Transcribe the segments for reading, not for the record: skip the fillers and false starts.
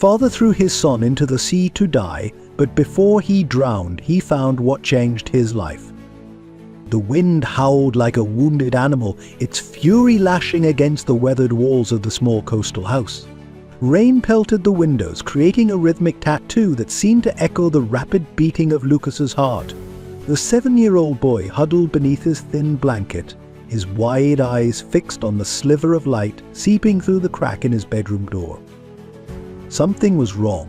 Father threw his son into the sea to die, but before he drowned, he found what changed his life. The wind howled like a wounded animal, its fury lashing against the weathered walls of the small coastal house. Rain pelted the windows, creating a rhythmic tattoo that seemed to echo the rapid beating of Lucas's heart. The 7-year-old boy huddled beneath his thin blanket, his wide eyes fixed on the sliver of light seeping through the crack in his bedroom door. Something was wrong.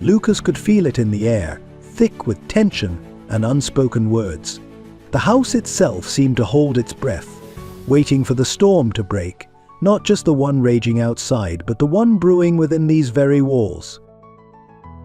Lucas could feel it in the air, thick with tension and unspoken words. The house itself seemed to hold its breath, waiting for the storm to break, not just the one raging outside, but the one brewing within these very walls.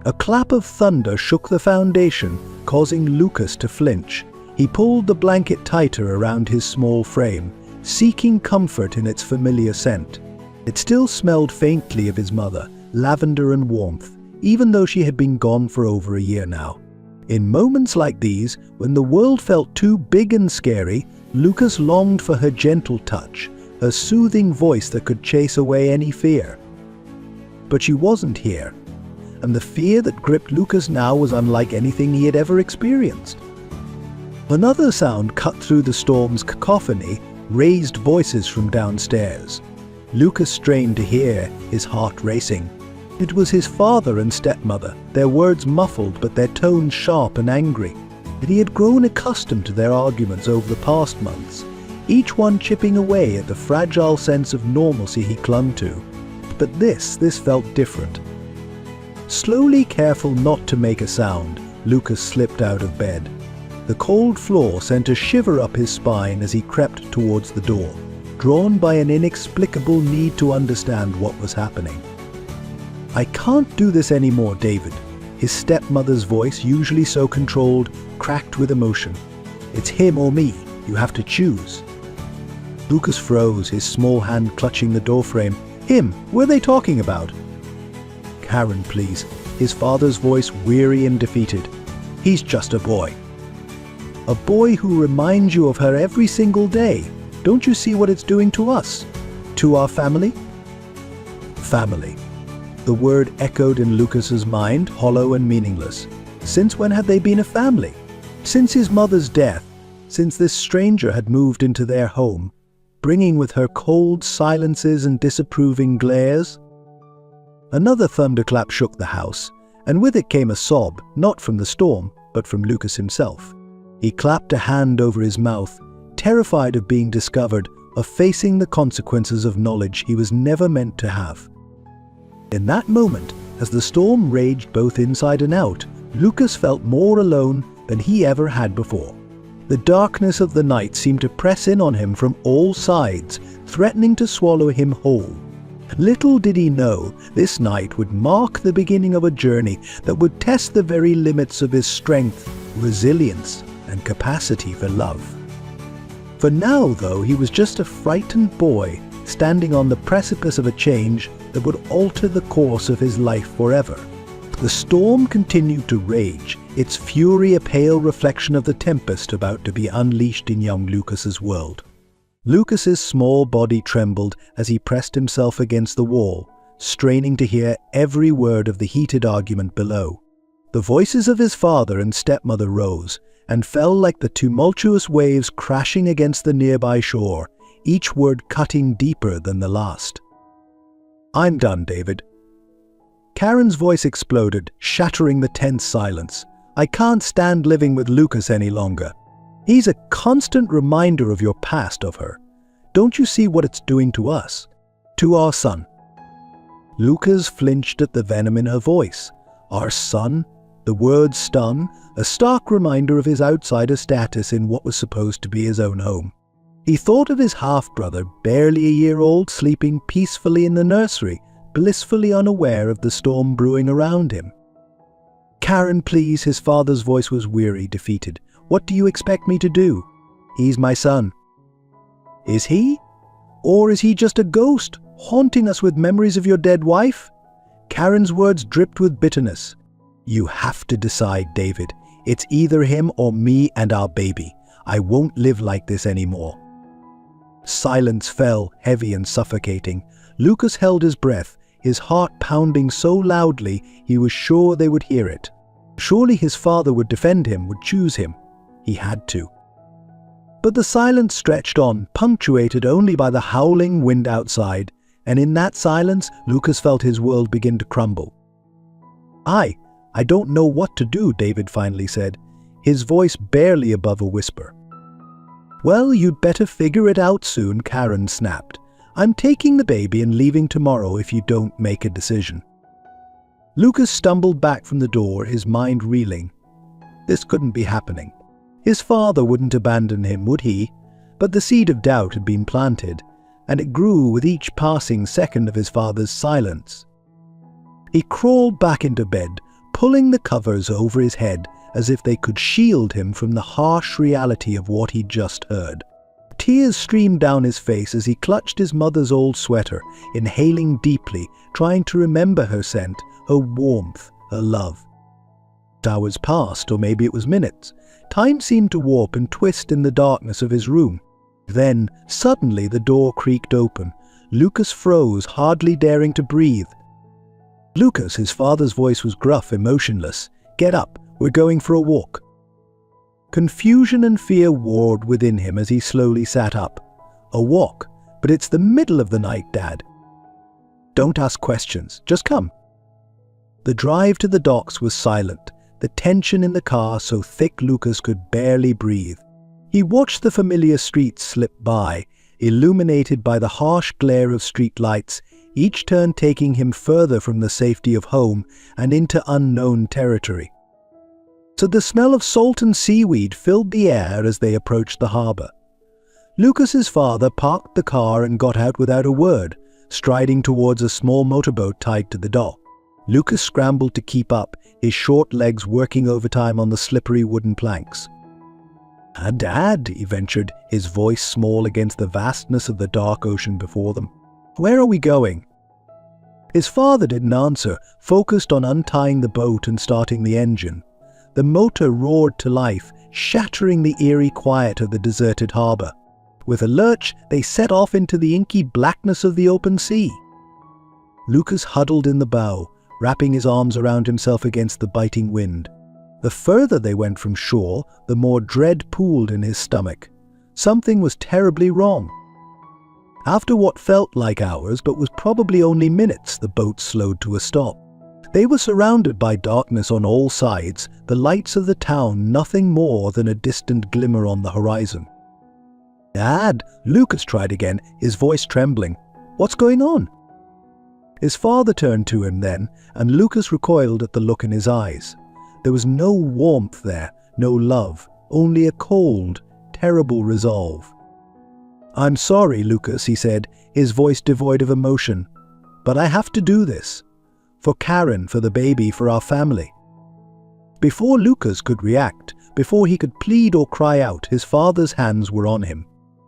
A clap of thunder shook the foundation, causing Lucas to flinch. He pulled the blanket tighter around his small frame, seeking comfort in its familiar scent. It still smelled faintly of his mother, lavender and warmth, even though she had been gone for over a year now. In moments like these, when the world felt too big and scary, Lucas longed for her gentle touch, her soothing voice that could chase away any fear. But she wasn't here, and the fear that gripped Lucas now was unlike anything he had ever experienced. Another sound cut through the storm's cacophony, raised voices from downstairs. Lucas strained to hear, his heart racing. It was his father and stepmother, their words muffled but their tones sharp and angry. He had grown accustomed to their arguments over the past months, each one chipping away at the fragile sense of normalcy he clung to. But this felt different. Slowly, careful not to make a sound, Lucas slipped out of bed. The cold floor sent a shiver up his spine as he crept towards the door, drawn by an inexplicable need to understand what was happening. "I can't do this anymore, David." His stepmother's voice, usually so controlled, cracked with emotion. "It's him or me. You have to choose." Lucas froze, his small hand clutching the doorframe. "Him? What are they talking about?" "Karen, please." His father's voice weary and defeated. "He's just a boy." "A boy who reminds you of her every single day. Don't you see what it's doing to us? To our family?" Family. The word echoed in Lucas's mind, hollow and meaningless. Since when had they been a family? Since his mother's death, since this stranger had moved into their home, bringing with her cold silences and disapproving glares? Another thunderclap shook the house, and with it came a sob, not from the storm, but from Lucas himself. He clapped a hand over his mouth, terrified of being discovered, of facing the consequences of knowledge he was never meant to have. In that moment, as the storm raged both inside and out, Lucas felt more alone than he ever had before. The darkness of the night seemed to press in on him from all sides, threatening to swallow him whole. Little did he know, this night would mark the beginning of a journey that would test the very limits of his strength, resilience, and capacity for love. For now, though, he was just a frightened boy, standing on the precipice of a change that would alter the course of his life forever. The storm continued to rage, its fury a pale reflection of the tempest about to be unleashed in young Lucas's world. Lucas's small body trembled as he pressed himself against the wall, straining to hear every word of the heated argument below. The voices of his father and stepmother rose and fell like the tumultuous waves crashing against the nearby shore, each word cutting deeper than the last. "I'm done, David." Karen's voice exploded, shattering the tense silence. "I can't stand living with Lucas any longer. He's a constant reminder of your past of her. Don't you see what it's doing to us? To our son?" Lucas flinched at the venom in her voice. Our son? The word stung, a stark reminder of his outsider status in what was supposed to be his own home. He thought of his half-brother, barely a year old, sleeping peacefully in the nursery, blissfully unaware of the storm brewing around him. "Karen, please," his father's voice was weary, defeated. "What do you expect me to do? He's my son." "Is he? Or is he just a ghost, haunting us with memories of your dead wife?" Karen's words dripped with bitterness. "You have to decide, David. It's either him or me and our baby. I won't live like this anymore." Silence fell, heavy and suffocating. Lucas held his breath, his heart pounding so loudly he was sure they would hear it. Surely his father would defend him, would choose him. He had to. But the silence stretched on, punctuated only by the howling wind outside, and in that silence Lucas felt his world begin to crumble. I don't know what to do," David finally said, his voice barely above a whisper. "Well, you'd better figure it out soon," Karen snapped. "I'm taking the baby and leaving tomorrow if you don't make a decision." Lucas stumbled back from the door, his mind reeling. This couldn't be happening. His father wouldn't abandon him, would he? But the seed of doubt had been planted, and it grew with each passing second of his father's silence. He crawled back into bed, pulling the covers over his head as if they could shield him from the harsh reality of what he'd just heard. Tears streamed down his face as he clutched his mother's old sweater, inhaling deeply, trying to remember her scent, her warmth, her love. Hours passed, or maybe it was minutes. Time seemed to warp and twist in the darkness of his room. Then, suddenly, the door creaked open. Lucas froze, hardly daring to breathe. "Lucas," his father's voice was gruff, emotionless. "Get up, we're going for a walk." Confusion and fear warred within him as he slowly sat up. "A walk? But it's the middle of the night, Dad." "Don't ask questions, just come." The drive to the docks was silent, the tension in the car so thick Lucas could barely breathe. He watched the familiar streets slip by, illuminated by the harsh glare of street lights, each turn taking him further from the safety of home and into unknown territory. So the smell of salt and seaweed filled the air as they approached the harbour. Lucas's father parked the car and got out without a word, striding towards a small motorboat tied to the dock. Lucas scrambled to keep up, his short legs working overtime on the slippery wooden planks. "Dad," he ventured, his voice small against the vastness of the dark ocean before them. "Where are we going?" His father didn't answer, focused on untying the boat and starting the engine. The motor roared to life, shattering the eerie quiet of the deserted harbour. With a lurch, they set off into the inky blackness of the open sea. Lucas huddled in the bow, wrapping his arms around himself against the biting wind. The further they went from shore, the more dread pooled in his stomach. Something was terribly wrong. After what felt like hours, but was probably only minutes, the boat slowed to a stop. They were surrounded by darkness on all sides, the lights of the town nothing more than a distant glimmer on the horizon. "Dad," Lucas tried again, his voice trembling. "What's going on?" His father turned to him then, and Lucas recoiled at the look in his eyes. There was no warmth there, no love, only a cold, terrible resolve. "I'm sorry, Lucas," he said, his voice devoid of emotion, "but I have to do this. For Karen, for the baby, for our family." Before Lucas could react, before he could plead or cry out, his father's hands were on him.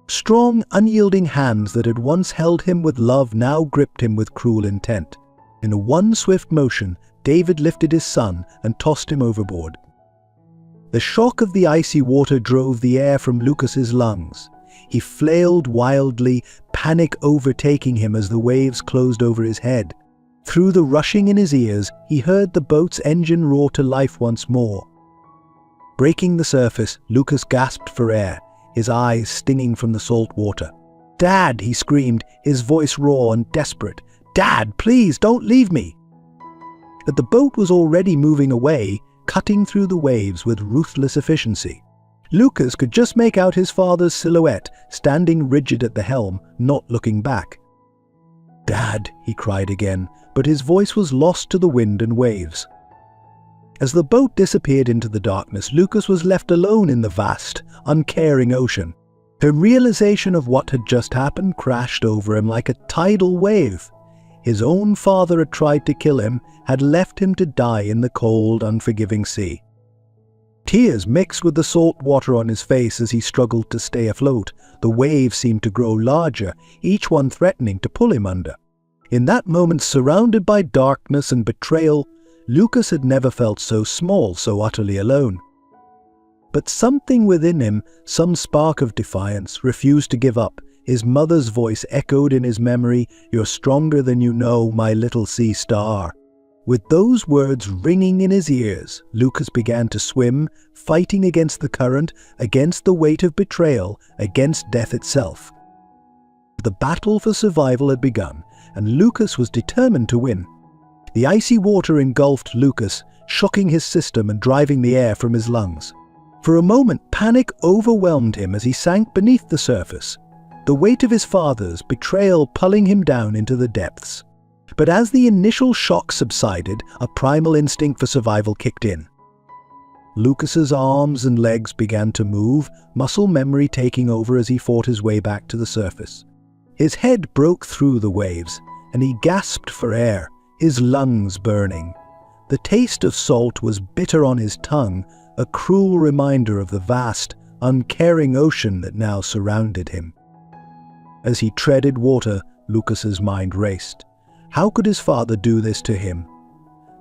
Strong, unyielding hands that had once held him with love now gripped him with cruel intent. In one swift motion, David lifted his son and tossed him overboard. The shock of the icy water drove the air from Lucas's lungs. He flailed wildly, panic overtaking him as the waves closed over his head. Through the rushing in his ears, he heard the boat's engine roar to life once more. Breaking the surface, Lucas gasped for air, his eyes stinging from the salt water. "Dad!" he screamed, his voice raw and desperate. "Dad, please, don't leave me!" But the boat was already moving away, cutting through the waves with ruthless efficiency. Lucas could just make out his father's silhouette, standing rigid at the helm, not looking back. "Dad!" he cried again, but his voice was lost to the wind and waves. As the boat disappeared into the darkness, Lucas was left alone in the vast, uncaring ocean. The realization of what had just happened crashed over him like a tidal wave. His own father had tried to kill him, had left him to die in the cold, unforgiving sea. Tears mixed with the salt water on his face as he struggled to stay afloat. The waves seemed to grow larger, each one threatening to pull him under. In that moment, surrounded by darkness and betrayal, Lucas had never felt so small, so utterly alone. But something within him, some spark of defiance, refused to give up, His mother's voice echoed in his memory, "You're stronger than you know, my little sea star." With those words ringing in his ears, Lucas began to swim, fighting against the current, against the weight of betrayal, against death itself. The battle for survival had begun, and Lucas was determined to win. The icy water engulfed Lucas, shocking his system and driving the air from his lungs. For a moment, panic overwhelmed him as he sank beneath the surface, the weight of his father's betrayal pulling him down into the depths. But as the initial shock subsided, a primal instinct for survival kicked in. Lucas's arms and legs began to move, muscle memory taking over as he fought his way back to the surface. His head broke through the waves, and he gasped for air, his lungs burning. The taste of salt was bitter on his tongue, a cruel reminder of the vast, uncaring ocean that now surrounded him. As he treaded water, Lucas's mind raced. How could his father do this to him?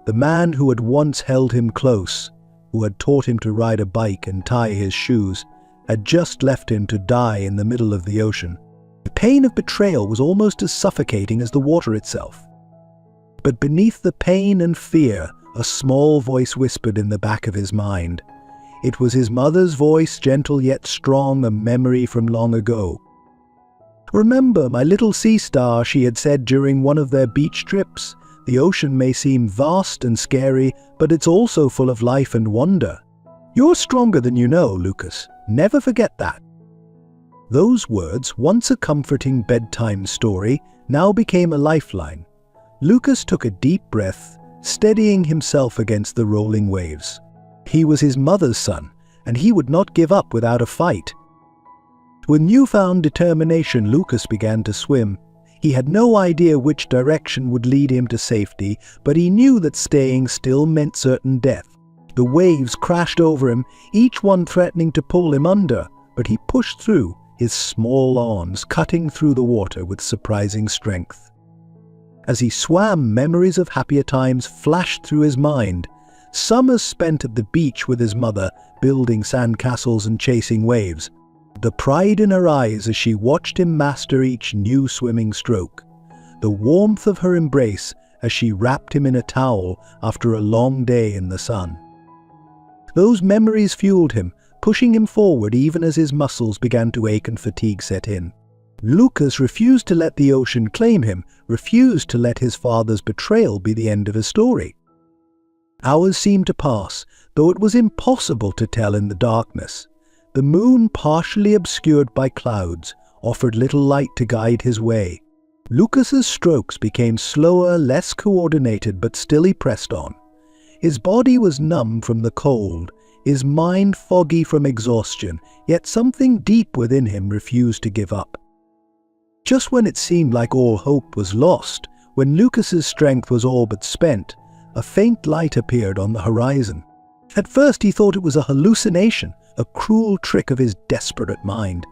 The man who had once held him close, who had taught him to ride a bike and tie his shoes, had just left him to die in the middle of the ocean. The pain of betrayal was almost as suffocating as the water itself. But beneath the pain and fear, a small voice whispered in the back of his mind. It was his mother's voice, gentle yet strong, a memory from long ago. "Remember, my little sea star," she had said during one of their beach trips. "The ocean may seem vast and scary, but it's also full of life and wonder. You're stronger than you know, Lucas. Never forget that." Those words, once a comforting bedtime story, now became a lifeline. Lucas took a deep breath, steadying himself against the rolling waves. He was his mother's son, and he would not give up without a fight. With newfound determination, Lucas began to swim. He had no idea which direction would lead him to safety, but he knew that staying still meant certain death. The waves crashed over him, each one threatening to pull him under, but he pushed through, his small arms cutting through the water with surprising strength. As he swam, memories of happier times flashed through his mind. Summers spent at the beach with his mother, building sandcastles and chasing waves. The pride in her eyes as she watched him master each new swimming stroke. The warmth of her embrace as she wrapped him in a towel after a long day in the sun. Those memories fueled him, pushing him forward even as his muscles began to ache and fatigue set in. Lucas refused to let the ocean claim him, refused to let his father's betrayal be the end of his story. Hours seemed to pass, though it was impossible to tell in the darkness. The moon, partially obscured by clouds, offered little light to guide his way. Lucas's strokes became slower, less coordinated, but still he pressed on. His body was numb from the cold, his mind foggy from exhaustion, yet something deep within him refused to give up. Just when it seemed like all hope was lost, when Lucas's strength was all but spent, a faint light appeared on the horizon. At first he thought it was a hallucination, a cruel trick of his desperate mind.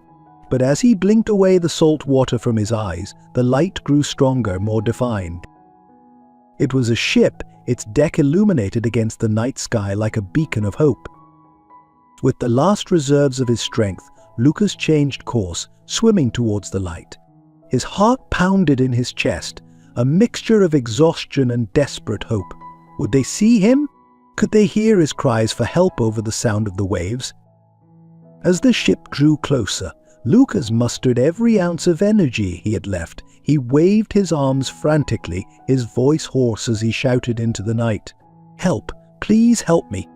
But as he blinked away the salt water from his eyes, the light grew stronger, more defined. It was a ship, its deck illuminated against the night sky like a beacon of hope. With the last reserves of his strength, Lucas changed course, swimming towards the light. His heart pounded in his chest, a mixture of exhaustion and desperate hope. Would they see him? Could they hear his cries for help over the sound of the waves? As the ship drew closer, Lucas mustered every ounce of energy he had left. He waved his arms frantically, his voice hoarse as he shouted into the night. "Help! Please help me!"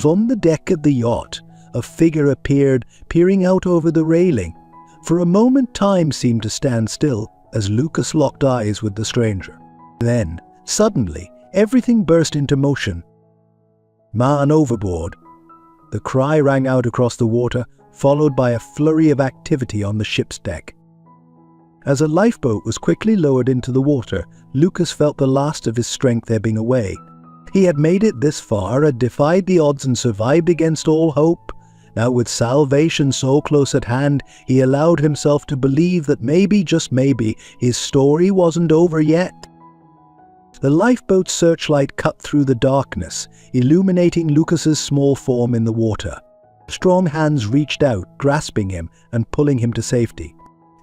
On the deck of the yacht, a figure appeared, peering out over the railing. For a moment time seemed to stand still as Lucas locked eyes with the stranger. Then, suddenly, everything burst into motion. "Man overboard!" The cry rang out across the water, followed by a flurry of activity on the ship's deck. As a lifeboat was quickly lowered into the water, Lucas felt the last of his strength ebbing away. He had made it this far, had defied the odds and survived against all hope. Now, with salvation so close at hand, he allowed himself to believe that maybe, just maybe, his story wasn't over yet. The lifeboat's searchlight cut through the darkness, illuminating Lucas's small form in the water. Strong hands reached out, grasping him and pulling him to safety.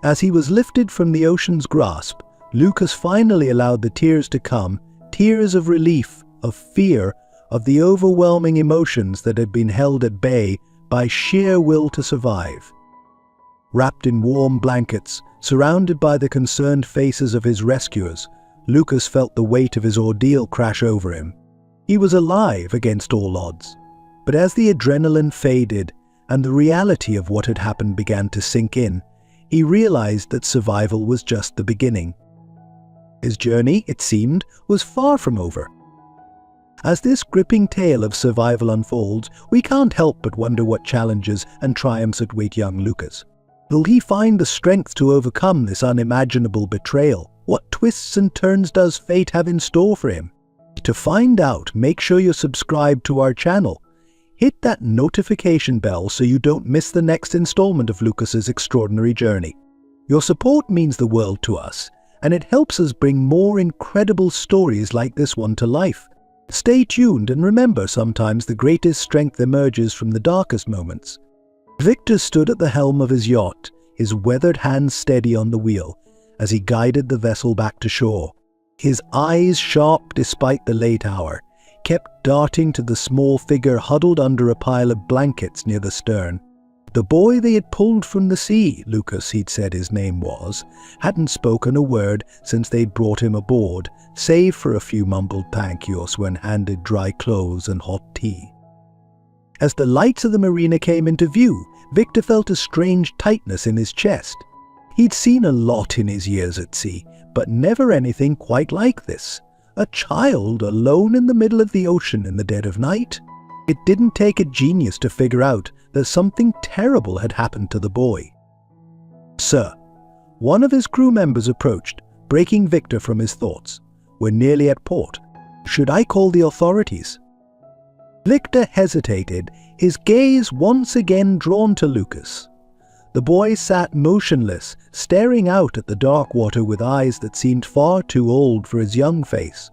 As he was lifted from the ocean's grasp, Lucas finally allowed the tears to come, tears of relief, of fear, of the overwhelming emotions that had been held at bay by sheer will to survive. Wrapped in warm blankets, surrounded by the concerned faces of his rescuers, Lucas felt the weight of his ordeal crash over him. He was alive against all odds, but as the adrenaline faded and the reality of what had happened began to sink in, he realized that survival was just the beginning. His journey, it seemed, was far from over. As this gripping tale of survival unfolds, we can't help but wonder what challenges and triumphs await young Lucas. Will he find the strength to overcome this unimaginable betrayal? What twists and turns does fate have in store for him? To find out, make sure you're subscribed to our channel. Hit that notification bell so you don't miss the next installment of Lucas's extraordinary journey. Your support means the world to us, and it helps us bring more incredible stories like this one to life. Stay tuned and remember, sometimes the greatest strength emerges from the darkest moments. Victor stood at the helm of his yacht, his weathered hands steady on the wheel, as he guided the vessel back to shore. His eyes, sharp despite the late hour, kept darting to the small figure huddled under a pile of blankets near the stern. The boy they had pulled from the sea, Lucas he'd said his name was, hadn't spoken a word since they'd brought him aboard, save for a few mumbled thank yous when handed dry clothes and hot tea. As the lights of the marina came into view, Victor felt a strange tightness in his chest. He'd seen a lot in his years at sea, but never anything quite like this. A child alone in the middle of the ocean in the dead of night? It didn't take a genius to figure out that something terrible had happened to the boy. "Sir," one of his crew members approached, breaking Victor from his thoughts. "We're nearly at port. Should I call the authorities?" Victor hesitated, his gaze once again drawn to Lucas. The boy sat motionless, staring out at the dark water with eyes that seemed far too old for his young face.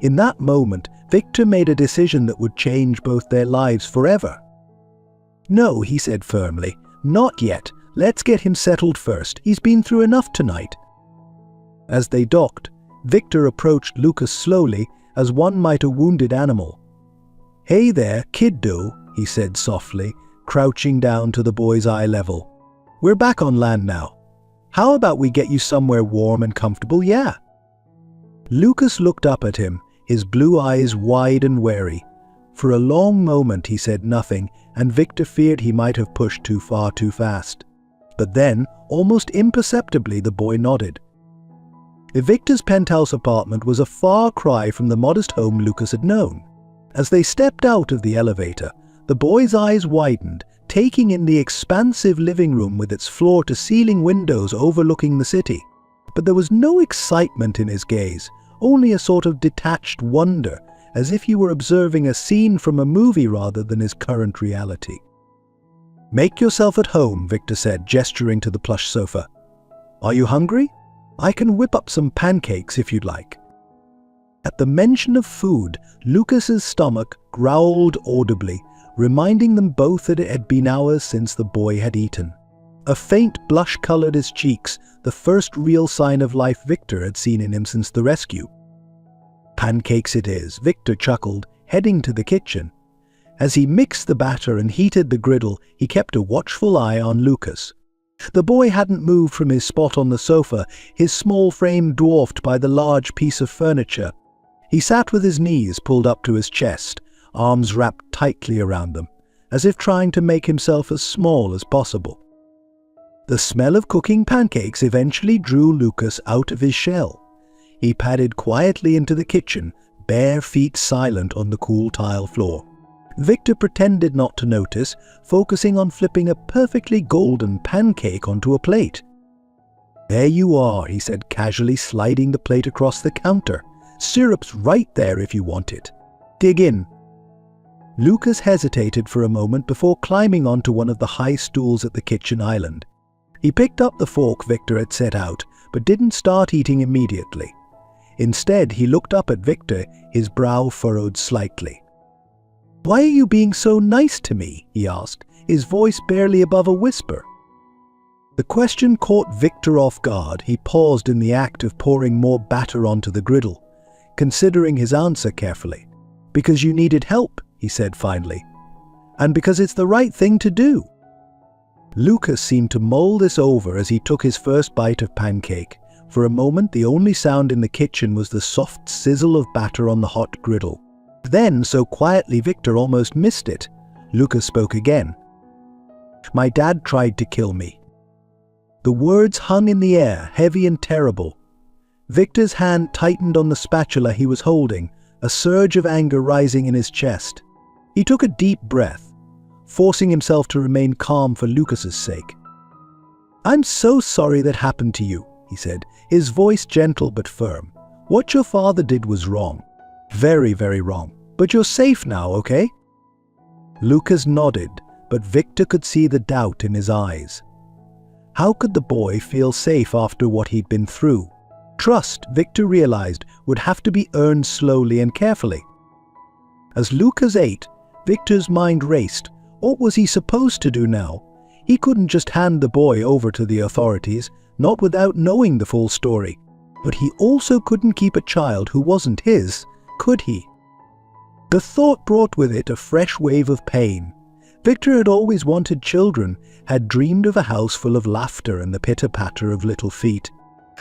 In that moment, Victor made a decision that would change both their lives forever. "No," he said firmly, "not yet. Let's get him settled first. He's been through enough tonight." As they docked, Victor approached Lucas slowly, as one might a wounded animal. "Hey there, kiddo," he said softly, crouching down to the boy's eye level. "We're back on land now. How about we get you somewhere warm and comfortable, yeah?" Lucas looked up at him, his blue eyes wide and wary. For a long moment he said nothing, and Victor feared he might have pushed too far too fast. But then, almost imperceptibly, the boy nodded. Victor's penthouse apartment was a far cry from the modest home Lucas had known. As they stepped out of the elevator, the boy's eyes widened, taking in the expansive living room with its floor-to-ceiling windows overlooking the city. But there was no excitement in his gaze, only a sort of detached wonder, as if he were observing a scene from a movie rather than his current reality. "Make yourself at home," Victor said, gesturing to the plush sofa. "Are you hungry? I can whip up some pancakes if you'd like." At the mention of food, Lucas's stomach growled audibly, reminding them both that it had been hours since the boy had eaten. A faint blush colored his cheeks, the first real sign of life Victor had seen in him since the rescue. "Pancakes it is," Victor chuckled, heading to the kitchen. As he mixed the batter and heated the griddle, he kept a watchful eye on Lucas. The boy hadn't moved from his spot on the sofa, his small frame dwarfed by the large piece of furniture. He sat with his knees pulled up to his chest, arms wrapped tightly around them, as if trying to make himself as small as possible. The smell of cooking pancakes eventually drew Lucas out of his shell. He padded quietly into the kitchen, bare feet silent on the cool tile floor. Victor pretended not to notice, focusing on flipping a perfectly golden pancake onto a plate. "There you are," he said casually, sliding the plate across the counter. "Syrup's right there if you want it. Dig in." Lucas hesitated for a moment before climbing onto one of the high stools at the kitchen island. He picked up the fork Victor had set out, but didn't start eating immediately. Instead, he looked up at Victor, his brow furrowed slightly. "Why are you being so nice to me?" he asked, his voice barely above a whisper. The question caught Victor off guard. He paused in the act of pouring more batter onto the griddle, considering his answer carefully. "Because you needed help," he said finally. "And because it's the right thing to do." Lucas seemed to mull this over as he took his first bite of pancake. For a moment, the only sound in the kitchen was the soft sizzle of batter on the hot griddle. Then, so quietly Victor almost missed it, Lucas spoke again. "My dad tried to kill me." The words hung in the air, heavy and terrible. Victor's hand tightened on the spatula he was holding, a surge of anger rising in his chest. He took a deep breath, forcing himself to remain calm for Lucas's sake. "I'm so sorry that happened to you," he said, his voice gentle but firm. "What your father did was wrong. Very, very wrong. But you're safe now, okay?" Lucas nodded, but Victor could see the doubt in his eyes. How could the boy feel safe after what he'd been through? Trust, Victor realized, would have to be earned slowly and carefully. As Lucas ate, Victor's mind raced. What was he supposed to do now? He couldn't just hand the boy over to the authorities, not without knowing the full story. But he also couldn't keep a child who wasn't his, could he? The thought brought with it a fresh wave of pain. Victor had always wanted children, had dreamed of a house full of laughter and the pitter-patter of little feet.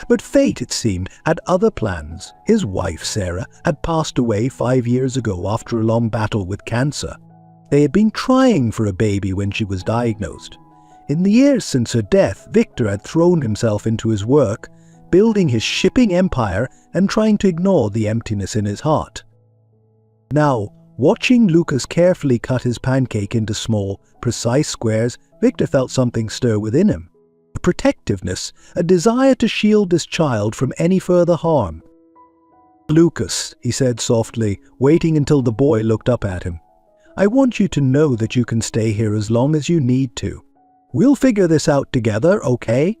But fate, it seemed, had other plans. His wife, Sarah, had passed away 5 years ago after a long battle with cancer. They had been trying for a baby when she was diagnosed. In the years since her death, Victor had thrown himself into his work, building his shipping empire and trying to ignore the emptiness in his heart. Now, watching Lucas carefully cut his pancake into small, precise squares, Victor felt something stir within him. A protectiveness, a desire to shield this child from any further harm. "Lucas," he said softly, waiting until the boy looked up at him, "I want you to know that you can stay here as long as you need to. We'll figure this out together, okay?"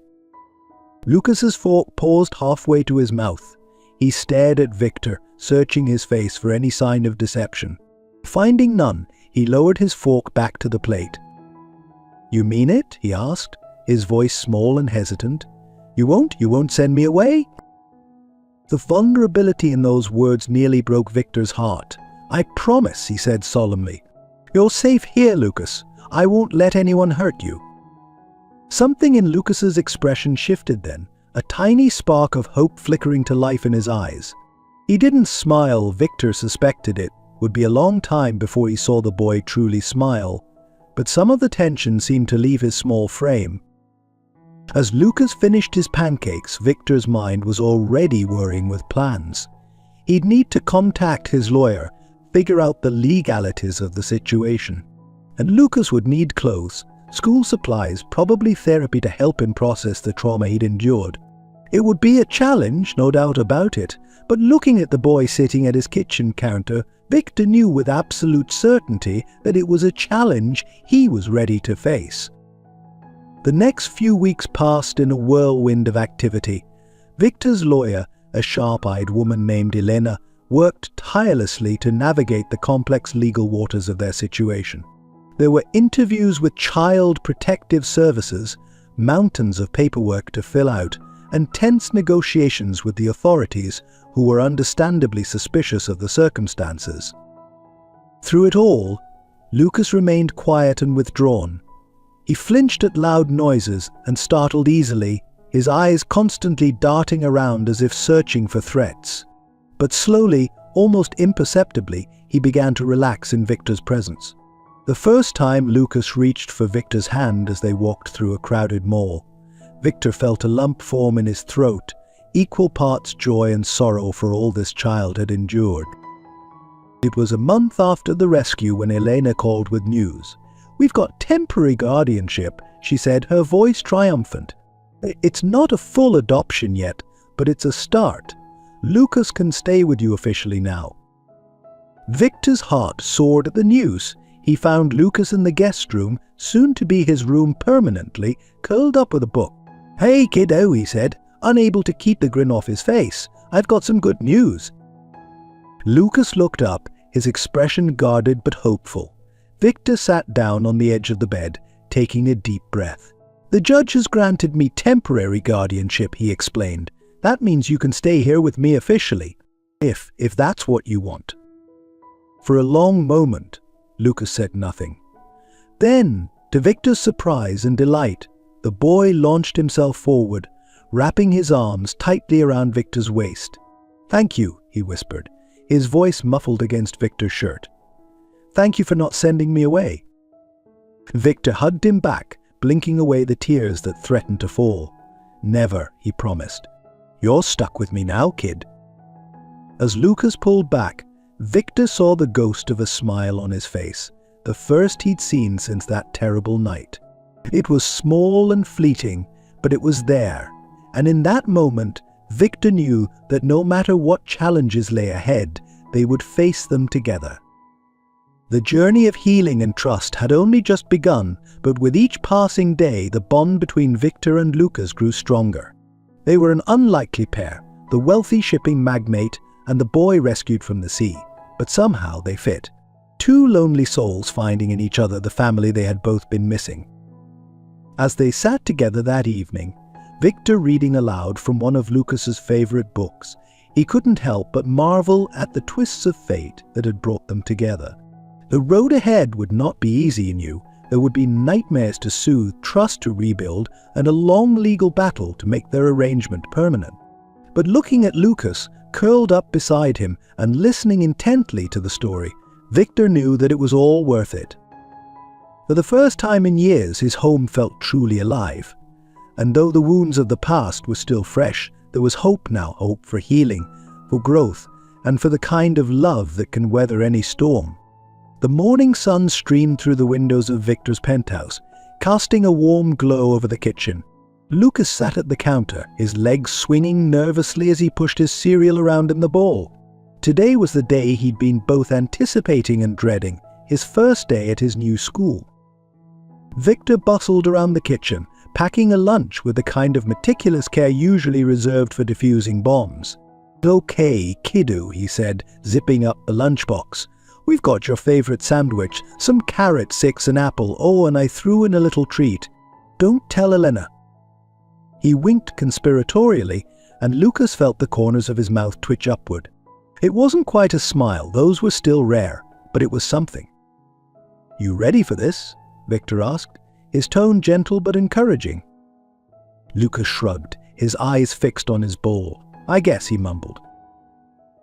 Lucas's fork paused halfway to his mouth. He stared at Victor, searching his face for any sign of deception. Finding none, he lowered his fork back to the plate. "You mean it?" he asked, his voice small and hesitant. You won't send me away?" The vulnerability in those words nearly broke Victor's heart. "I promise," he said solemnly. "You're safe here, Lucas. I won't let anyone hurt you." Something in Lucas's expression shifted then, a tiny spark of hope flickering to life in his eyes. He didn't smile. Victor suspected it would be a long time before he saw the boy truly smile, but some of the tension seemed to leave his small frame. As Lucas finished his pancakes, Victor's mind was already worrying with plans. He'd need to contact his lawyer, figure out the legalities of the situation. And Lucas would need clothes, school supplies, probably therapy to help him process the trauma he'd endured. It would be a challenge, no doubt about it, but looking at the boy sitting at his kitchen counter, Victor knew with absolute certainty that it was a challenge he was ready to face. The next few weeks passed in a whirlwind of activity. Victor's lawyer, a sharp-eyed woman named Elena, worked tirelessly to navigate the complex legal waters of their situation. There were interviews with Child Protective Services, mountains of paperwork to fill out, and tense negotiations with the authorities who were understandably suspicious of the circumstances. Through it all, Lucas remained quiet and withdrawn. He flinched at loud noises and startled easily, his eyes constantly darting around as if searching for threats. But slowly, almost imperceptibly, he began to relax in Victor's presence. The first time Lucas reached for Victor's hand as they walked through a crowded mall, Victor felt a lump form in his throat, equal parts joy and sorrow for all this child had endured. It was a month after the rescue when Elena called with news. "We've got temporary guardianship," she said, her voice triumphant. "It's not a full adoption yet, but it's a start. Lucas can stay with you officially now." Victor's heart soared at the news. He found Lucas in the guest room, soon to be his room permanently, curled up with a book. "Hey, kiddo," he said, unable to keep the grin off his face. "I've got some good news." Lucas looked up, his expression guarded but hopeful. Victor sat down on the edge of the bed, taking a deep breath. "The judge has granted me temporary guardianship," he explained. "That means you can stay here with me officially, if that's what you want." For a long moment, Lucas said nothing. Then, to Victor's surprise and delight, the boy launched himself forward, wrapping his arms tightly around Victor's waist. "Thank you," he whispered, his voice muffled against Victor's shirt. "Thank you for not sending me away." Victor hugged him back, blinking away the tears that threatened to fall. "Never," he promised. "You're stuck with me now, kid." As Lucas pulled back, Victor saw the ghost of a smile on his face, the first he'd seen since that terrible night. It was small and fleeting, but it was there, and in that moment, Victor knew that no matter what challenges lay ahead, they would face them together. The journey of healing and trust had only just begun, but with each passing day, the bond between Victor and Lucas grew stronger. They were an unlikely pair, the wealthy shipping magnate and the boy rescued from the sea, but somehow they fit. Two lonely souls finding in each other the family they had both been missing. As they sat together that evening, Victor reading aloud from one of Lucas's favorite books, he couldn't help but marvel at the twists of fate that had brought them together. The road ahead would not be easy, he knew. There would be nightmares to soothe, trust to rebuild, and a long legal battle to make their arrangement permanent. But looking at Lucas, curled up beside him and listening intently to the story, Victor knew that it was all worth it. For the first time in years, his home felt truly alive. And though the wounds of the past were still fresh, there was hope now, hope for healing, for growth, and for the kind of love that can weather any storm. The morning sun streamed through the windows of Victor's penthouse, casting a warm glow over the kitchen. Lucas sat at the counter, his legs swinging nervously as he pushed his cereal around in the bowl. Today was the day he'd been both anticipating and dreading, his first day at his new school. Victor bustled around the kitchen, packing a lunch with the kind of meticulous care usually reserved for defusing bombs. "Okay, kiddo," he said, zipping up the lunchbox. "We've got your favorite sandwich, some carrot sticks, an apple, oh, and I threw in a little treat. Don't tell Elena." He winked conspiratorially, and Lucas felt the corners of his mouth twitch upward. It wasn't quite a smile, those were still rare, but it was something. "You ready for this?" Victor asked, his tone gentle but encouraging. Lucas shrugged, his eyes fixed on his bowl. "I guess," he mumbled.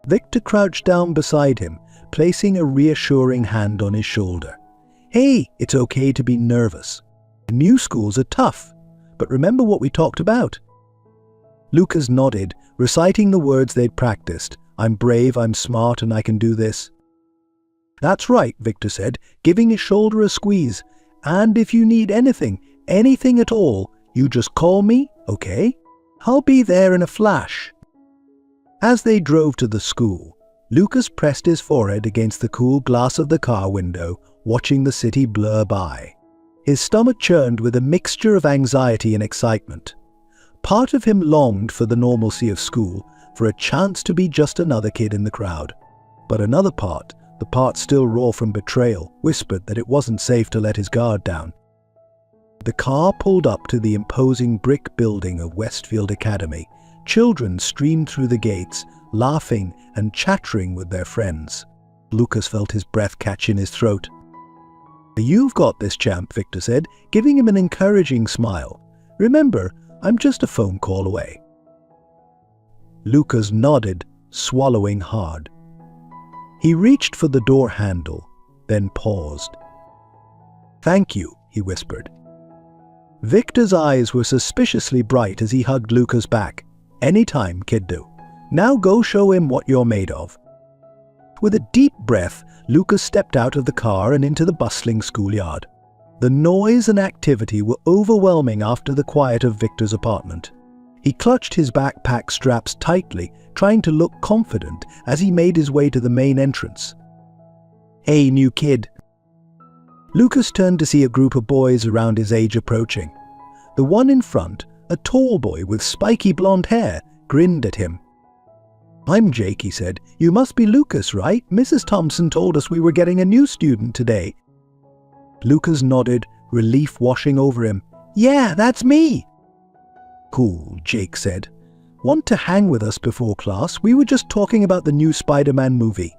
Victor crouched down beside him, placing a reassuring hand on his shoulder. "Hey, it's okay to be nervous. New schools are tough, but remember what we talked about." Lucas nodded, reciting the words they'd practiced. "I'm brave, I'm smart, and I can do this." "That's right," Victor said, giving his shoulder a squeeze. "And if you need anything at all, you just call me, okay? I'll be there in a flash." As they drove to the school, Lucas pressed his forehead against the cool glass of the car window, watching the city blur by. His stomach churned with a mixture of anxiety and excitement. Part of him longed for the normalcy of school, for a chance to be just another kid in the crowd. But another part, the part still raw from betrayal, whispered that it wasn't safe to let his guard down. The car pulled up to the imposing brick building of Westfield Academy. Children streamed through the gates, laughing and chattering with their friends. Lucas felt his breath catch in his throat. "You've got this, champ," Victor said, giving him an encouraging smile. "Remember, I'm just a phone call away." Lucas nodded, swallowing hard. He reached for the door handle, then paused. "Thank you," he whispered. Victor's eyes were suspiciously bright as he hugged Lucas back. "Anytime, kiddo. Now go show him what you're made of." With a deep breath, Lucas stepped out of the car and into the bustling schoolyard. The noise and activity were overwhelming after the quiet of Victor's apartment. He clutched his backpack straps tightly, trying to look confident as he made his way to the main entrance. "Hey, new kid." Lucas turned to see a group of boys around his age approaching. The one in front, a tall boy with spiky blonde hair, grinned at him. "I'm Jake," he said. "You must be Lucas, right? Mrs. Thompson told us we were getting a new student today." Lucas nodded, relief washing over him. "Yeah, that's me." "Cool," Jake said. "Want to hang with us before class? We were just talking about the new Spider-Man movie."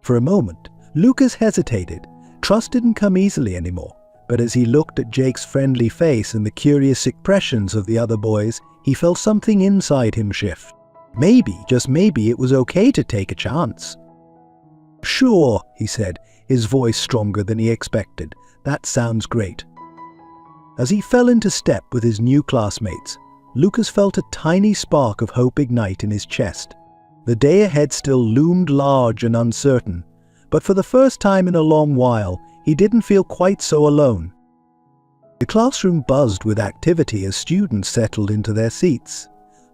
For a moment, Lucas hesitated. Trust didn't come easily anymore. But as he looked at Jake's friendly face and the curious expressions of the other boys, he felt something inside him shift. Maybe, just maybe, it was okay to take a chance. "Sure," he said, his voice stronger than he expected. "That sounds great." As he fell into step with his new classmates, Lucas felt a tiny spark of hope ignite in his chest. The day ahead still loomed large and uncertain, but for the first time in a long while, he didn't feel quite so alone. The classroom buzzed with activity as students settled into their seats.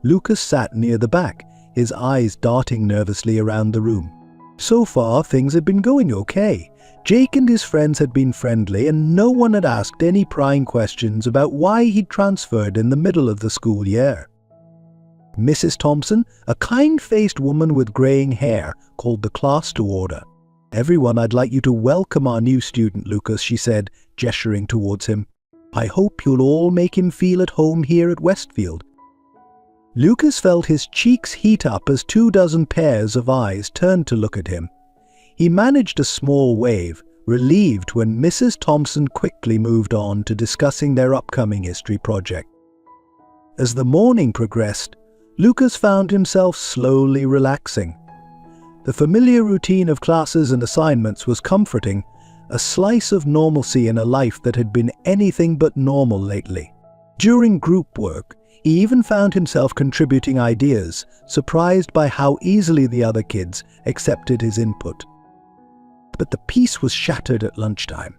Lucas sat near the back, his eyes darting nervously around the room. So far, things had been going okay. Jake and his friends had been friendly, and no one had asked any prying questions about why he'd transferred in the middle of the school year. Mrs. Thompson, a kind-faced woman with graying hair, called the class to order. "Everyone, I'd like you to welcome our new student, Lucas," she said, gesturing towards him. "I hope you'll all make him feel at home here at Westfield." Lucas felt his cheeks heat up as 24 pairs of eyes turned to look at him. He managed a small wave, relieved when Mrs. Thompson quickly moved on to discussing their upcoming history project. As the morning progressed, Lucas found himself slowly relaxing. The familiar routine of classes and assignments was comforting, a slice of normalcy in a life that had been anything but normal lately. During group work, he even found himself contributing ideas, surprised by how easily the other kids accepted his input. But the peace was shattered at lunchtime.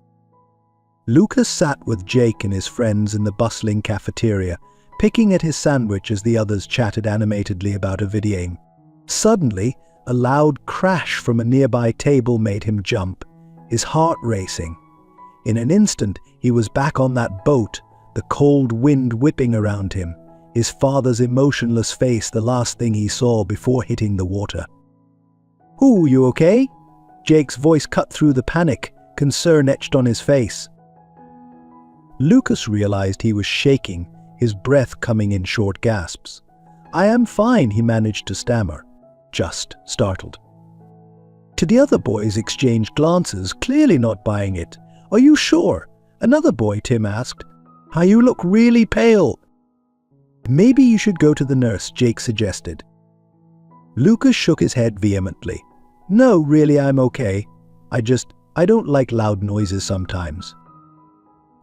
Lucas sat with Jake and his friends in the bustling cafeteria, picking at his sandwich as the others chatted animatedly about a video game. Suddenly, a loud crash from a nearby table made him jump, his heart racing. In an instant, he was back on that boat, the cold wind whipping around him, his father's emotionless face the last thing he saw before hitting the water. "Ooh, you okay?" Jake's voice cut through the panic, concern etched on his face. Lucas realized he was shaking, his breath coming in short gasps. "I am fine," he managed to stammer, just startled. To the other boys exchanged glances, clearly not buying it. "Are you sure?" Another boy, Tim, asked. "You look really pale." "Maybe you should go to the nurse," Jake suggested. Lucas shook his head vehemently. "No, really, I'm okay. I don't like loud noises sometimes."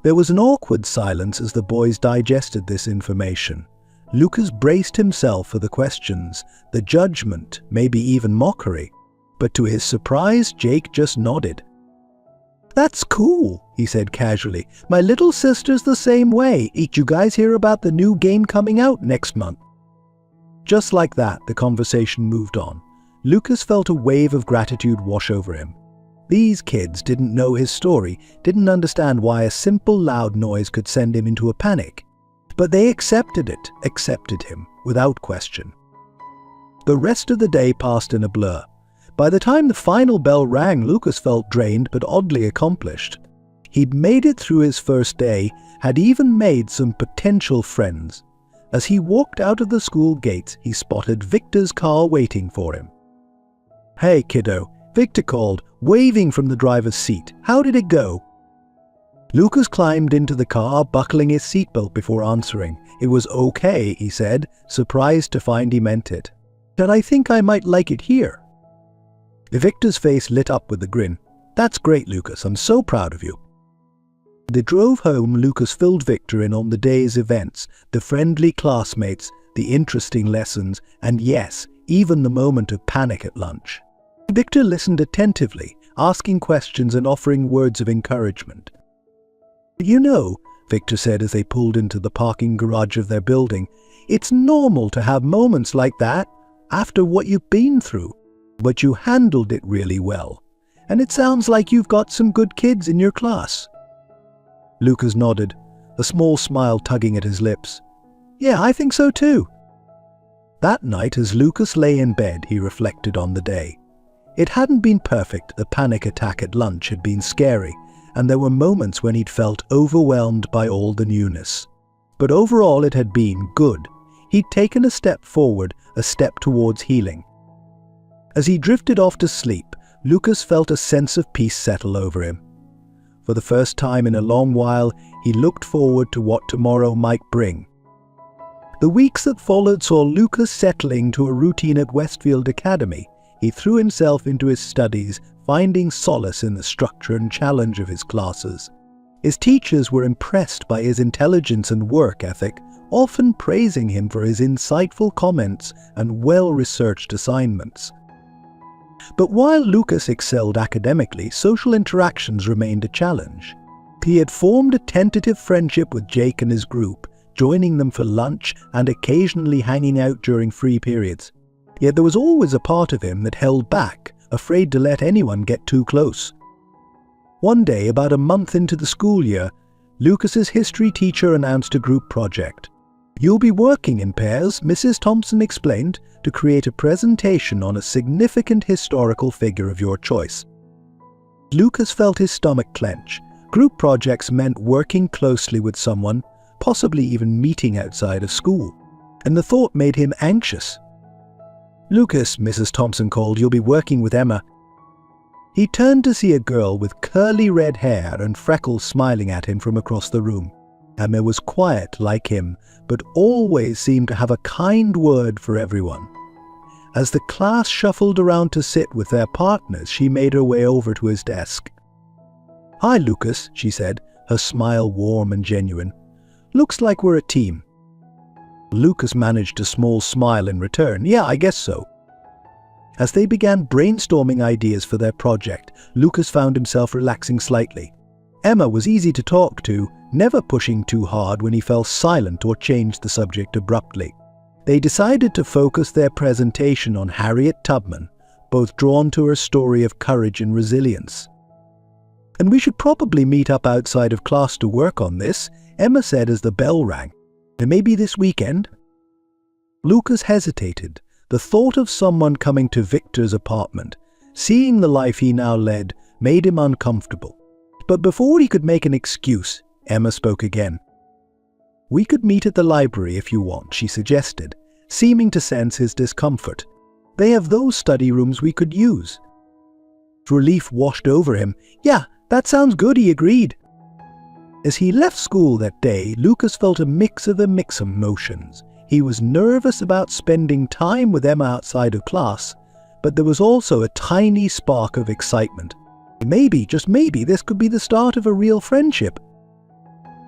There was an awkward silence as the boys digested this information. Lucas braced himself for the questions, the judgment, maybe even mockery. But to his surprise, Jake just nodded. "That's cool," he said casually. "My little sister's the same way. Did you guys hear about the new game coming out next month?" Just like that, the conversation moved on. Lucas felt a wave of gratitude wash over him. These kids didn't know his story, didn't understand why a simple loud noise could send him into a panic. But they accepted him, without question. The rest of the day passed in a blur. By the time the final bell rang, Lucas felt drained but oddly accomplished. He'd made it through his first day, had even made some potential friends. As he walked out of the school gates, he spotted Victor's car waiting for him. "Hey, kiddo," Victor called, waving from the driver's seat. "How did it go?" Lucas climbed into the car, buckling his seatbelt before answering. "It was okay," he said, surprised to find he meant it. "But I think I might like it here." Victor's face lit up with a grin. "That's great, Lucas. I'm so proud of you." They drove home. Lucas filled Victor in on the day's events, the friendly classmates, the interesting lessons, and yes, even the moment of panic at lunch. Victor listened attentively, asking questions and offering words of encouragement. "You know," Victor said as they pulled into the parking garage of their building, "it's normal to have moments like that after what you've been through. But you handled it really well. And it sounds like you've got some good kids in your class." Lucas nodded, a small smile tugging at his lips. "Yeah, I think so too." That night, as Lucas lay in bed, he reflected on the day. It hadn't been perfect. The panic attack at lunch had been scary, and there were moments when he'd felt overwhelmed by all the newness. But overall it had been good. He'd taken a step forward, a step towards healing. As he drifted off to sleep, Lucas felt a sense of peace settle over him. For the first time in a long while, he looked forward to what tomorrow might bring. The weeks that followed saw Lucas settling to a routine at Westfield Academy. He threw himself into his studies, finding solace in the structure and challenge of his classes. His teachers were impressed by his intelligence and work ethic, often praising him for his insightful comments and well-researched assignments. But while Lucas excelled academically, social interactions remained a challenge. He had formed a tentative friendship with Jake and his group, joining them for lunch and occasionally hanging out during free periods. Yet there was always a part of him that held back, afraid to let anyone get too close. One day, about a month into the school year, Lucas's history teacher announced a group project. "You'll be working in pairs," Mrs. Thompson explained, "to create a presentation on a significant historical figure of your choice." Lucas felt his stomach clench. Group projects meant working closely with someone, possibly even meeting outside of school, and the thought made him anxious. "Lucas," Mrs. Thompson called, "you'll be working with Emma." He turned to see a girl with curly red hair and freckles smiling at him from across the room. Emma was quiet like him, but always seemed to have a kind word for everyone. As the class shuffled around to sit with their partners, she made her way over to his desk. "Hi, Lucas," she said, her smile warm and genuine. "Looks like we're a team." Lucas managed a small smile in return. "Yeah, I guess so." As they began brainstorming ideas for their project, Lucas found himself relaxing slightly. Emma was easy to talk to, never pushing too hard when he fell silent or changed the subject abruptly. They decided to focus their presentation on Harriet Tubman, both drawn to her story of courage and resilience. "And we should probably meet up outside of class to work on this," Emma said as the bell rang. "And maybe this weekend?" Lucas hesitated. The thought of someone coming to Victor's apartment, seeing the life he now led, made him uncomfortable. But before he could make an excuse, Emma spoke again. "We could meet at the library if you want," she suggested, seeming to sense his discomfort. "They have those study rooms we could use." Relief washed over him. "Yeah, that sounds good," he agreed. As he left school that day, Lucas felt a mix of emotions. He was nervous about spending time with Emma outside of class, but there was also a tiny spark of excitement. Maybe, just maybe, this could be the start of a real friendship.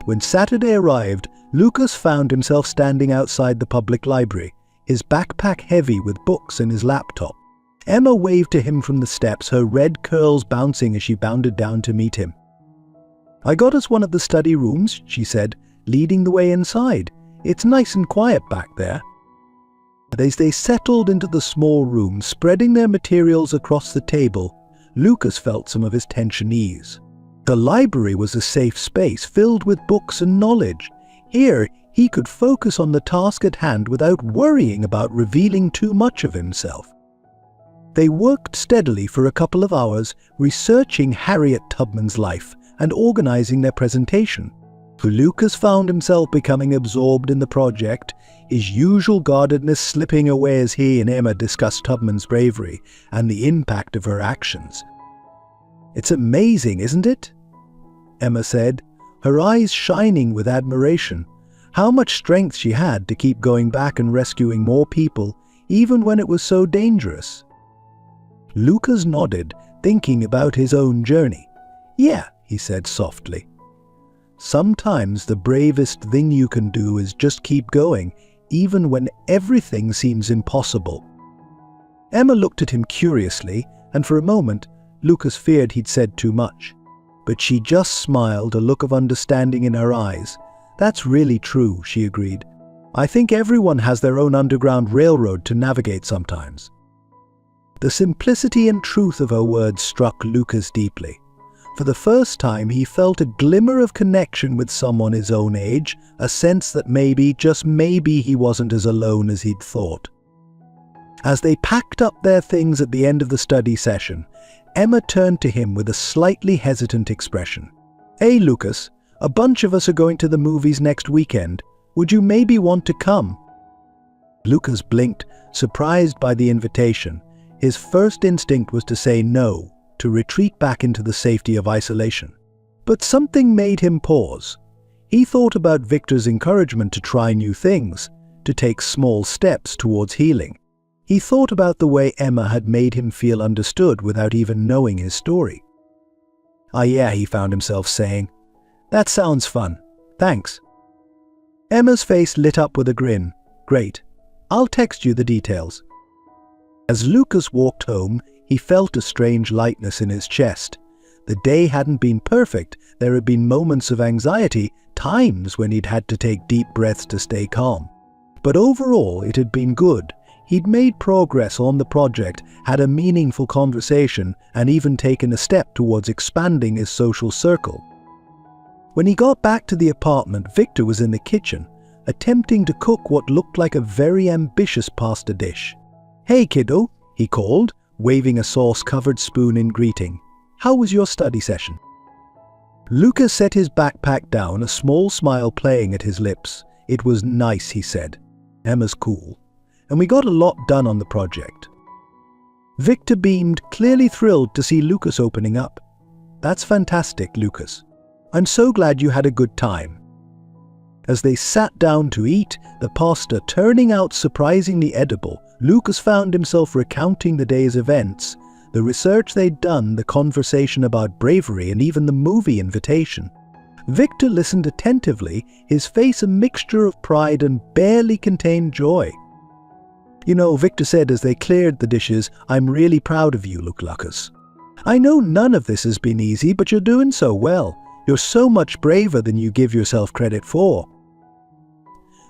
When Saturday arrived, Lucas found himself standing outside the public library, his backpack heavy with books and his laptop. Emma waved to him from the steps, her red curls bouncing as she bounded down to meet him. "I got us one of the study rooms," she said, leading the way inside. "It's nice and quiet back there." As they settled into the small room, spreading their materials across the table, Lucas felt some of his tension ease. The library was a safe space filled with books and knowledge. Here, he could focus on the task at hand without worrying about revealing too much of himself. They worked steadily for a couple of hours, researching Harriet Tubman's life and organizing their presentation. Lucas found himself becoming absorbed in the project, his usual guardedness slipping away as he and Emma discussed Tubman's bravery and the impact of her actions. "It's amazing, isn't it?" Emma said, her eyes shining with admiration. How much strength she had to keep going back and rescuing more people, even when it was so dangerous. Lucas nodded, thinking about his own journey. "Yeah," he said softly. "Sometimes the bravest thing you can do is just keep going, even when everything seems impossible." Emma looked at him curiously, and for a moment, Lucas feared he'd said too much. But she just smiled, a look of understanding in her eyes. "That's really true," she agreed. "I think everyone has their own underground railroad to navigate sometimes." The simplicity and truth of her words struck Lucas deeply. For the first time, he felt a glimmer of connection with someone his own age, a sense that maybe, just maybe, he wasn't as alone as he'd thought. As they packed up their things at the end of the study session, Emma turned to him with a slightly hesitant expression. "Hey, Lucas, a bunch of us are going to the movies next weekend. Would you maybe want to come?" Lucas blinked, surprised by the invitation. His first instinct was to say no, to retreat back into the safety of isolation. But something made him pause. He thought about Victor's encouragement to try new things, to take small steps towards healing. He thought about the way Emma had made him feel understood without even knowing his story. "Ah yeah," he found himself saying. "That sounds fun. Thanks." Emma's face lit up with a grin. "Great. I'll text you the details." As Lucas walked home, he felt a strange lightness in his chest. The day hadn't been perfect. There had been moments of anxiety, times when he'd had to take deep breaths to stay calm. But overall, it had been good. He'd made progress on the project, had a meaningful conversation, and even taken a step towards expanding his social circle. When he got back to the apartment, Victor was in the kitchen, attempting to cook what looked like a very ambitious pasta dish. "Hey kiddo," he called, waving a sauce-covered spoon in greeting. "How was your study session?" Lucas set his backpack down, a small smile playing at his lips. "It was nice," he said. "Emma's cool. And we got a lot done on the project." Victor beamed, clearly thrilled to see Lucas opening up. "That's fantastic, Lucas. I'm so glad you had a good time." As they sat down to eat, the pasta turning out surprisingly edible, Lucas found himself recounting the day's events, the research they'd done, the conversation about bravery, and even the movie invitation. Victor listened attentively, his face a mixture of pride and barely contained joy. "You know," Victor said as they cleared the dishes, "I'm really proud of you, Lucas. I know none of this has been easy, but you're doing so well. You're so much braver than you give yourself credit for."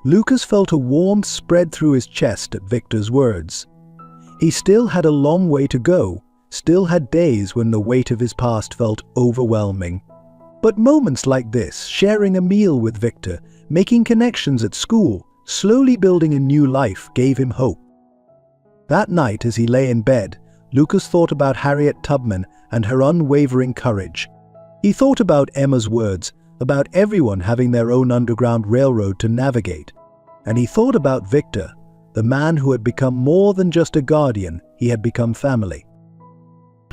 Lucas felt a warmth spread through his chest at Victor's words. He still had a long way to go, still had days when the weight of his past felt overwhelming. But moments like this, sharing a meal with Victor, making connections at school, slowly building a new life, gave him hope. That night, as he lay in bed, Lucas thought about Harriet Tubman and her unwavering courage. He thought about Emma's words, about everyone having their own underground railroad to navigate. And he thought about Victor, the man who had become more than just a guardian, he had become family.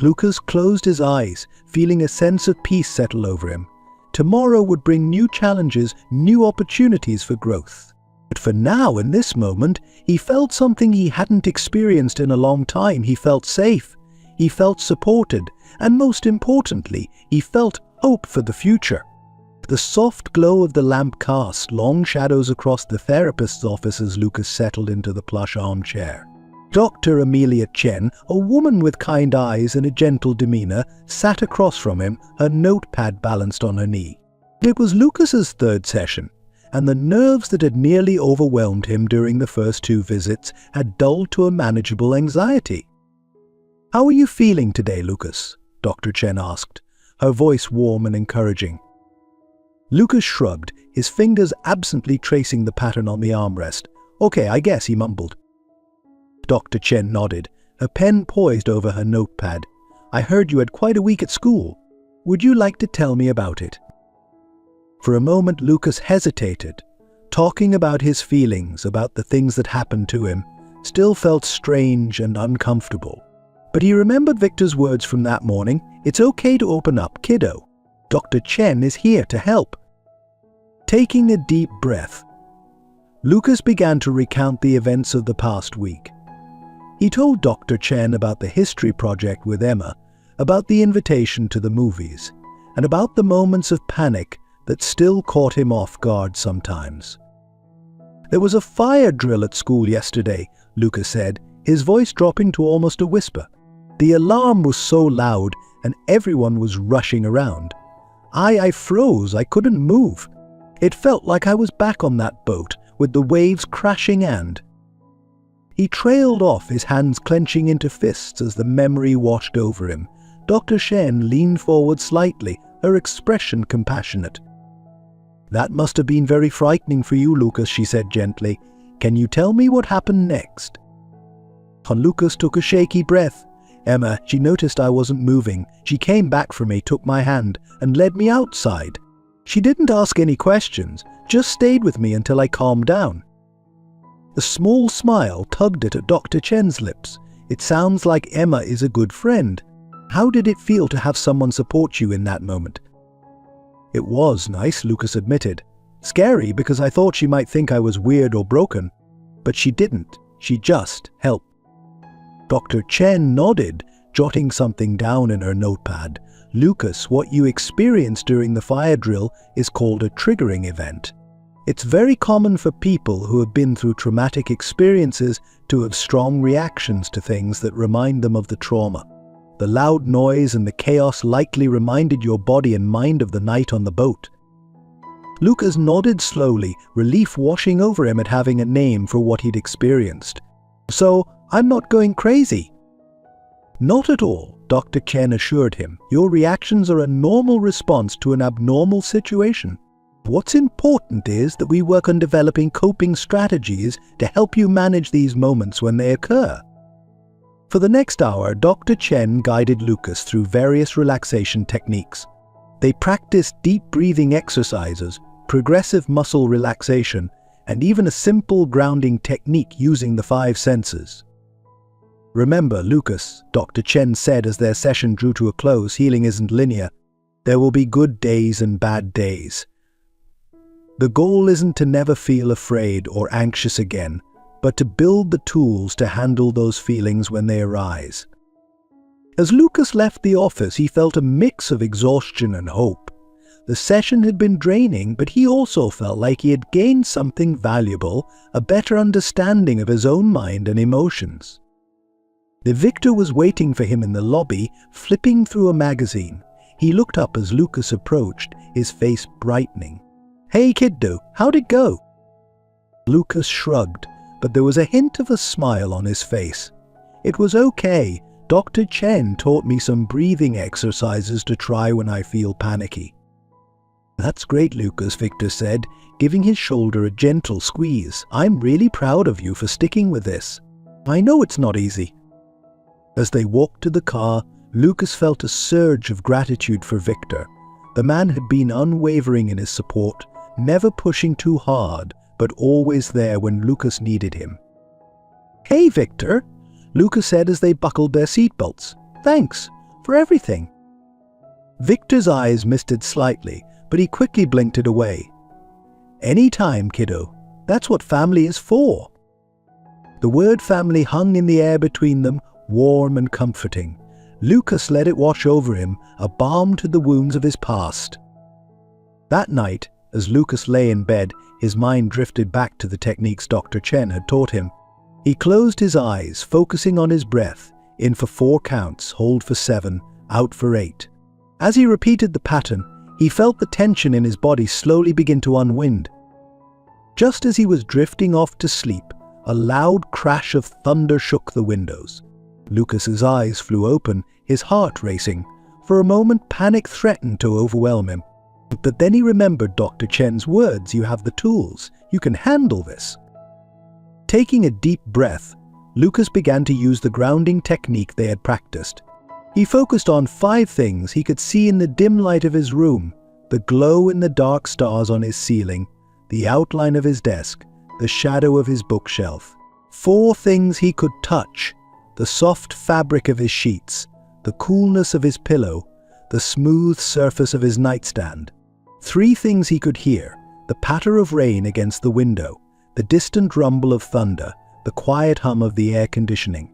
Lucas closed his eyes, feeling a sense of peace settle over him. Tomorrow would bring new challenges, new opportunities for growth. But for now, in this moment, he felt something he hadn't experienced in a long time. He felt safe, he felt supported, and most importantly, he felt hope for the future. The soft glow of the lamp cast long shadows across the therapist's office as Lucas settled into the plush armchair. Dr. Amelia Chen, a woman with kind eyes and a gentle demeanor, sat across from him, her notepad balanced on her knee. It was Lucas's third session, and the nerves that had nearly overwhelmed him during the first two visits had dulled to a manageable anxiety. "How are you feeling today, Lucas?" Dr. Chen asked, her voice warm and encouraging. Lucas shrugged, his fingers absently tracing the pattern on the armrest. "Okay, I guess," he mumbled. Dr. Chen nodded, her pen poised over her notepad. "I heard you had quite a week at school. Would you like to tell me about it?" For a moment, Lucas hesitated. Talking about his feelings, about the things that happened to him, still felt strange and uncomfortable. But he remembered Victor's words from that morning. "It's okay to open up, kiddo. Dr. Chen is here to help." Taking a deep breath, Lucas began to recount the events of the past week. He told Dr. Chen about the history project with Emma, about the invitation to the movies, and about the moments of panic that still caught him off guard sometimes. "There was a fire drill at school yesterday," Lucas said, his voice dropping to almost a whisper. "The alarm was so loud and everyone was rushing around. I froze, I couldn't move. It felt like I was back on that boat with the waves crashing and..." He trailed off, his hands clenching into fists as the memory washed over him. Dr. Shen leaned forward slightly, her expression compassionate. "That must have been very frightening for you, Lucas," she said gently. "Can you tell me what happened next?" Lucas took a shaky breath. Emma, she noticed I wasn't moving. She came back for me, took my hand, and led me outside. She didn't ask any questions, just stayed with me until I calmed down. A small smile tugged at Dr. Chen's lips. It sounds like Emma is a good friend. How did it feel to have someone support you in that moment? It was nice, Lucas admitted. Scary because I thought she might think I was weird or broken. But she didn't. She just helped. Dr. Chen nodded, jotting something down in her notepad. Lucas, what you experienced during the fire drill is called a triggering event. It's very common for people who have been through traumatic experiences to have strong reactions to things that remind them of the trauma. The loud noise and the chaos likely reminded your body and mind of the night on the boat. Lucas nodded slowly, relief washing over him at having a name for what he'd experienced. So, I'm not going crazy. Not at all, Dr. Chen assured him. Your reactions are a normal response to an abnormal situation. What's important is that we work on developing coping strategies to help you manage these moments when they occur. For the next hour, Dr. Chen guided Lucas through various relaxation techniques. They practiced deep breathing exercises, progressive muscle relaxation, and even a simple grounding technique using the 5 senses. Remember, Lucas, Dr. Chen said as their session drew to a close, healing isn't linear. There will be good days and bad days. The goal isn't to never feel afraid or anxious again, but to build the tools to handle those feelings when they arise. As Lucas left the office, he felt a mix of exhaustion and hope. The session had been draining, but he also felt like he had gained something valuable, a better understanding of his own mind and emotions. The victor was waiting for him in the lobby, flipping through a magazine. He looked up as Lucas approached, his face brightening. "Hey kiddo, how'd it go?" Lucas shrugged, but there was a hint of a smile on his face. "It was okay. Dr. Chen taught me some breathing exercises to try when I feel panicky." "That's great, Lucas," Victor said, giving his shoulder a gentle squeeze. "I'm really proud of you for sticking with this. I know it's not easy." As they walked to the car, Lucas felt a surge of gratitude for Victor. The man had been unwavering in his support, never pushing too hard, but always there when Lucas needed him. "Hey, Victor," Lucas said as they buckled their seatbelts. "Thanks for everything." Victor's eyes misted slightly, but he quickly blinked it away. "Anytime, kiddo. That's what family is for." The word family hung in the air between them, warm and comforting. Lucas let it wash over him, a balm to the wounds of his past. That night, as Lucas lay in bed, his mind drifted back to the techniques Dr. Chen had taught him. He closed his eyes, focusing on his breath, in for 4 counts, hold for 7, out for 8. As he repeated the pattern, he felt the tension in his body slowly begin to unwind. Just as he was drifting off to sleep, a loud crash of thunder shook the windows. Lucas's eyes flew open, his heart racing. For a moment, panic threatened to overwhelm him. But then he remembered Dr. Chen's words, "You have the tools. You can handle this." Taking a deep breath, Lucas began to use the grounding technique they had practiced. He focused on 5 things he could see in the dim light of his room: the glow in the dark stars on his ceiling, the outline of his desk, the shadow of his bookshelf. 4 things he could touch: the soft fabric of his sheets, the coolness of his pillow, the smooth surface of his nightstand. 3 things he could hear: the patter of rain against the window, the distant rumble of thunder, the quiet hum of the air conditioning.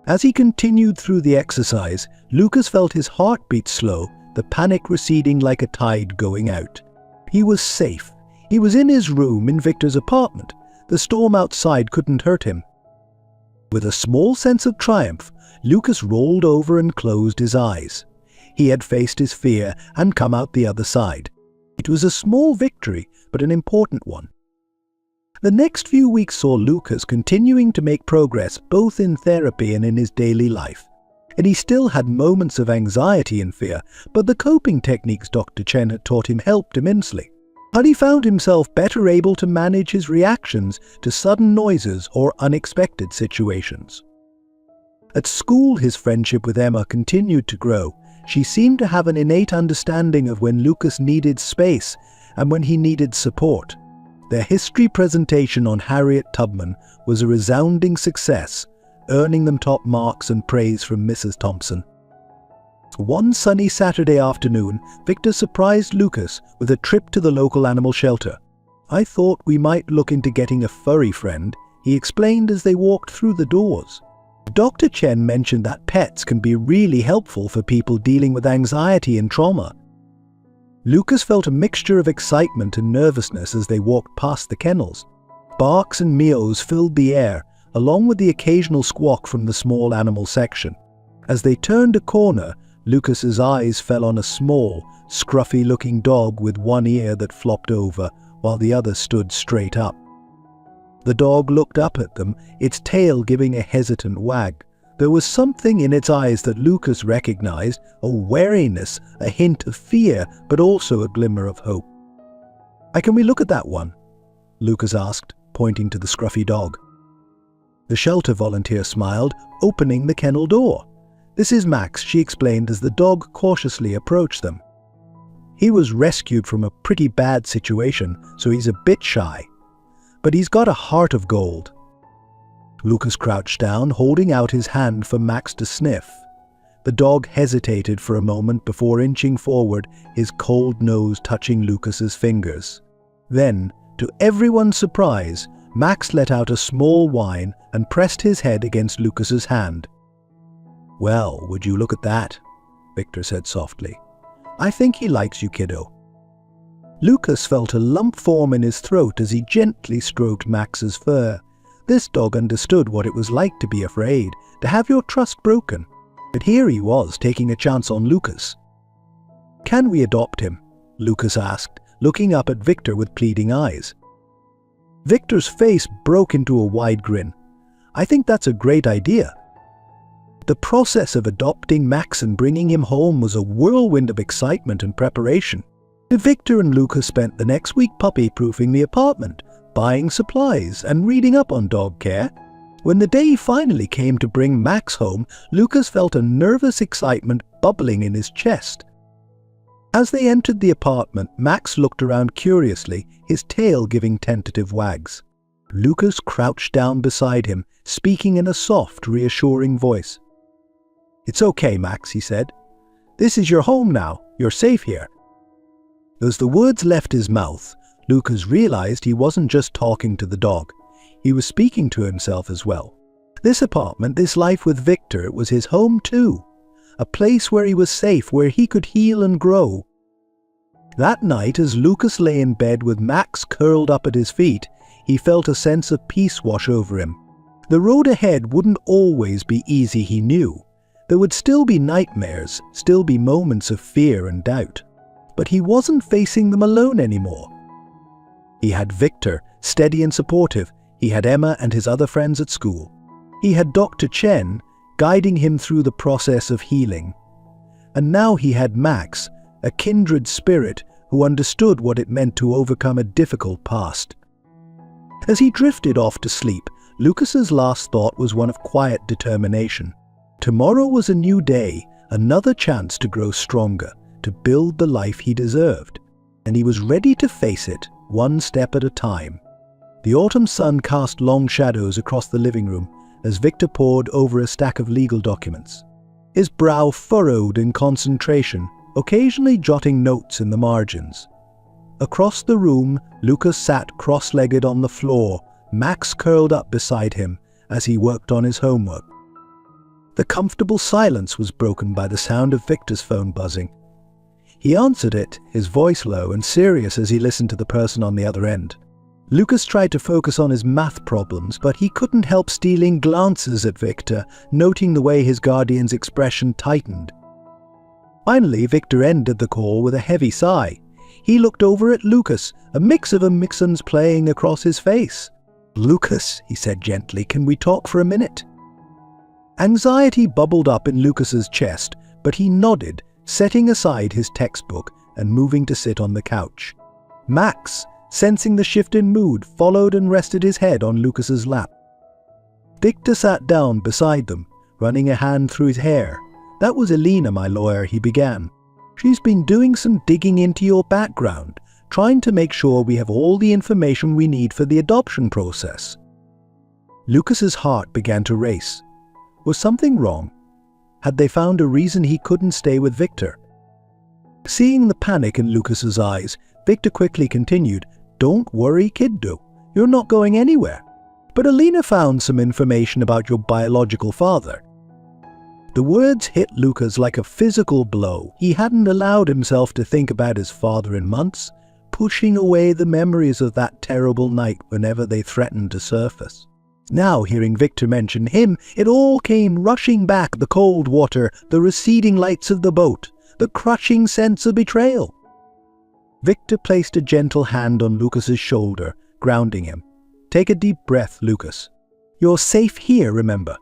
As he continued through the exercise, Lucas felt his heartbeat slow, the panic receding like a tide going out. He was safe. He was in his room in Victor's apartment. The storm outside couldn't hurt him. With a small sense of triumph, Lucas rolled over and closed his eyes. He had faced his fear and come out the other side. It was a small victory, but an important one. The next few weeks saw Lucas continuing to make progress both in therapy and in his daily life. And he still had moments of anxiety and fear, but the coping techniques Dr. Chen had taught him helped immensely. And he found himself better able to manage his reactions to sudden noises or unexpected situations. At school, his friendship with Emma continued to grow. She seemed to have an innate understanding of when Lucas needed space and when he needed support. Their history presentation on Harriet Tubman was a resounding success, earning them top marks and praise from Mrs. Thompson. One sunny Saturday afternoon, Victor surprised Lucas with a trip to the local animal shelter. "I thought we might look into getting a furry friend," he explained as they walked through the doors. Dr. Chen mentioned that pets can be really helpful for people dealing with anxiety and trauma. Lucas felt a mixture of excitement and nervousness as they walked past the kennels. Barks and meows filled the air, along with the occasional squawk from the small animal section. As they turned a corner, Lucas's eyes fell on a small, scruffy-looking dog with one ear that flopped over, while the other stood straight up. The dog looked up at them, its tail giving a hesitant wag. There was something in its eyes that Lucas recognized, a wariness, a hint of fear, but also a glimmer of hope. Can we look at that one?" Lucas asked, pointing to the scruffy dog. The shelter volunteer smiled, opening the kennel door. "This is Max," she explained as the dog cautiously approached them. "He was rescued from a pretty bad situation, so he's a bit shy. But he's got a heart of gold." Lucas crouched down, holding out his hand for Max to sniff. The dog hesitated for a moment before inching forward, his cold nose touching Lucas's fingers. Then, to everyone's surprise, Max let out a small whine and pressed his head against Lucas's hand. "Well, would you look at that?" Victor said softly. "I think he likes you, kiddo." Lucas felt a lump form in his throat as he gently stroked Max's fur. This dog understood what it was like to be afraid, to have your trust broken. But here he was, taking a chance on Lucas. "Can we adopt him?" Lucas asked, looking up at Victor with pleading eyes. Victor's face broke into a wide grin. "I think that's a great idea." The process of adopting Max and bringing him home was a whirlwind of excitement and preparation. Victor and Lucas spent the next week puppy-proofing the apartment, buying supplies, and reading up on dog care. When the day finally came to bring Max home, Lucas felt a nervous excitement bubbling in his chest. As they entered the apartment, Max looked around curiously, his tail giving tentative wags. Lucas crouched down beside him, speaking in a soft, reassuring voice. "It's okay, Max," he said. "This is your home now. You're safe here." As the words left his mouth, Lucas realized he wasn't just talking to the dog. He was speaking to himself as well. This apartment, this life with Victor, was his home too. A place where he was safe, where he could heal and grow. That night, as Lucas lay in bed with Max curled up at his feet, he felt a sense of peace wash over him. The road ahead wouldn't always be easy, he knew. There would still be nightmares, still be moments of fear and doubt. But he wasn't facing them alone anymore. He had Victor, steady and supportive. He had Emma and his other friends at school. He had Dr. Chen, guiding him through the process of healing. And now he had Max, a kindred spirit who understood what it meant to overcome a difficult past. As he drifted off to sleep, Lucas's last thought was one of quiet determination. Tomorrow was a new day, another chance to grow stronger, to build the life he deserved. And he was ready to face it, one step at a time. The autumn sun cast long shadows across the living room as Victor pored over a stack of legal documents. His brow furrowed in concentration, occasionally jotting notes in the margins. Across the room, Lucas sat cross-legged on the floor, Max curled up beside him as he worked on his homework. The comfortable silence was broken by the sound of Victor's phone buzzing. He answered it, his voice low and serious as he listened to the person on the other end. Lucas tried to focus on his math problems, but he couldn't help stealing glances at Victor, noting the way his guardian's expression tightened. Finally, Victor ended the call with a heavy sigh. He looked over at Lucas, a mix of emotions playing across his face. "Lucas," he said gently, "can we talk for a minute?" Anxiety bubbled up in Lucas's chest, but he nodded, setting aside his textbook and moving to sit on the couch. Max, sensing the shift in mood, followed and rested his head on Lucas's lap. Victor sat down beside them, running a hand through his hair. "That was Elena, my lawyer," he began. "She's been doing some digging into your background, trying to make sure we have all the information we need for the adoption process." Lucas's heart began to race. Was something wrong? Had they found a reason he couldn't stay with Victor? Seeing the panic in Lucas's eyes, Victor quickly continued, "Don't worry, kiddo. You're not going anywhere. But Elena found some information about your biological father." The words hit Lucas like a physical blow. He hadn't allowed himself to think about his father in months, pushing away the memories of that terrible night whenever they threatened to surface. Now, hearing Victor mention him, it all came rushing back: the cold water, the receding lights of the boat, the crushing sense of betrayal. Victor placed a gentle hand on Lucas's shoulder, grounding him. "Take a deep breath, Lucas. You're safe here, remember."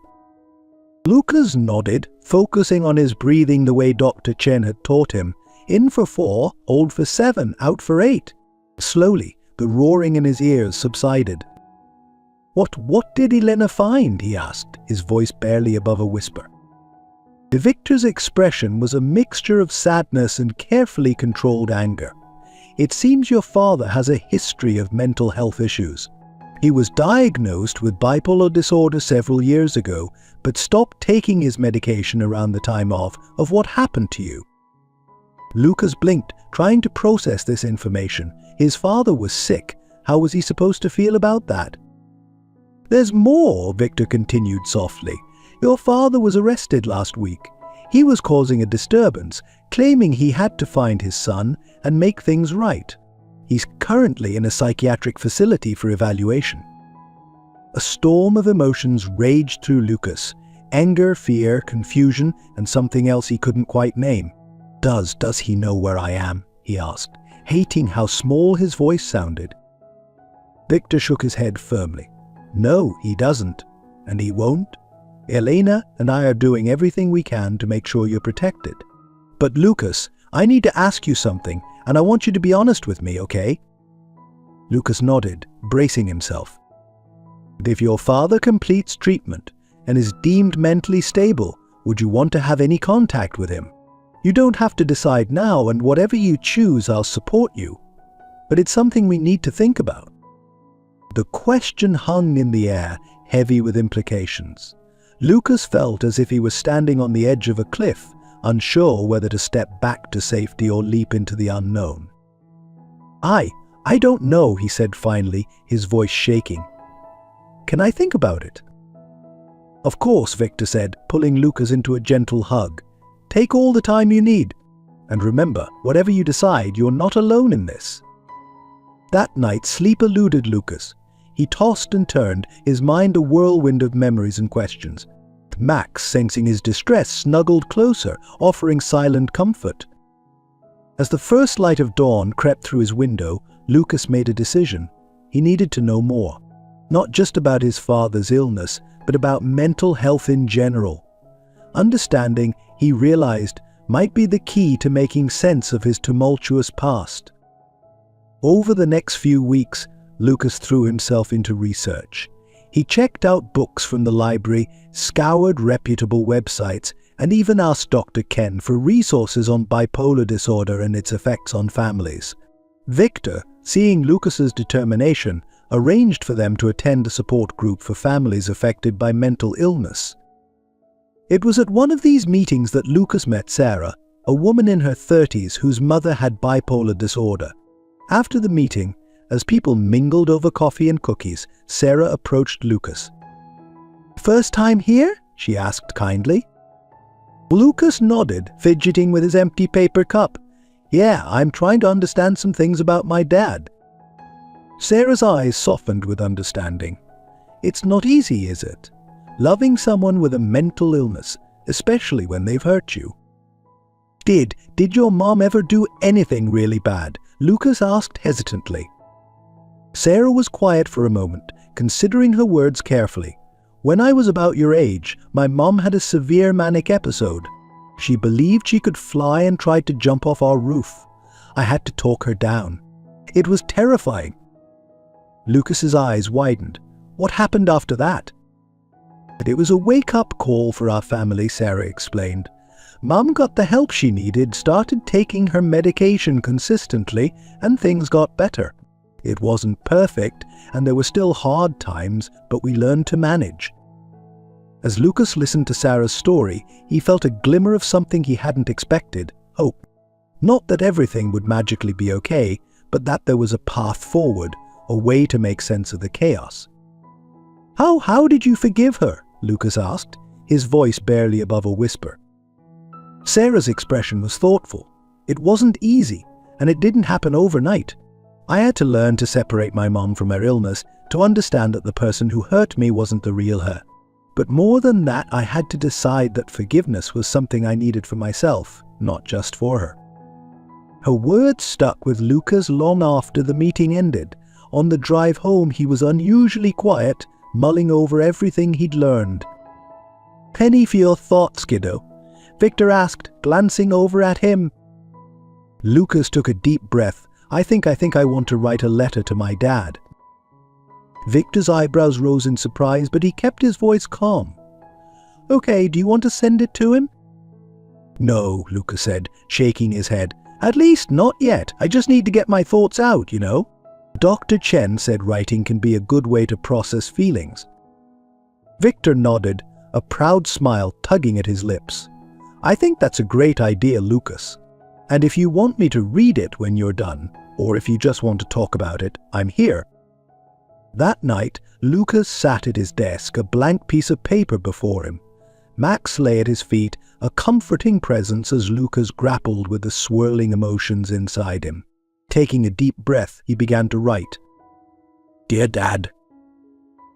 Lucas nodded, focusing on his breathing the way Dr. Chen had taught him. In for 4, hold for 7, out for 8. Slowly, the roaring in his ears subsided. What did Elena find?" he asked, his voice barely above a whisper. Victor's expression was a mixture of sadness and carefully controlled anger. "It seems your father has a history of mental health issues. He was diagnosed with bipolar disorder several years ago, but stopped taking his medication around the time of what happened to you." Lucas blinked, trying to process this information. His father was sick. How was he supposed to feel about that? "There's more," Victor continued softly. "Your father was arrested last week. He was causing a disturbance, claiming he had to find his son and make things right. He's currently in a psychiatric facility for evaluation." A storm of emotions raged through Lucas: anger, fear, confusion, and something else he couldn't quite name. Does he know where I am?" he asked, hating how small his voice sounded. Victor shook his head firmly. "No, he doesn't, and he won't. Elena and I are doing everything we can to make sure you're protected. But Lucas, I need to ask you something, and I want you to be honest with me, okay?" Lucas nodded, bracing himself. "If your father completes treatment and is deemed mentally stable, would you want to have any contact with him? You don't have to decide now, and whatever you choose, I'll support you. But it's something we need to think about." The question hung in the air, heavy with implications. Lucas felt as if he was standing on the edge of a cliff, unsure whether to step back to safety or leap into the unknown. I don't know," he said finally, his voice shaking. "Can I think about it?" "Of course," Victor said, pulling Lucas into a gentle hug. "Take all the time you need. And remember, whatever you decide, you're not alone in this." That night, sleep eluded Lucas. He tossed and turned, his mind a whirlwind of memories and questions. Max, sensing his distress, snuggled closer, offering silent comfort. As the first light of dawn crept through his window, Lucas made a decision. He needed to know more. Not just about his father's illness, but about mental health in general. Understanding, he realized, might be the key to making sense of his tumultuous past. Over the next few weeks, Lucas threw himself into research. He checked out books from the library, scoured reputable websites, and even asked Dr. Ken for resources on bipolar disorder and its effects on families. Victor, seeing Lucas's determination, arranged for them to attend a support group for families affected by mental illness. It was at one of these meetings that Lucas met Sarah, a woman in her 30s whose mother had bipolar disorder. After the meeting, as people mingled over coffee and cookies, Sarah approached Lucas. "First time here?" she asked kindly. Lucas nodded, fidgeting with his empty paper cup. "Yeah, I'm trying to understand some things about my dad." Sarah's eyes softened with understanding. "It's not easy, is it? Loving someone with a mental illness, especially when they've hurt you." Did your mom ever do anything really bad?" Lucas asked hesitantly. Sarah was quiet for a moment, considering her words carefully. "When I was about your age, my mom had a severe manic episode. She believed she could fly and tried to jump off our roof. I had to talk her down. It was terrifying." Lucas's eyes widened. "What happened after that?" It was a wake-up call for our family, Sarah explained. Mum got the help she needed, started taking her medication consistently, and things got better. It wasn't perfect, and there were still hard times, but we learned to manage. As Lucas listened to Sarah's story, he felt a glimmer of something he hadn't expected: hope. Not that everything would magically be okay, but that there was a path forward, a way to make sense of the chaos. How did you forgive her?" Lucas asked, his voice barely above a whisper. Sarah's expression was thoughtful. It wasn't easy, and it didn't happen overnight. I had to learn to separate my mom from her illness, to understand that the person who hurt me wasn't the real her. But more than that, I had to decide that forgiveness was something I needed for myself, not just for her. Her words stuck with Lucas long after the meeting ended. On the drive home, he was unusually quiet, mulling over everything he'd learned. "Penny for your thoughts, kiddo," Victor asked, glancing over at him. Lucas took a deep breath. I think I want to write a letter to my dad." Victor's eyebrows rose in surprise, but he kept his voice calm. "Okay, do you want to send it to him?" "No," Lucas said, shaking his head. "At least not yet. I just need to get my thoughts out, you know." Dr. Chen said writing can be a good way to process feelings. Victor nodded, a proud smile tugging at his lips. "I think that's a great idea, Lucas. And if you want me to read it when you're done, or if you just want to talk about it, I'm here." That night, Lucas sat at his desk, a blank piece of paper before him. Max lay at his feet, a comforting presence as Lucas grappled with the swirling emotions inside him. Taking a deep breath, he began to write. "Dear Dad,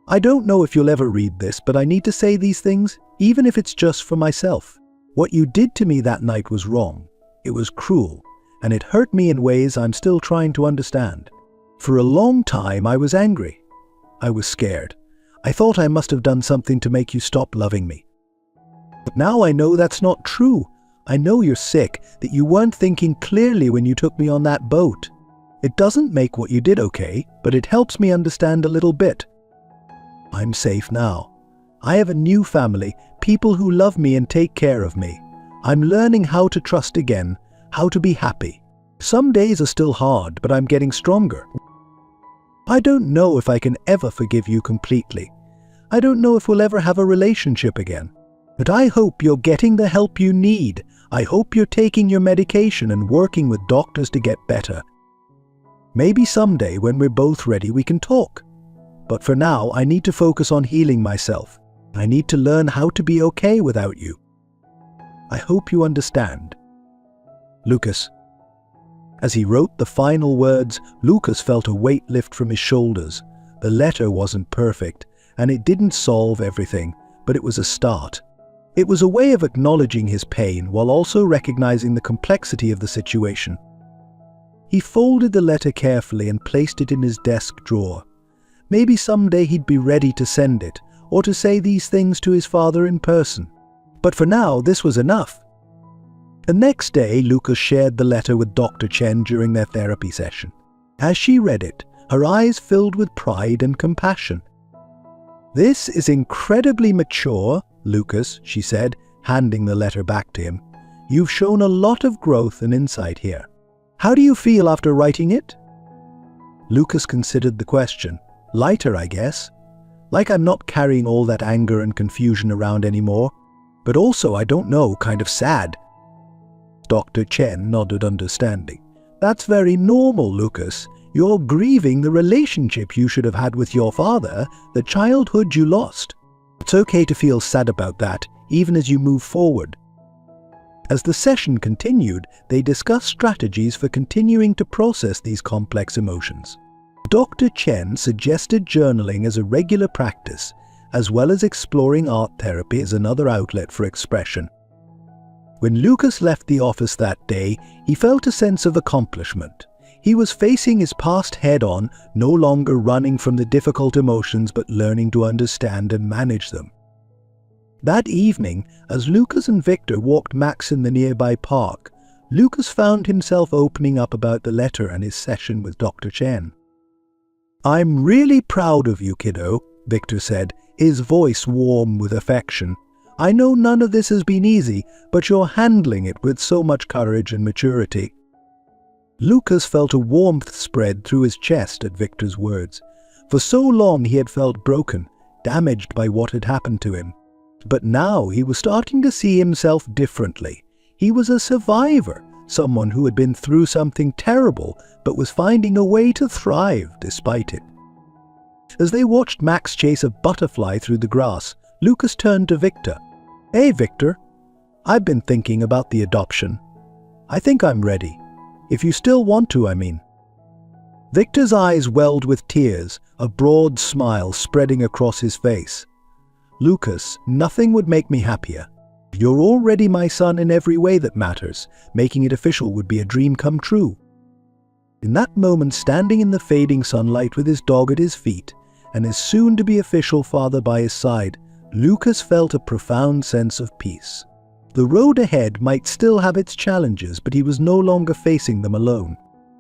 I don't know if you'll ever read this, but I need to say these things, even if it's just for myself. What you did to me that night was wrong. It was cruel, and it hurt me in ways I'm still trying to understand. For a long time, I was angry. I was scared. I thought I must have done something to make you stop loving me. But now I know that's not true. I know you're sick, that you weren't thinking clearly when you took me on that boat. It doesn't make what you did okay, but it helps me understand a little bit. I'm safe now. I have a new family, people who love me and take care of me. I'm learning how to trust again, how to be happy. Some days are still hard, but I'm getting stronger. I don't know if I can ever forgive you completely. I don't know if we'll ever have a relationship again. But I hope you're getting the help you need. I hope you're taking your medication and working with doctors to get better. Maybe someday when we're both ready we can talk. But for now, I need to focus on healing myself. I need to learn how to be okay without you. I hope you understand. Lucas." As he wrote the final words, Lucas felt a weight lift from his shoulders. The letter wasn't perfect, and it didn't solve everything, but it was a start. It was a way of acknowledging his pain while also recognizing the complexity of the situation. He folded the letter carefully and placed it in his desk drawer. Maybe someday he'd be ready to send it, or to say these things to his father in person. But for now, this was enough. The next day, Lucas shared the letter with Dr. Chen during their therapy session. As she read it, her eyes filled with pride and compassion. "This is incredibly mature, Lucas," she said, handing the letter back to him. "You've shown a lot of growth and insight here. How do you feel after writing it?" Lucas considered the question. "Lighter, I guess. Like I'm not carrying all that anger and confusion around anymore. But also, I don't know, kind of sad." Dr. Chen nodded understanding. "That's very normal, Lucas. You're grieving the relationship you should have had with your father, the childhood you lost. It's okay to feel sad about that, even as you move forward." As the session continued, they discussed strategies for continuing to process these complex emotions. Dr. Chen suggested journaling as a regular practice, as well as exploring art therapy as another outlet for expression. When Lucas left the office that day, he felt a sense of accomplishment. He was facing his past head-on, no longer running from the difficult emotions but learning to understand and manage them. That evening, as Lucas and Victor walked Max in the nearby park, Lucas found himself opening up about the letter and his session with Dr. Chen. "I'm really proud of you, kiddo," Victor said, his voice warm with affection. "I know none of this has been easy, but you're handling it with so much courage and maturity." Lucas felt a warmth spread through his chest at Victor's words. For so long he had felt broken, damaged by what had happened to him. But now he was starting to see himself differently. He was a survivor, someone who had been through something terrible but was finding a way to thrive despite it. As they watched Max chase a butterfly through the grass, Lucas turned to Victor. "Hey, Victor, I've been thinking about the adoption. I think I'm ready. If you still want to, I mean." Victor's eyes welled with tears, a broad smile spreading across his face. "Lucas, nothing would make me happier. You're already my son in every way that matters. Making it official would be a dream come true." In that moment, standing in the fading sunlight with his dog at his feet, and his soon-to-be official father by his side, Lucas felt a profound sense of peace. The road ahead might still have its challenges, but he was no longer facing them alone.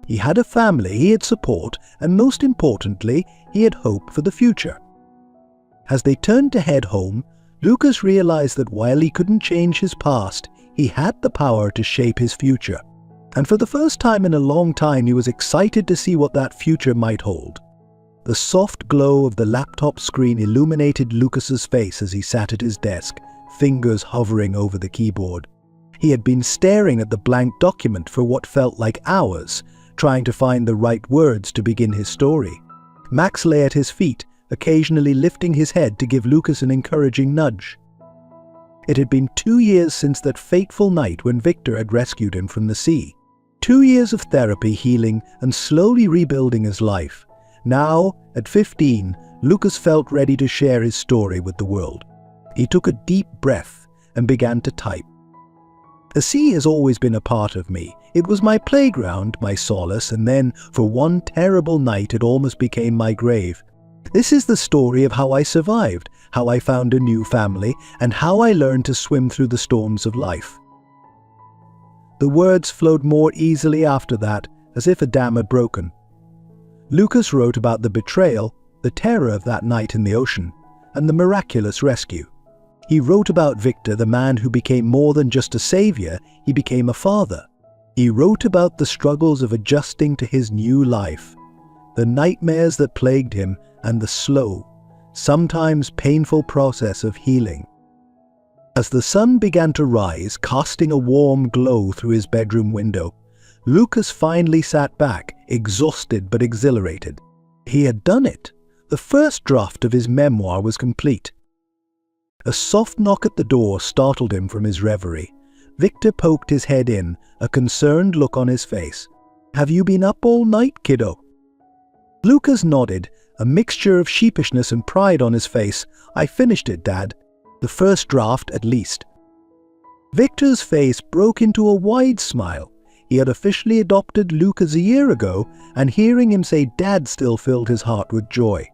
He had a family, he had support, and most importantly, he had hope for the future. As they turned to head home, Lucas realized that while he couldn't change his past, he had the power to shape his future. And for the first time in a long time, he was excited to see what that future might hold. The soft glow of the laptop screen illuminated Lucas's face as he sat at his desk, fingers hovering over the keyboard. He had been staring at the blank document for what felt like hours, trying to find the right words to begin his story. Max lay at his feet, occasionally lifting his head to give Lucas an encouraging nudge. It had been 2 years since that fateful night when Victor had rescued him from the sea. 2 years of therapy, healing, and slowly rebuilding his life. Now, at 15, Lucas felt ready to share his story with the world. He took a deep breath and began to type. "The sea has always been a part of me. It was my playground, my solace, and then, for one terrible night, it almost became my grave. This is the story of how I survived, how I found a new family, and how I learned to swim through the storms of life." The words flowed more easily after that, as if a dam had broken. Lucas wrote about the betrayal, the terror of that night in the ocean, and the miraculous rescue. He wrote about Victor, the man who became more than just a savior, he became a father. He wrote about the struggles of adjusting to his new life, the nightmares that plagued him, and the slow, sometimes painful process of healing. As the sun began to rise, casting a warm glow through his bedroom window, Lucas finally sat back, exhausted but exhilarated. He had done it. The first draft of his memoir was complete. A soft knock at the door startled him from his reverie. Victor poked his head in, a concerned look on his face. "Have you been up all night, kiddo?" Lucas nodded, a mixture of sheepishness and pride on his face. "I finished it, Dad. The first draft, at least." Victor's face broke into a wide smile. He had officially adopted Lucas a year ago, and hearing him say Dad still filled his heart with joy.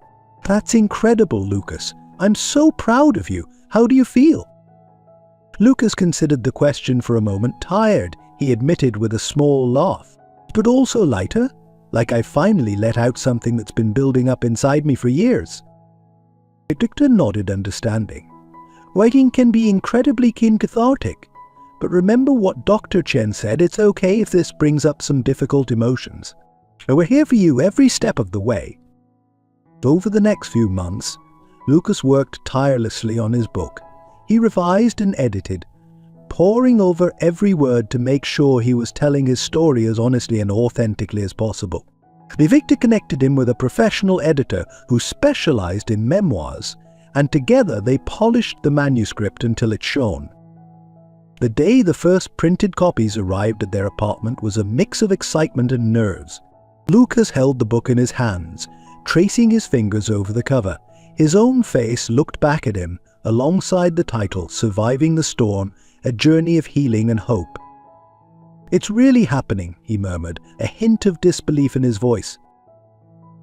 "That's incredible, Lucas. I'm so proud of you. How do you feel?" Lucas considered the question for a moment. "Tired," he admitted with a small laugh. "But also lighter, like I finally let out something that's been building up inside me for years." Victor nodded, understanding. "Writing can be incredibly cathartic. But remember what Dr. Chen said, it's okay if this brings up some difficult emotions. And we're here for you every step of the way." Over the next few months, Lucas worked tirelessly on his book. He revised and edited, poring over every word to make sure he was telling his story as honestly and authentically as possible. Victor connected him with a professional editor who specialized in memoirs, and together they polished the manuscript until it shone. The day the first printed copies arrived at their apartment was a mix of excitement and nerves. Lucas held the book in his hands, tracing his fingers over the cover. His own face looked back at him, alongside the title, "Surviving the Storm, A Journey of Healing and Hope." "It's really happening," he murmured, a hint of disbelief in his voice.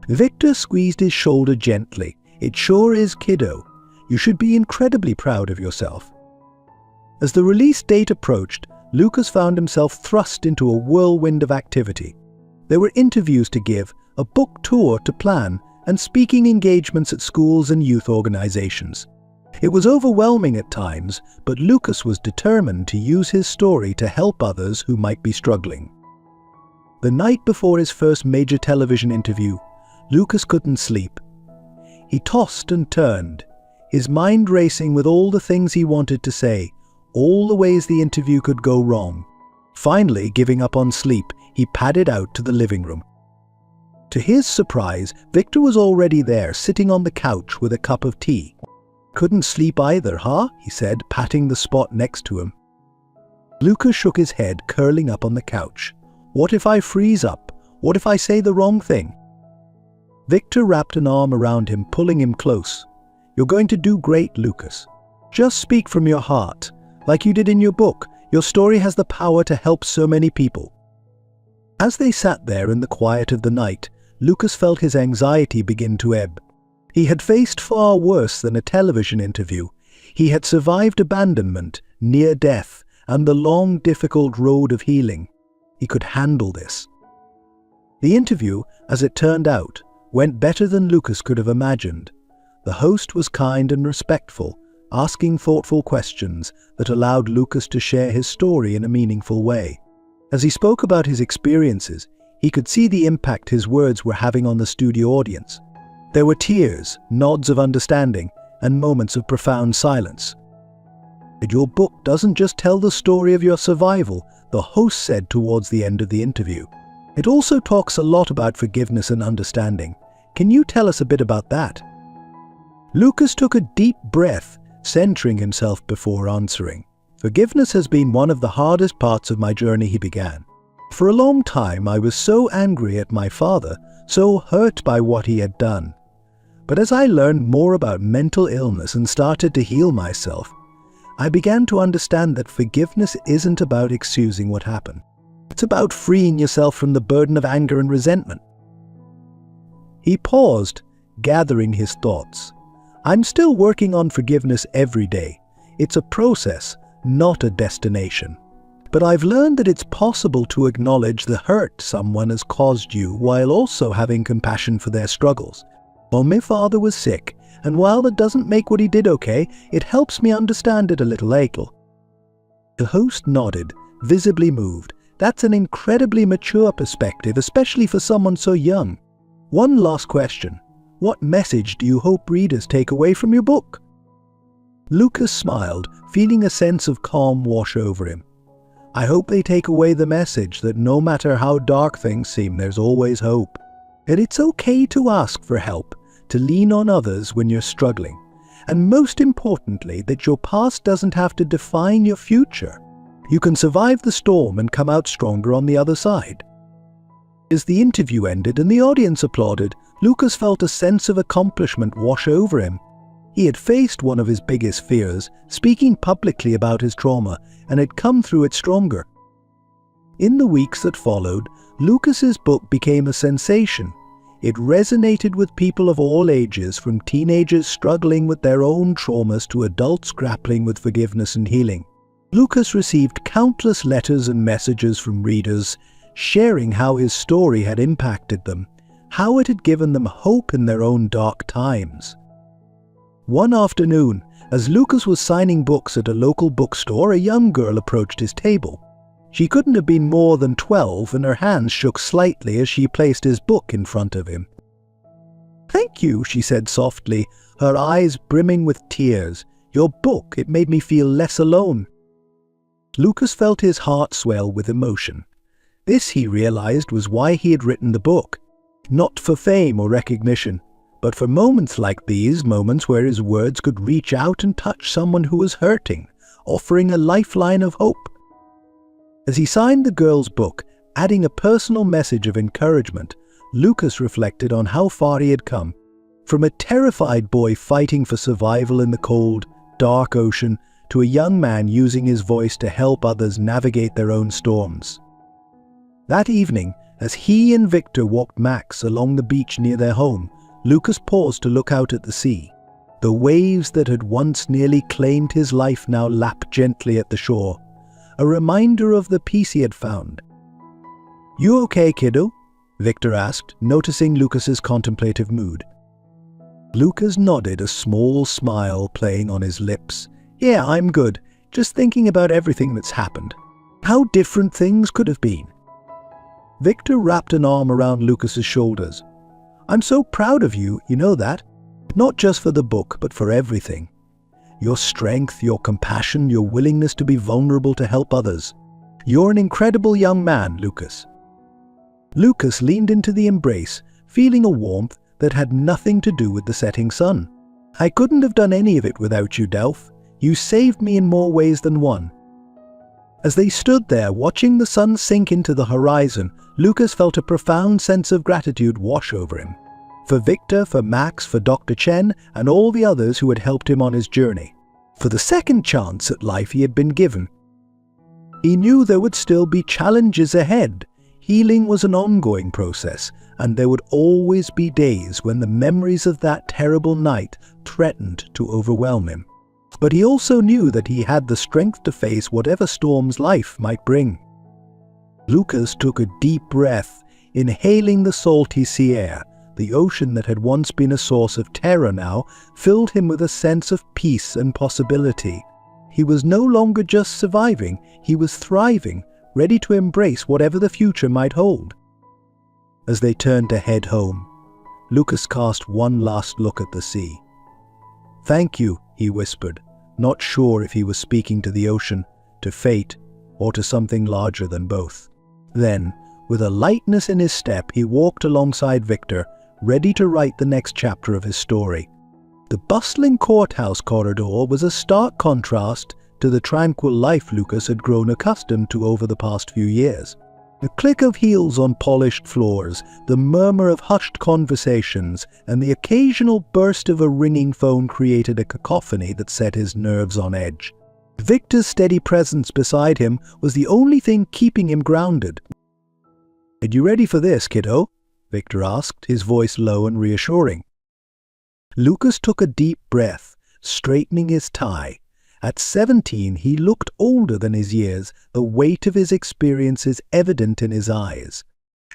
Victor squeezed his shoulder gently. "It sure is, kiddo. You should be incredibly proud of yourself." As the release date approached, Lucas found himself thrust into a whirlwind of activity. There were interviews to give, a book tour to plan, and speaking engagements at schools and youth organizations. It was overwhelming at times, but Lucas was determined to use his story to help others who might be struggling. The night before his first major television interview, Lucas couldn't sleep. He tossed and turned, his mind racing with all the things he wanted to say, all the ways the interview could go wrong. Finally, giving up on sleep, he padded out to the living room. To his surprise, Victor was already there, sitting on the couch with a cup of tea. "Couldn't sleep either, huh?" he said, patting the spot next to him. Lucas shook his head, curling up on the couch. "What if I freeze up? What if I say the wrong thing?" Victor wrapped an arm around him, pulling him close. "You're going to do great, Lucas. Just speak from your heart, like you did in your book. Your story has the power to help so many people." As they sat there in the quiet of the night, Lucas felt his anxiety begin to ebb. He had faced far worse than a television interview. He had survived abandonment, near death, and the long, difficult road of healing. He could handle this. The interview, as it turned out, went better than Lucas could have imagined. The host was kind and respectful, asking thoughtful questions that allowed Lucas to share his story in a meaningful way. As he spoke about his experiences, he could see the impact his words were having on the studio audience. There were tears, nods of understanding, and moments of profound silence. "Your book doesn't just tell the story of your survival," the host said towards the end of the interview. "It also talks a lot about forgiveness and understanding. Can you tell us a bit about that?" Lucas took a deep breath, centering himself before answering. "Forgiveness has been one of the hardest parts of my journey," he began. "For a long time I was so angry at my father, so hurt by what he had done. But as I learned more about mental illness and started to heal myself, I began to understand that forgiveness isn't about excusing what happened. It's about freeing yourself from the burden of anger and resentment." He paused, gathering his thoughts. "I'm still working on forgiveness every day. It's a process, not a destination. But I've learned that it's possible to acknowledge the hurt someone has caused you while also having compassion for their struggles. Well, my father was sick, and while that doesn't make what he did okay, it helps me understand it a little." The host nodded, visibly moved. "That's an incredibly mature perspective, especially for someone so young. One last question. What message do you hope readers take away from your book?" Lucas smiled, feeling a sense of calm wash over him. "I hope they take away the message that no matter how dark things seem, there's always hope. That it's okay to ask for help, to lean on others when you're struggling, and most importantly, that your past doesn't have to define your future. You can survive the storm and come out stronger on the other side." As the interview ended and the audience applauded, Lucas felt a sense of accomplishment wash over him. He had faced one of his biggest fears, speaking publicly about his trauma, and had come through it stronger. In the weeks that followed, Lucas's book became a sensation. It resonated with people of all ages, from teenagers struggling with their own traumas to adults grappling with forgiveness and healing. Lucas received countless letters and messages from readers, sharing how his story had impacted them, how it had given them hope in their own dark times. One afternoon, as Lucas was signing books at a local bookstore, a young girl approached his table. She couldn't have been more than 12, and her hands shook slightly as she placed his book in front of him. "Thank you," she said softly, her eyes brimming with tears. "Your book, it made me feel less alone." Lucas felt his heart swell with emotion. This, he realized, was why he had written the book. Not for fame or recognition, but for moments like these, moments where his words could reach out and touch someone who was hurting, offering a lifeline of hope. As he signed the girl's book, adding a personal message of encouragement, Lucas reflected on how far he had come. From a terrified boy fighting for survival in the cold, dark ocean, to a young man using his voice to help others navigate their own storms. That evening, as he and Victor walked Max along the beach near their home, Lucas paused to look out at the sea. The waves that had once nearly claimed his life now lapped gently at the shore, a reminder of the peace he had found. "You okay, kiddo?" Victor asked, noticing Lucas's contemplative mood. Lucas nodded, a small smile playing on his lips. Yeah, I'm good. Just thinking about everything that's happened. How different things could have been. Victor wrapped an arm around Lucas's shoulders. I'm so proud of you, you know that? Not just for the book, but for everything. Your strength, your compassion, your willingness to be vulnerable to help others. You're an incredible young man, Lucas. Lucas leaned into the embrace, feeling a warmth that had nothing to do with the setting sun. I couldn't have done any of it without you, Delph. You saved me in more ways than one. As they stood there watching the sun sink into the horizon, Lucas felt a profound sense of gratitude wash over him. For Victor, for Max, for Dr. Chen, and all the others who had helped him on his journey. For the second chance at life he had been given. He knew there would still be challenges ahead. Healing was an ongoing process, and there would always be days when the memories of that terrible night threatened to overwhelm him. But he also knew that he had the strength to face whatever storms life might bring. Lucas took a deep breath, inhaling the salty sea air. The ocean that had once been a source of terror now filled him with a sense of peace and possibility. He was no longer just surviving, he was thriving, ready to embrace whatever the future might hold. As they turned to head home, Lucas cast one last look at the sea. Thank you, he whispered, not sure if he was speaking to the ocean, to fate, or to something larger than both. Then, with a lightness in his step, he walked alongside Victor, ready to write the next chapter of his story. The bustling courthouse corridor was a stark contrast to the tranquil life Lucas had grown accustomed to over the past few years. The click of heels on polished floors, the murmur of hushed conversations, and the occasional burst of a ringing phone created a cacophony that set his nerves on edge. Victor's steady presence beside him was the only thing keeping him grounded. "Are you ready for this, kiddo?" Victor asked, his voice low and reassuring. Lucas took a deep breath, straightening his tie. At 17, he looked older than his years, the weight of his experiences evident in his eyes.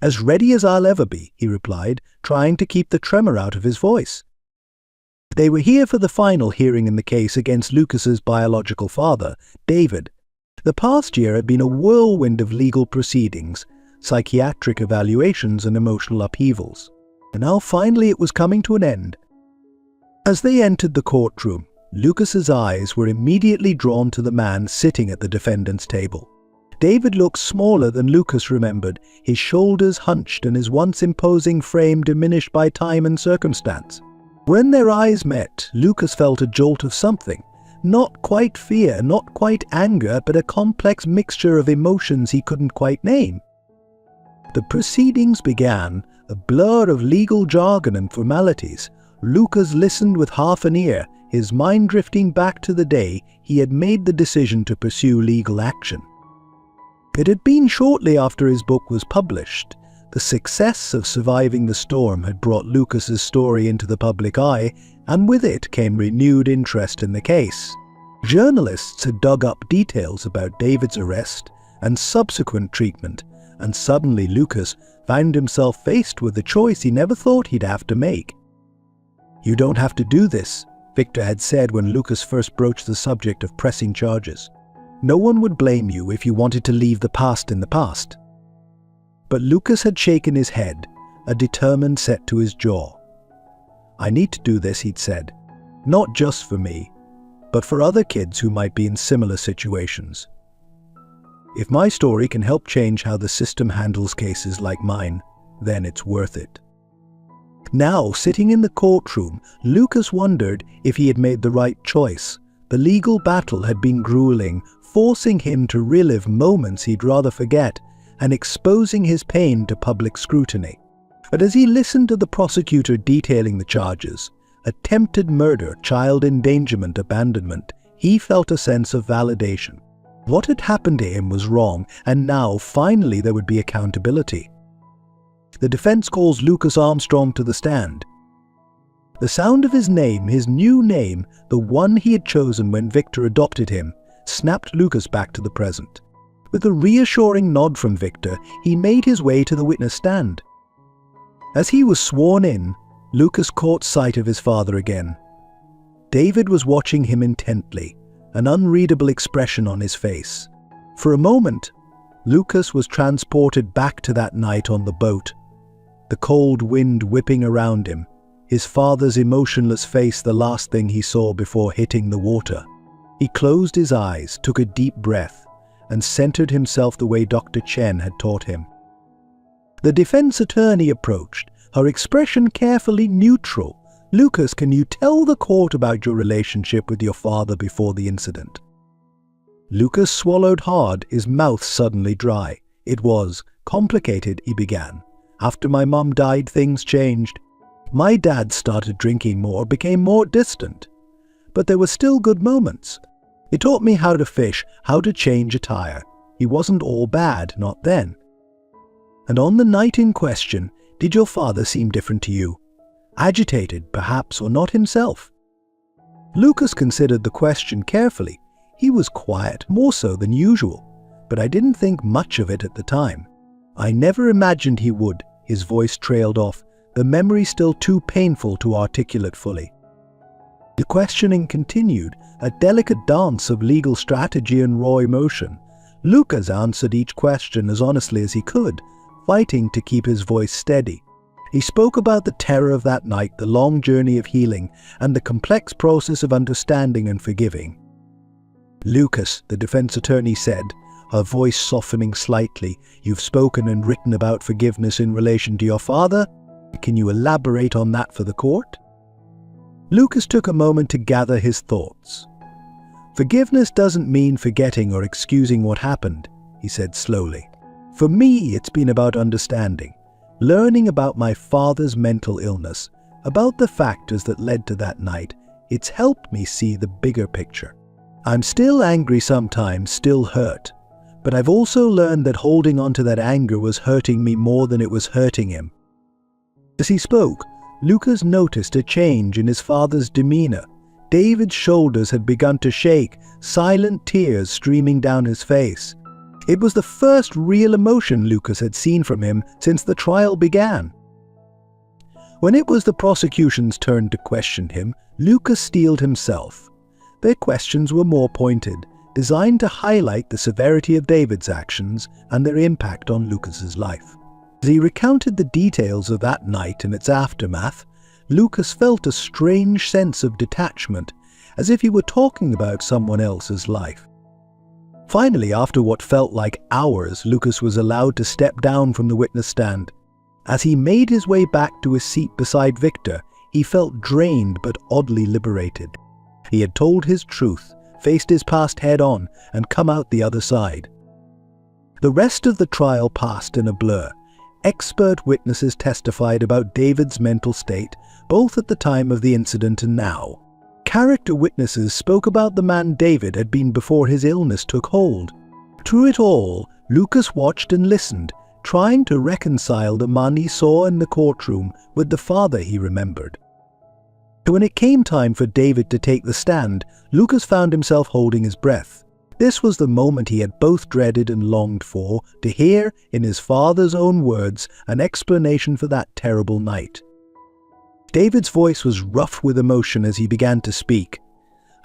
"As ready as I'll ever be," he replied, trying to keep the tremor out of his voice. They were here for the final hearing in the case against Lucas's biological father, David. The past year had been a whirlwind of legal proceedings, psychiatric evaluations and emotional upheavals. And now finally it was coming to an end. As they entered the courtroom, Lucas's eyes were immediately drawn to the man sitting at the defendant's table. David looked smaller than Lucas remembered, his shoulders hunched and his once imposing frame diminished by time and circumstance. When their eyes met, Lucas felt a jolt of something. Not quite fear, not quite anger, but a complex mixture of emotions he couldn't quite name. The proceedings began, a blur of legal jargon and formalities. Lucas listened with half an ear, his mind drifting back to the day he had made the decision to pursue legal action. It had been shortly after his book was published. The success of Surviving the Storm had brought Lucas's story into the public eye, and with it came renewed interest in the case. Journalists had dug up details about David's arrest and subsequent treatment, and suddenly Lucas found himself faced with a choice he never thought he'd have to make. "You don't have to do this," Victor had said when Lucas first broached the subject of pressing charges. "No one would blame you if you wanted to leave the past in the past." But Lucas had shaken his head, a determined set to his jaw. "I need to do this," he'd said, "not just for me, but for other kids who might be in similar situations. If my story can help change how the system handles cases like mine, then it's worth it." Now, sitting in the courtroom, Lucas wondered if he had made the right choice. The legal battle had been grueling, forcing him to relive moments he'd rather forget, and exposing his pain to public scrutiny. But as he listened to the prosecutor detailing the charges, attempted murder, child endangerment, abandonment, he felt a sense of validation. What had happened to him was wrong, and now, finally, there would be accountability. The defense calls Lucas Armstrong to the stand. The sound of his name, his new name, the one he had chosen when Victor adopted him, snapped Lucas back to the present. With a reassuring nod from Victor, he made his way to the witness stand. As he was sworn in, Lucas caught sight of his father again. David was watching him intently, an unreadable expression on his face. For a moment, Lucas was transported back to that night on the boat, the cold wind whipping around him, his father's emotionless face the last thing he saw before hitting the water. He closed his eyes, took a deep breath, and centered himself the way Dr. Chen had taught him. The defense attorney approached, her expression carefully neutral. "Lucas, can you tell the court about your relationship with your father before the incident?" Lucas swallowed hard, his mouth suddenly dry. "It was complicated," he began. "After my mom died, things changed. My dad started drinking more, became more distant. But there were still good moments. He taught me how to fish, how to change a tire. He wasn't all bad, not then." "And on the night in question, did your father seem different to you? Agitated, perhaps, or not himself?" Lucas considered the question carefully. He was quiet, more so than usual, but I didn't think much of it at the time. "I never imagined he would," his voice trailed off, the memory still too painful to articulate fully. The questioning continued, a delicate dance of legal strategy and raw emotion. Lucas answered each question as honestly as he could, fighting to keep his voice steady. He spoke about the terror of that night, the long journey of healing, and the complex process of understanding and forgiving. "Lucas," the defense attorney said, her voice softening slightly, "you've spoken and written about forgiveness in relation to your father. Can you elaborate on that for the court?" Lucas took a moment to gather his thoughts. "Forgiveness doesn't mean forgetting or excusing what happened," he said slowly. "For me, it's been about understanding, learning about my father's mental illness, about the factors that led to that night. It's helped me see the bigger picture. I'm still angry sometimes, still hurt, but I've also learned that holding on to that anger was hurting me more than it was hurting him." As he spoke, Lucas noticed a change in his father's demeanor. David's shoulders had begun to shake, silent tears streaming down his face. It was the first real emotion Lucas had seen from him since the trial began. When it was the prosecution's turn to question him, Lucas steeled himself. Their questions were more pointed, designed to highlight the severity of David's actions and their impact on Lucas's life. As he recounted the details of that night and its aftermath, Lucas felt a strange sense of detachment, as if he were talking about someone else's life. Finally, after what felt like hours, Lucas was allowed to step down from the witness stand. As he made his way back to his seat beside Victor, he felt drained but oddly liberated. He had told his truth, faced his past head-on, and come out the other side. The rest of the trial passed in a blur. Expert witnesses testified about David's mental state, both at the time of the incident and now. Character witnesses spoke about the man David had been before his illness took hold. Through it all, Lucas watched and listened, trying to reconcile the man he saw in the courtroom with the father he remembered. When it came time for David to take the stand, Lucas found himself holding his breath. This was the moment he had both dreaded and longed for, to hear, in his father's own words, an explanation for that terrible night. David's voice was rough with emotion as he began to speak.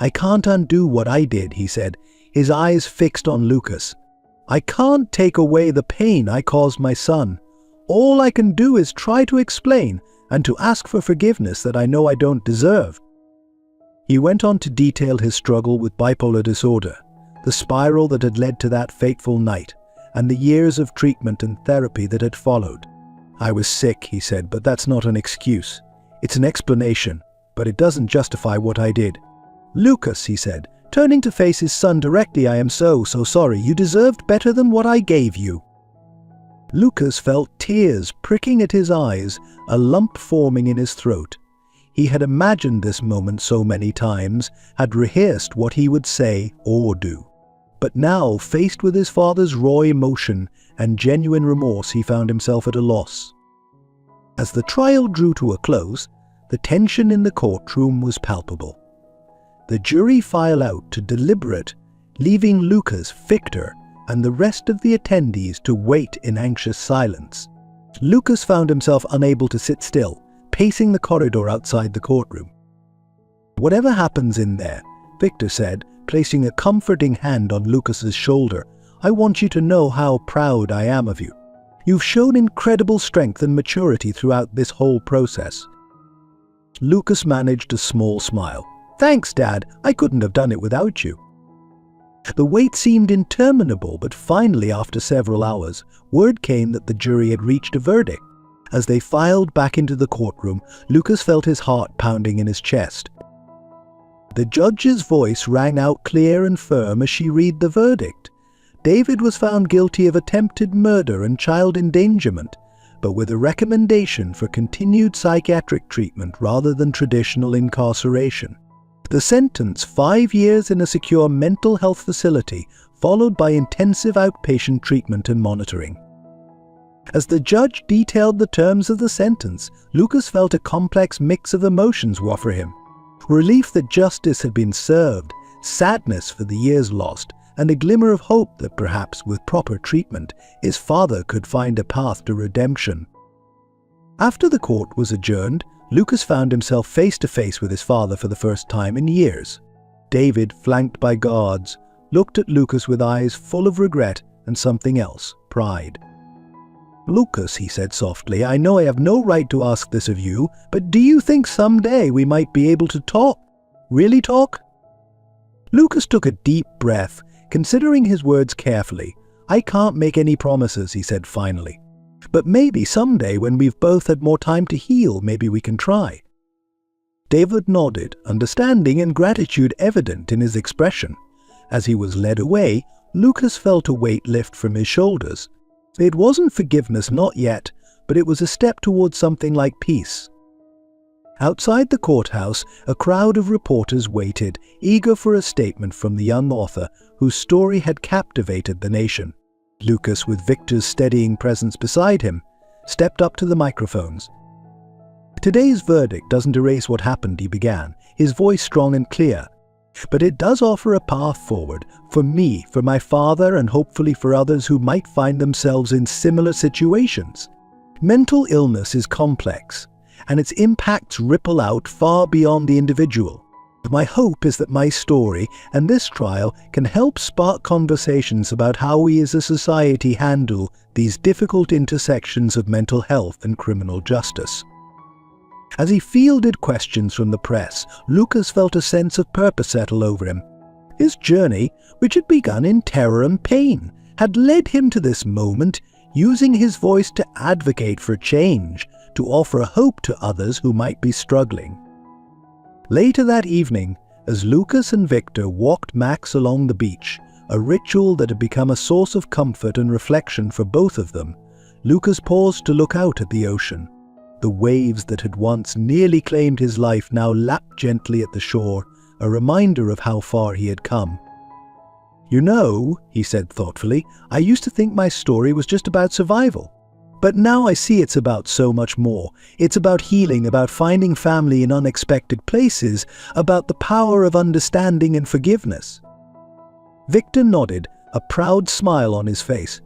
"I can't undo what I did," he said, his eyes fixed on Lucas. "I can't take away the pain I caused my son. All I can do is try to explain and to ask for forgiveness that I know I don't deserve." He went on to detail his struggle with bipolar disorder, the spiral that had led to that fateful night, and the years of treatment and therapy that had followed. "I was sick," he said, "but that's not an excuse. It's an explanation, but it doesn't justify what I did." "Lucas," he said, turning to face his son directly, "I am so sorry. You deserved better than what I gave you." Lucas felt tears pricking at his eyes, a lump forming in his throat. He had imagined this moment so many times, had rehearsed what he would say or do. But now, faced with his father's raw emotion and genuine remorse, he found himself at a loss. As the trial drew to a close, the tension in the courtroom was palpable. The jury filed out to deliberate, leaving Lucas, Victor, and the rest of the attendees to wait in anxious silence. Lucas found himself unable to sit still, pacing the corridor outside the courtroom. "Whatever happens in there," Victor said, placing a comforting hand on Lucas's shoulder, "I want you to know how proud I am of you. You've shown incredible strength and maturity throughout this whole process." Lucas managed a small smile. "Thanks, Dad. I couldn't have done it without you." The wait seemed interminable, but finally, after several hours, word came that the jury had reached a verdict. As they filed back into the courtroom, Lucas felt his heart pounding in his chest. The judge's voice rang out clear and firm as she read the verdict. David was found guilty of attempted murder and child endangerment, but with a recommendation for continued psychiatric treatment rather than traditional incarceration. The sentence, 5 years in a secure mental health facility, followed by intensive outpatient treatment and monitoring. As the judge detailed the terms of the sentence, Lucas felt a complex mix of emotions wash over him. Relief that justice had been served, sadness for the years lost, and a glimmer of hope that perhaps with proper treatment, his father could find a path to redemption. After the court was adjourned, Lucas found himself face to face with his father for the first time in years. David, flanked by guards, looked at Lucas with eyes full of regret and something else, pride. "Lucas," he said softly, "I know I have no right to ask this of you, but do you think someday we might be able to talk? Really talk?" Lucas took a deep breath, considering his words carefully. "I can't make any promises," he said finally. "But maybe someday when we've both had more time to heal, maybe we can try." David nodded, understanding and gratitude evident in his expression. As he was led away, Lucas felt a weight lift from his shoulders. It wasn't forgiveness, not yet, but it was a step towards something like peace. Outside the courthouse, a crowd of reporters waited, eager for a statement from the young author whose story had captivated the nation. Lucas, with Victor's steadying presence beside him, stepped up to the microphones. "Today's verdict doesn't erase what happened," he began, his voice strong and clear. "But it does offer a path forward, for me, for my father, and hopefully for others who might find themselves in similar situations. Mental illness is complex, and its impacts ripple out far beyond the individual. My hope is that my story and this trial can help spark conversations about how we as a society handle these difficult intersections of mental health and criminal justice." As he fielded questions from the press, Lucas felt a sense of purpose settle over him. His journey, which had begun in terror and pain, had led him to this moment, using his voice to advocate for change, to offer hope to others who might be struggling. Later that evening, as Lucas and Victor walked Max along the beach, a ritual that had become a source of comfort and reflection for both of them, Lucas paused to look out at the ocean. The waves that had once nearly claimed his life now lapped gently at the shore, a reminder of how far he had come. "You know," he said thoughtfully, "I used to think my story was just about survival. But now I see it's about so much more. It's about healing, about finding family in unexpected places, about the power of understanding and forgiveness." Victor nodded, a proud smile on his face.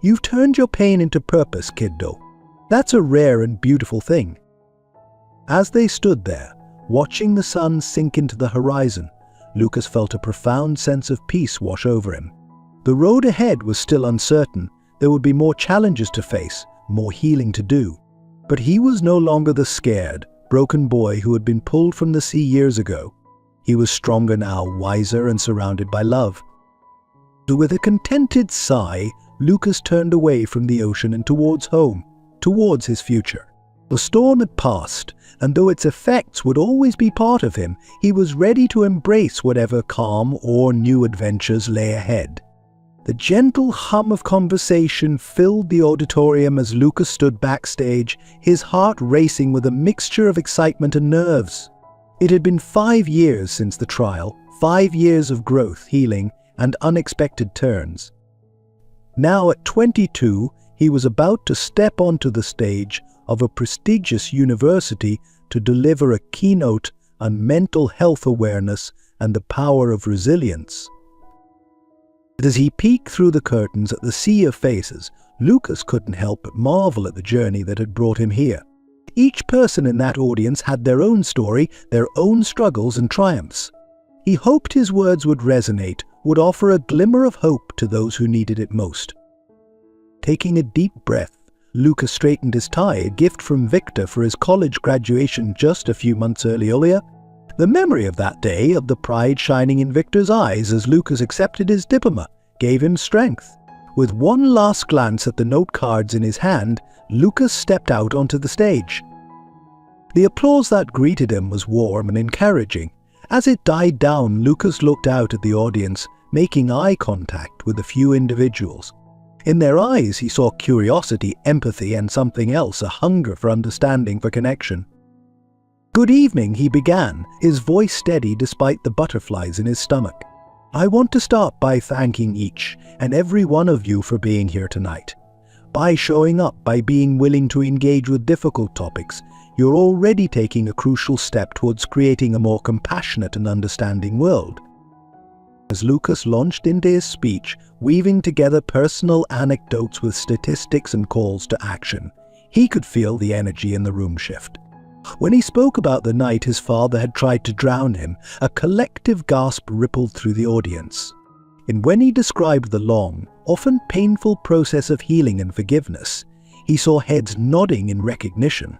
"You've turned your pain into purpose, kiddo. That's a rare and beautiful thing." As they stood there, watching the sun sink into the horizon, Lucas felt a profound sense of peace wash over him. The road ahead was still uncertain. There would be more challenges to face, more healing to do. But he was no longer the scared, broken boy who had been pulled from the sea years ago. He was stronger now, wiser, and surrounded by love. With a contented sigh, Lucas turned away from the ocean and towards home, towards his future. The storm had passed, and though its effects would always be part of him, he was ready to embrace whatever calm or new adventures lay ahead. The gentle hum of conversation filled the auditorium as Lucas stood backstage, his heart racing with a mixture of excitement and nerves. It had been 5 years since the trial, 5 years of growth, healing, and unexpected turns. Now at 22, he was about to step onto the stage of a prestigious university to deliver a keynote on mental health awareness and the power of resilience. As he peeked through the curtains at the sea of faces, Lucas couldn't help but marvel at the journey that had brought him here. Each person in that audience had their own story, their own struggles and triumphs. He hoped his words would resonate, would offer a glimmer of hope to those who needed it most. Taking a deep breath, Lucas straightened his tie, a gift from Victor for his college graduation just a few months earlier. The memory of that day, of the pride shining in Victor's eyes as Lucas accepted his diploma, gave him strength. With one last glance at the note cards in his hand, Lucas stepped out onto the stage. The applause that greeted him was warm and encouraging. As it died down, Lucas looked out at the audience, making eye contact with a few individuals. In their eyes, he saw curiosity, empathy, and something else, a hunger for understanding, for connection. "Good evening," he began, his voice steady despite the butterflies in his stomach. "I want to start by thanking each and every one of you for being here tonight. By showing up, by being willing to engage with difficult topics, you're already taking a crucial step towards creating a more compassionate and understanding world." As Lucas launched into his speech, weaving together personal anecdotes with statistics and calls to action, he could feel the energy in the room shift. When he spoke about the night his father had tried to drown him, a collective gasp rippled through the audience. And when he described the long, often painful process of healing and forgiveness, he saw heads nodding in recognition.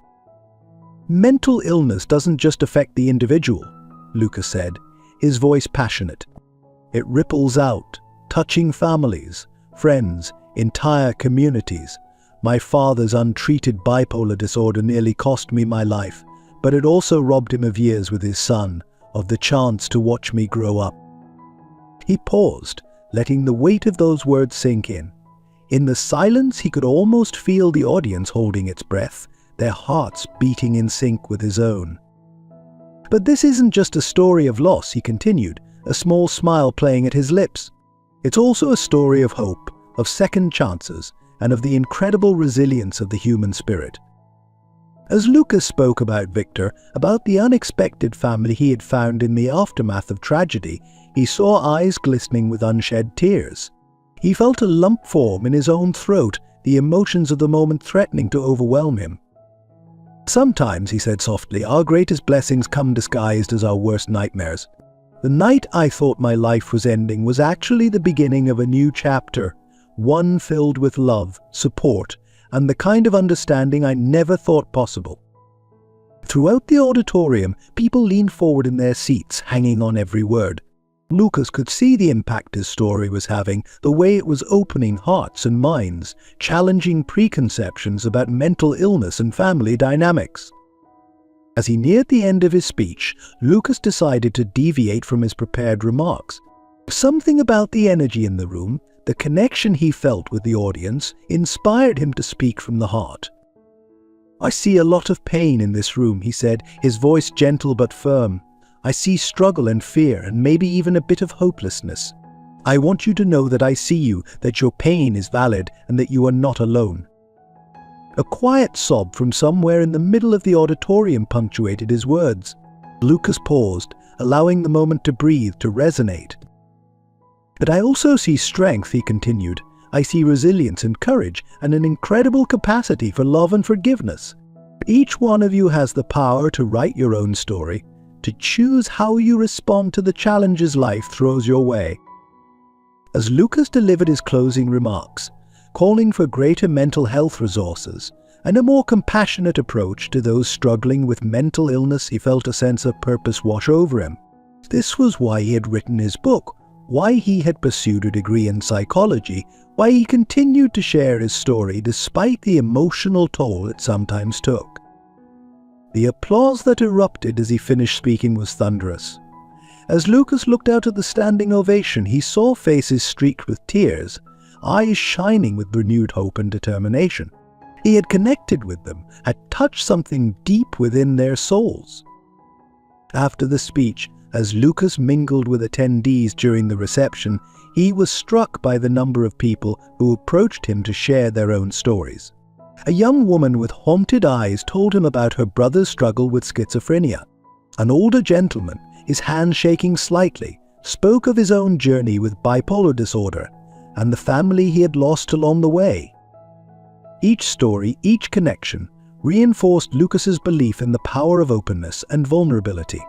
"Mental illness doesn't just affect the individual," Lucas said, his voice passionate. "It ripples out, touching families, friends, entire communities. My father's untreated bipolar disorder nearly cost me my life, but it also robbed him of years with his son, of the chance to watch me grow up." He paused, letting the weight of those words sink in. In the silence, he could almost feel the audience holding its breath, their hearts beating in sync with his own. "But this isn't just a story of loss," he continued, a small smile playing at his lips. "It's also a story of hope, of second chances, and of the incredible resilience of the human spirit." As Lucas spoke about Victor, about the unexpected family he had found in the aftermath of tragedy, he saw eyes glistening with unshed tears. He felt a lump form in his own throat, the emotions of the moment threatening to overwhelm him. "Sometimes," he said softly, "our greatest blessings come disguised as our worst nightmares. The night I thought my life was ending was actually the beginning of a new chapter, one filled with love, support, and the kind of understanding I never thought possible." Throughout the auditorium, people leaned forward in their seats, hanging on every word. Lucas could see the impact his story was having, the way it was opening hearts and minds, challenging preconceptions about mental illness and family dynamics. As he neared the end of his speech, Lucas decided to deviate from his prepared remarks. Something about the energy in the room, the connection he felt with the audience, inspired him to speak from the heart. "I see a lot of pain in this room," he said, his voice gentle but firm. "I see struggle and fear and maybe even a bit of hopelessness. I want you to know that I see you, that your pain is valid and that you are not alone." A quiet sob from somewhere in the middle of the auditorium punctuated his words. Lucas paused, allowing the moment to breathe, to resonate. "But I also see strength," he continued. "I see resilience and courage and an incredible capacity for love and forgiveness. Each one of you has the power to write your own story, to choose how you respond to the challenges life throws your way." As Lucas delivered his closing remarks, calling for greater mental health resources and a more compassionate approach to those struggling with mental illness, he felt a sense of purpose wash over him. This was why he had written his book, why he had pursued a degree in psychology, why he continued to share his story despite the emotional toll it sometimes took. The applause that erupted as he finished speaking was thunderous. As Lucas looked out at the standing ovation, he saw faces streaked with tears, eyes shining with renewed hope and determination. He had connected with them, had touched something deep within their souls. After the speech, as Lucas mingled with attendees during the reception, he was struck by the number of people who approached him to share their own stories. A young woman with haunted eyes told him about her brother's struggle with schizophrenia. An older gentleman, his hand shaking slightly, spoke of his own journey with bipolar disorder and the family he had lost along the way. Each story, each connection, reinforced Lucas's belief in the power of openness and vulnerability.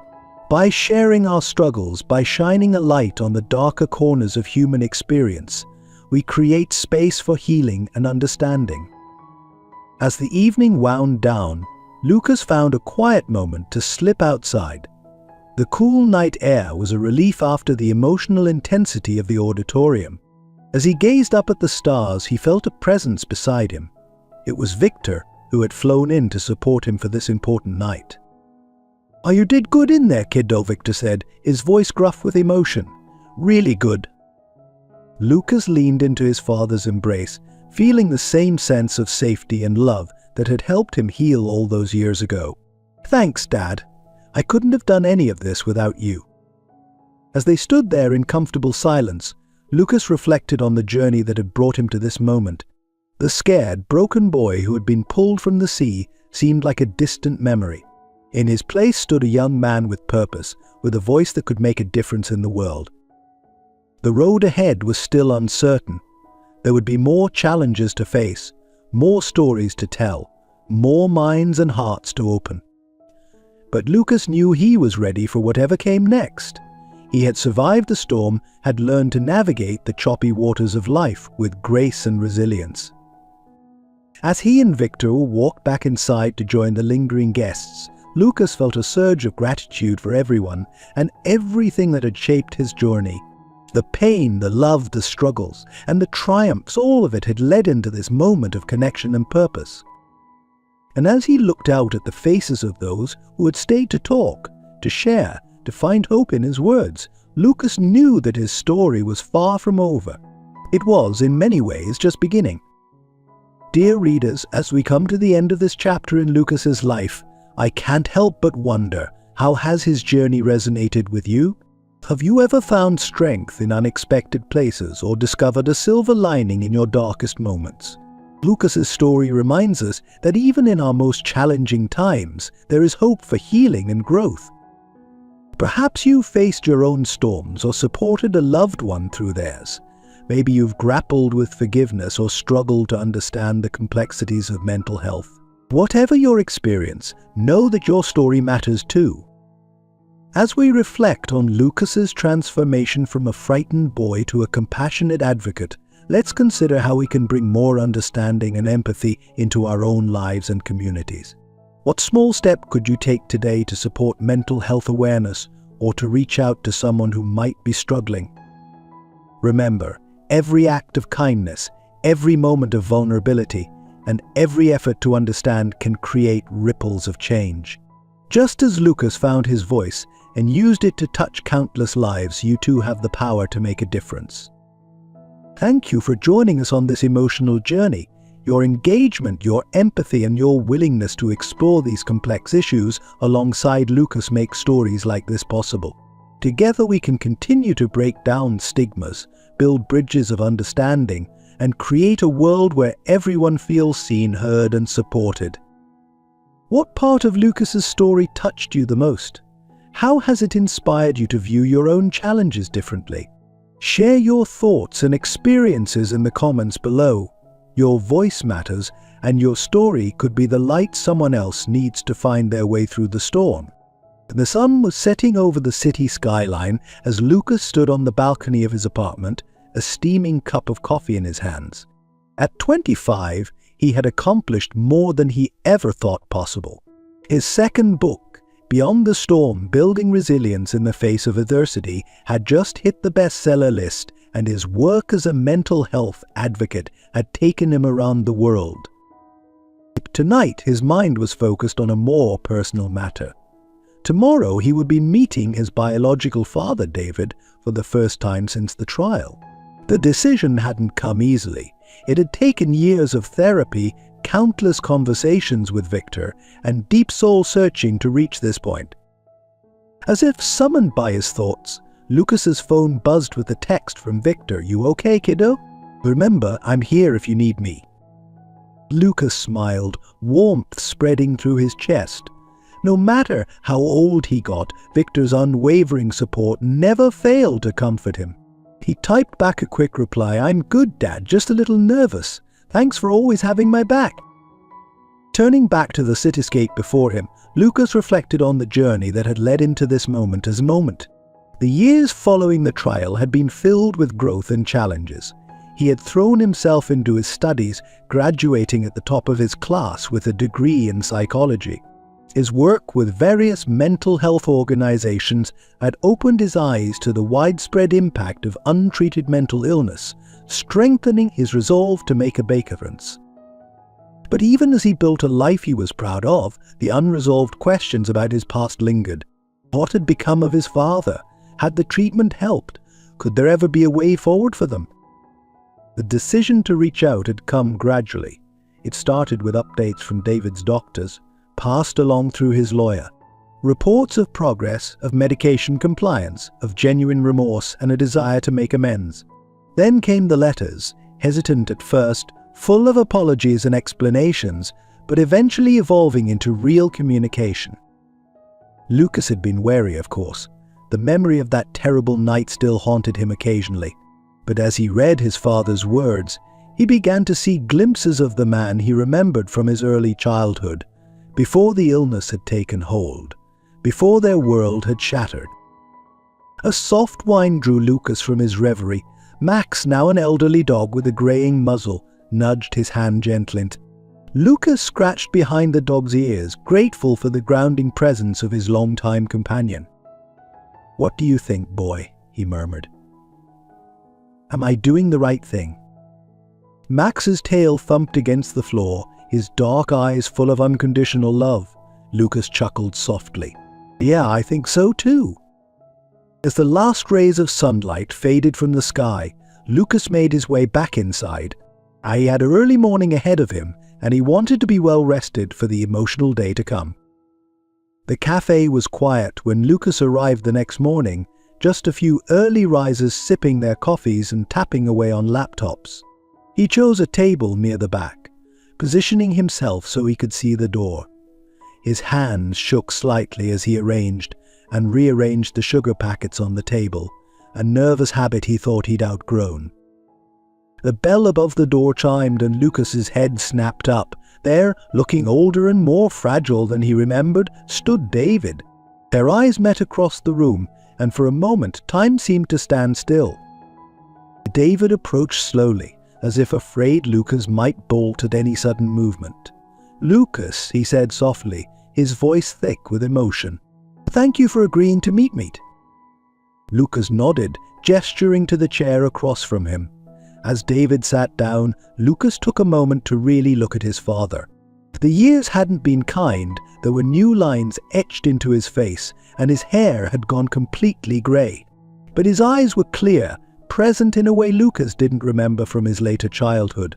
By sharing our struggles, by shining a light on the darker corners of human experience, we create space for healing and understanding. As the evening wound down, Lucas found a quiet moment to slip outside. The cool night air was a relief after the emotional intensity of the auditorium. As he gazed up at the stars, he felt a presence beside him. It was Victor, who had flown in to support him for this important night. "Oh, you did good in there, kiddo," Victor said, his voice gruff with emotion. "Really good." Lucas leaned into his father's embrace, feeling the same sense of safety and love that had helped him heal all those years ago. "Thanks, Dad. I couldn't have done any of this without you." As they stood there in comfortable silence, Lucas reflected on the journey that had brought him to this moment. The scared, broken boy who had been pulled from the sea seemed like a distant memory. In his place stood a young man with purpose, with a voice that could make a difference in the world. The road ahead was still uncertain. There would be more challenges to face, more stories to tell, more minds and hearts to open. But Lucas knew he was ready for whatever came next. He had survived the storm, had learned to navigate the choppy waters of life with grace and resilience. As he and Victor walked back inside to join the lingering guests, Lucas felt a surge of gratitude for everyone and everything that had shaped his journey. The pain, the love, the struggles, and the triumphs, all of it had led into this moment of connection and purpose. And as he looked out at the faces of those who had stayed to talk, to share, to find hope in his words, Lucas knew that his story was far from over. It was, in many ways, just beginning. Dear readers, as we come to the end of this chapter in Lucas's life, I can't help but wonder, how has his journey resonated with you? Have you ever found strength in unexpected places or discovered a silver lining in your darkest moments? Lucas's story reminds us that even in our most challenging times, there is hope for healing and growth. Perhaps you faced your own storms or supported a loved one through theirs. Maybe you've grappled with forgiveness or struggled to understand the complexities of mental health. Whatever your experience, know that your story matters too. As we reflect on Lucas's transformation from a frightened boy to a compassionate advocate, let's consider how we can bring more understanding and empathy into our own lives and communities. What small step could you take today to support mental health awareness or to reach out to someone who might be struggling? Remember, every act of kindness, every moment of vulnerability, and every effort to understand can create ripples of change. Just as Lucas found his voice and used it to touch countless lives, you too have the power to make a difference. Thank you for joining us on this emotional journey. Your engagement, your empathy, and your willingness to explore these complex issues alongside Lucas make stories like this possible. Together we can continue to break down stigmas, build bridges of understanding, and create a world where everyone feels seen, heard, and supported. What part of Lucas's story touched you the most? How has it inspired you to view your own challenges differently? Share your thoughts and experiences in the comments below. Your voice matters, and your story could be the light someone else needs to find their way through the storm. The sun was setting over the city skyline as Lucas stood on the balcony of his apartment, a steaming cup of coffee in his hands. At 25, he had accomplished more than he ever thought possible. His second book, Beyond the Storm: Building Resilience in the Face of Adversity, had just hit the bestseller list, and his work as a mental health advocate had taken him around the world. Tonight, his mind was focused on a more personal matter. Tomorrow, he would be meeting his biological father, David, for the first time since the trial. The decision hadn't come easily. It had taken years of therapy, countless conversations with Victor, and deep soul searching to reach this point. As if summoned by his thoughts, Lucas's phone buzzed with a text from Victor. "You okay, kiddo? Remember, I'm here if you need me." Lucas smiled, warmth spreading through his chest. No matter how old he got, Victor's unwavering support never failed to comfort him. He typed back a quick reply, "I'm good, Dad, just a little nervous. Thanks for always having my back." Turning back to the cityscape before him, Lucas reflected on the journey that had led him to this moment as a moment. The years following the trial had been filled with growth and challenges. He had thrown himself into his studies, graduating at the top of his class with a degree in psychology. His work with various mental health organizations had opened his eyes to the widespread impact of untreated mental illness, strengthening his resolve to make a difference. But even as he built a life he was proud of, the unresolved questions about his past lingered. What had become of his father? Had the treatment helped? Could there ever be a way forward for them? The decision to reach out had come gradually. It started with updates from David's doctors, passed along through his lawyer. Reports of progress, of medication compliance, of genuine remorse and a desire to make amends. Then came the letters, hesitant at first, full of apologies and explanations, but eventually evolving into real communication. Lucas had been wary, of course. The memory of that terrible night still haunted him occasionally. But as he read his father's words, he began to see glimpses of the man he remembered from his early childhood, before the illness had taken hold, before their world had shattered. A soft whine drew Lucas from his reverie. Max, now an elderly dog with a greying muzzle, nudged his hand gently. Lucas scratched behind the dog's ears, grateful for the grounding presence of his longtime companion. "What do you think, boy?" he murmured. "Am I doing the right thing?" Max's tail thumped against the floor, his dark eyes full of unconditional love. Lucas chuckled softly. "Yeah, I think so too." As the last rays of sunlight faded from the sky, Lucas made his way back inside. He had an early morning ahead of him, and he wanted to be well rested for the emotional day to come. The cafe was quiet when Lucas arrived the next morning, just a few early risers sipping their coffees and tapping away on laptops. He chose a table near the back, positioning himself so he could see the door. His hands shook slightly as he arranged and rearranged the sugar packets on the table, a nervous habit he thought he'd outgrown. The bell above the door chimed and Lucas's head snapped up. There, looking older and more fragile than he remembered, stood David. Their eyes met across the room, and for a moment time seemed to stand still. David approached slowly, as if afraid Lucas might bolt at any sudden movement. "Lucas," he said softly, his voice thick with emotion. "Thank you for agreeing to meet me." Lucas nodded, gesturing to the chair across from him. As David sat down, Lucas took a moment to really look at his father. The years hadn't been kind, there were new lines etched into his face, and his hair had gone completely grey. But his eyes were clear, present in a way Lucas didn't remember from his later childhood.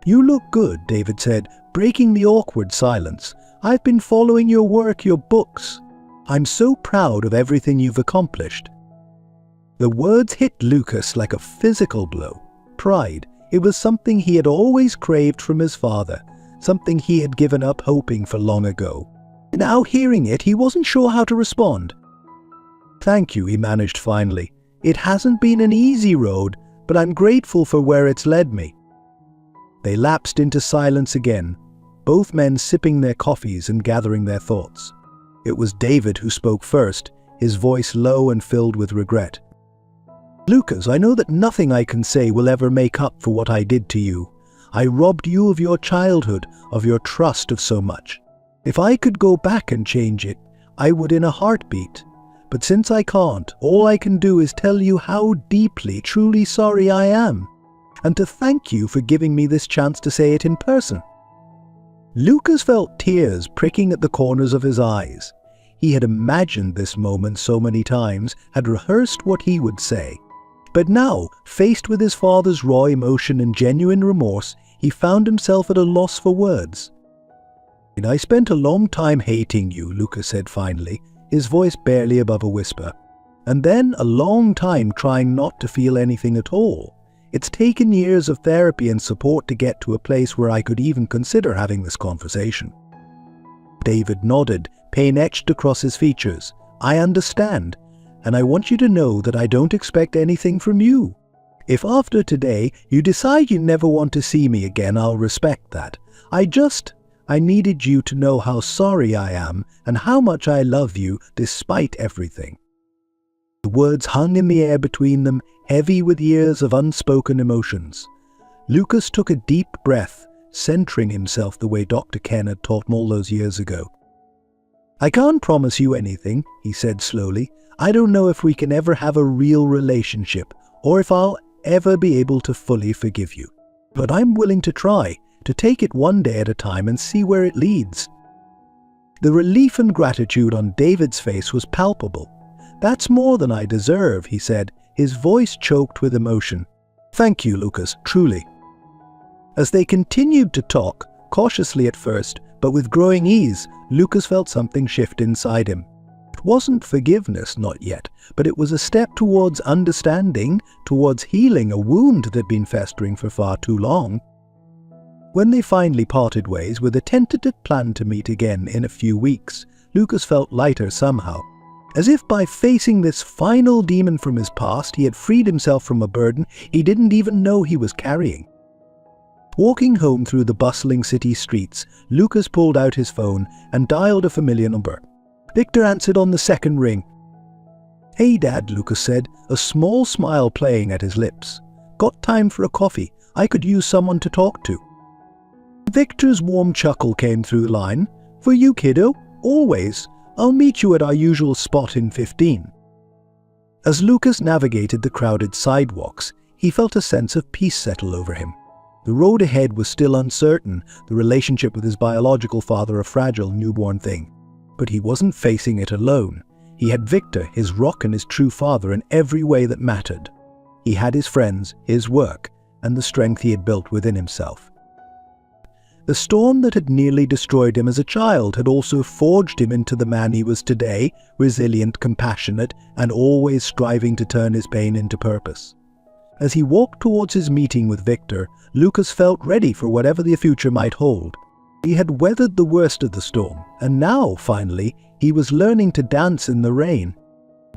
"You look good," David said, breaking the awkward silence. "I've been following your work, your books. I'm so proud of everything you've accomplished." The words hit Lucas like a physical blow. Pride. It was something he had always craved from his father, something he had given up hoping for long ago. Now hearing it, he wasn't sure how to respond. "Thank you," he managed finally. "It hasn't been an easy road, but I'm grateful for where it's led me." They lapsed into silence again, both men sipping their coffees and gathering their thoughts. It was David who spoke first, his voice low and filled with regret. "Lucas, I know that nothing I can say will ever make up for what I did to you. I robbed you of your childhood, of your trust, of so much. If I could go back and change it, I would in a heartbeat. But since I can't, all I can do is tell you how deeply, truly sorry I am, and to thank you for giving me this chance to say it in person." Lucas felt tears pricking at the corners of his eyes. He had imagined this moment so many times, had rehearsed what he would say. But now, faced with his father's raw emotion and genuine remorse, he found himself at a loss for words. "I spent a long time hating you," Lucas said finally, his voice barely above a whisper. "And then a long time trying not to feel anything at all. It's taken years of therapy and support to get to a place where I could even consider having this conversation." David nodded, pain etched across his features. "I understand. And I want you to know that I don't expect anything from you. If after today you decide you never want to see me again, I'll respect that. I needed you to know how sorry I am and how much I love you despite everything." The words hung in the air between them, heavy with years of unspoken emotions. Lucas took a deep breath, centering himself the way Dr. Ken had taught him all those years ago. "I can't promise you anything," he said slowly. "I don't know if we can ever have a real relationship, or if I'll ever be able to fully forgive you. But I'm willing to try, to take it one day at a time and see where it leads." The relief and gratitude on David's face was palpable. "That's more than I deserve," he said, his voice choked with emotion. "Thank you, Lucas, truly." As they continued to talk, cautiously at first, but with growing ease, Lucas felt something shift inside him. It wasn't forgiveness, not yet, but it was a step towards understanding, towards healing a wound that had been festering for far too long. When they finally parted ways with a tentative plan to meet again in a few weeks, Lucas felt lighter somehow. As if by facing this final demon from his past, he had freed himself from a burden he didn't even know he was carrying. Walking home through the bustling city streets, Lucas pulled out his phone and dialed a familiar number. Victor answered on the second ring. "Hey, Dad," Lucas said, a small smile playing at his lips. "Got time for a coffee? I could use someone to talk to." Victor's warm chuckle came through the line. "For you, kiddo, always. I'll meet you at our usual spot in 15. As Lucas navigated the crowded sidewalks, he felt a sense of peace settle over him. The road ahead was still uncertain, the relationship with his biological father a fragile newborn thing. But he wasn't facing it alone. He had Victor, his rock and his true father, in every way that mattered. He had his friends, his work, and the strength he had built within himself. The storm that had nearly destroyed him as a child had also forged him into the man he was today, resilient, compassionate, and always striving to turn his pain into purpose. As he walked towards his meeting with Victor, Lucas felt ready for whatever the future might hold. He had weathered the worst of the storm, and now, finally, he was learning to dance in the rain.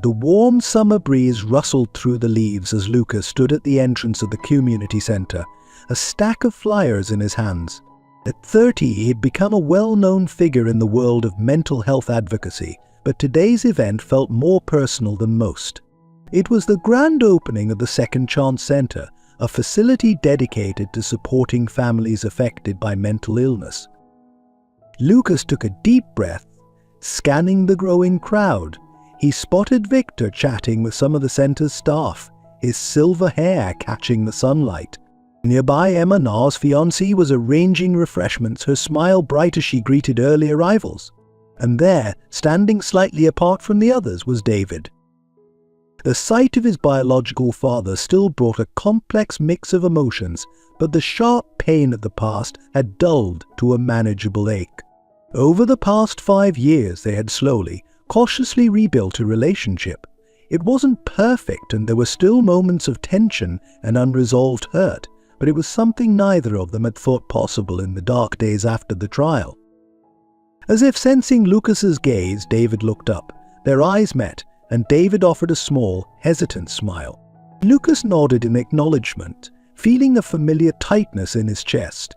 The warm summer breeze rustled through the leaves as Lucas stood at the entrance of the community center, a stack of flyers in his hands. At 30, he had become a well-known figure in the world of mental health advocacy, but today's event felt more personal than most. It was the grand opening of the Second Chance Center, a facility dedicated to supporting families affected by mental illness. Lucas took a deep breath, scanning the growing crowd. He spotted Victor chatting with some of the center's staff, his silver hair catching the sunlight. Nearby, Emma, Na's fiancée, was arranging refreshments, her smile bright as she greeted early arrivals. And there, standing slightly apart from the others, was David. The sight of his biological father still brought a complex mix of emotions, but the sharp pain of the past had dulled to a manageable ache. Over the past 5 years, they had slowly, cautiously rebuilt a relationship. It wasn't perfect, and there were still moments of tension and unresolved hurt, but it was something neither of them had thought possible in the dark days after the trial. As if sensing Lucas's gaze, David looked up. Their eyes met, and David offered a small, hesitant smile. Lucas nodded in acknowledgement, feeling a familiar tightness in his chest.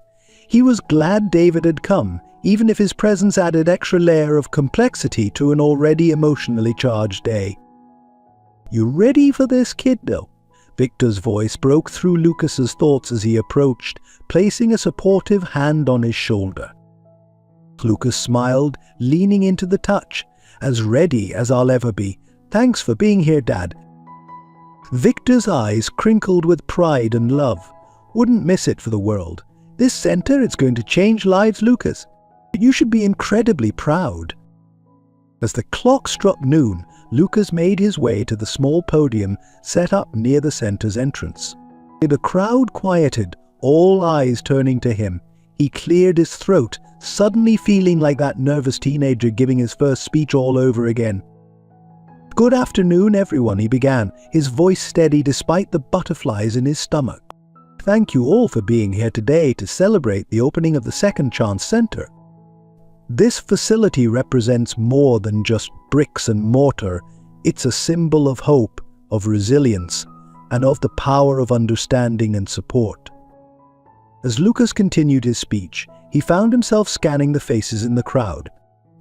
He was glad David had come, even if his presence added extra layer of complexity to an already emotionally charged day. "You ready for this, kiddo?" Victor's voice broke through Lucas's thoughts as he approached, placing a supportive hand on his shoulder. Lucas smiled, leaning into the touch. "As ready as I'll ever be. Thanks for being here, Dad." Victor's eyes crinkled with pride and love. "Wouldn't miss it for the world. This center is going to change lives, Lucas. You should be incredibly proud." As the clock struck noon, Lucas made his way to the small podium set up near the center's entrance. The crowd quieted, all eyes turning to him. He cleared his throat, suddenly feeling like that nervous teenager giving his first speech all over again. "Good afternoon, everyone," he began, his voice steady despite the butterflies in his stomach. "Thank you all for being here today to celebrate the opening of the Second Chance Center. This facility represents more than just bricks and mortar. It's a symbol of hope, of resilience, and of the power of understanding and support." As Lucas continued his speech, he found himself scanning the faces in the crowd.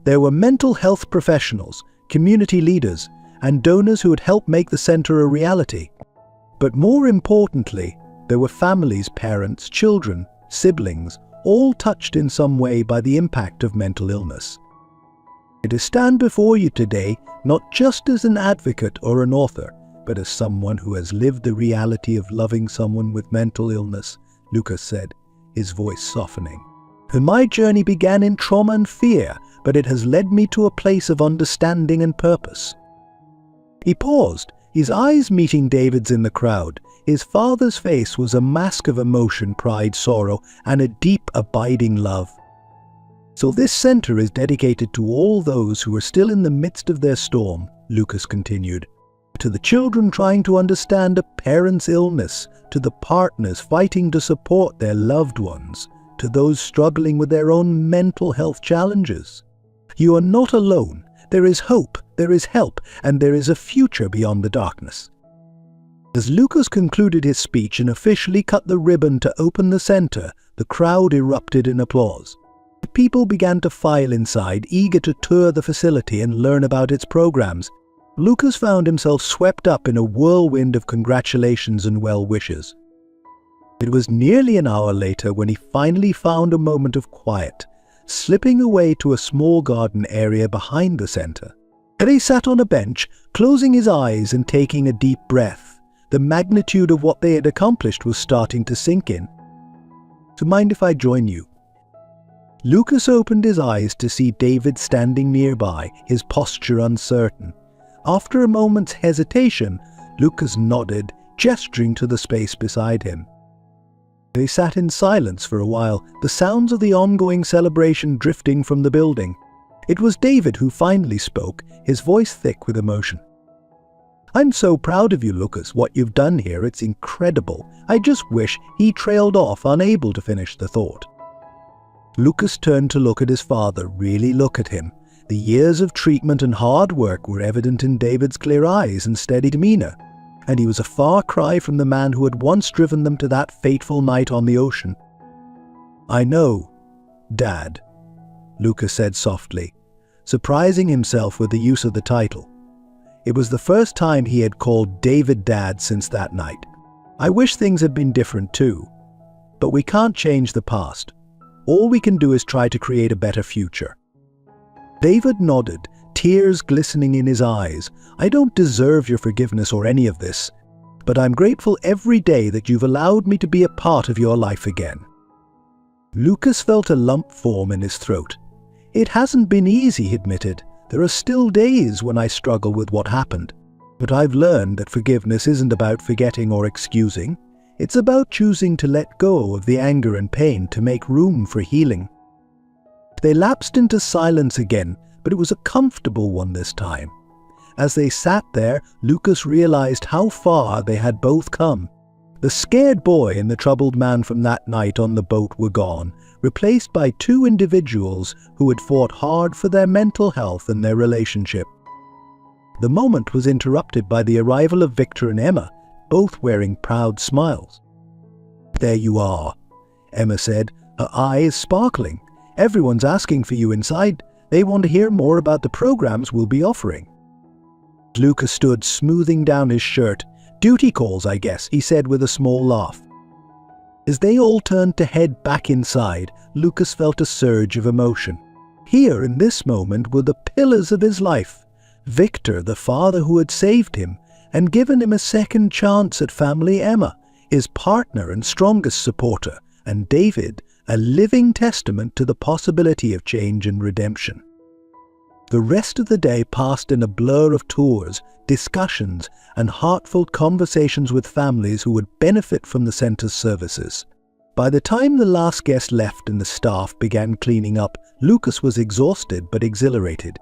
There were mental health professionals, community leaders, and donors who had helped make the center a reality. But more importantly, there were families, parents, children, siblings, all touched in some way by the impact of mental illness. I stand before you today not just as an advocate or an author, but as someone who has lived the reality of loving someone with mental illness, Lucas said, his voice softening. My journey began in trauma and fear, but it has led me to a place of understanding and purpose. He paused, his eyes meeting David's in the crowd. His father's face was a mask of emotion, pride, sorrow, and a deep, abiding love. So this center is dedicated to all those who are still in the midst of their storm, Lucas continued. To the children trying to understand a parent's illness, to the partners fighting to support their loved ones, to those struggling with their own mental health challenges. You are not alone. There is hope, there is help, and there is a future beyond the darkness. As Lucas concluded his speech and officially cut the ribbon to open the center, the crowd erupted in applause. People began to file inside, eager to tour the facility and learn about its programs. Lucas found himself swept up in a whirlwind of congratulations and well wishes. It was nearly an hour later when he finally found a moment of quiet, slipping away to a small garden area behind the center. There he sat on a bench, closing his eyes and taking a deep breath. The magnitude of what they had accomplished was starting to sink in. "So mind if I join you?" Lucas opened his eyes to see David standing nearby, his posture uncertain. After a moment's hesitation, Lucas nodded, gesturing to the space beside him. They sat in silence for a while, the sounds of the ongoing celebration drifting from the building. It was David who finally spoke, his voice thick with emotion. "I'm so proud of you, Lucas, what you've done here, it's incredible. I just wish..." He trailed off, unable to finish the thought. Lucas turned to look at his father, really look at him. The years of treatment and hard work were evident in David's clear eyes and steady demeanor, and he was a far cry from the man who had once driven them to that fateful night on the ocean. "I know, Dad," Lucas said softly, surprising himself with the use of the title. It was the first time he had called David Dad since that night. "I wish things had been different too, but we can't change the past. All we can do is try to create a better future." David nodded, tears glistening in his eyes. "I don't deserve your forgiveness or any of this, but I'm grateful every day that you've allowed me to be a part of your life again." Lucas felt a lump form in his throat. "It hasn't been easy," he admitted. "There are still days when I struggle with what happened. But I've learned that forgiveness isn't about forgetting or excusing. It's about choosing to let go of the anger and pain to make room for healing." They lapsed into silence again, but it was a comfortable one this time. As they sat there, Lucas realized how far they had both come. The scared boy and the troubled man from that night on the boat were gone, replaced by two individuals who had fought hard for their mental health and their relationship. The moment was interrupted by the arrival of Victor and Emma, both wearing proud smiles. "There you are," Emma said, her eyes sparkling. "Everyone's asking for you inside. They want to hear more about the programs we'll be offering." Lucas stood, smoothing down his shirt. "Duty calls, I guess," he said with a small laugh. As they all turned to head back inside, Lucas felt a surge of emotion. Here, in this moment, were the pillars of his life. Victor, the father who had saved him and given him a second chance at family, Emma, his partner and strongest supporter, and David, a living testament to the possibility of change and redemption. The rest of the day passed in a blur of tours, discussions, and heartfelt conversations with families who would benefit from the center's services. By the time the last guest left and the staff began cleaning up, Lucas was exhausted but exhilarated.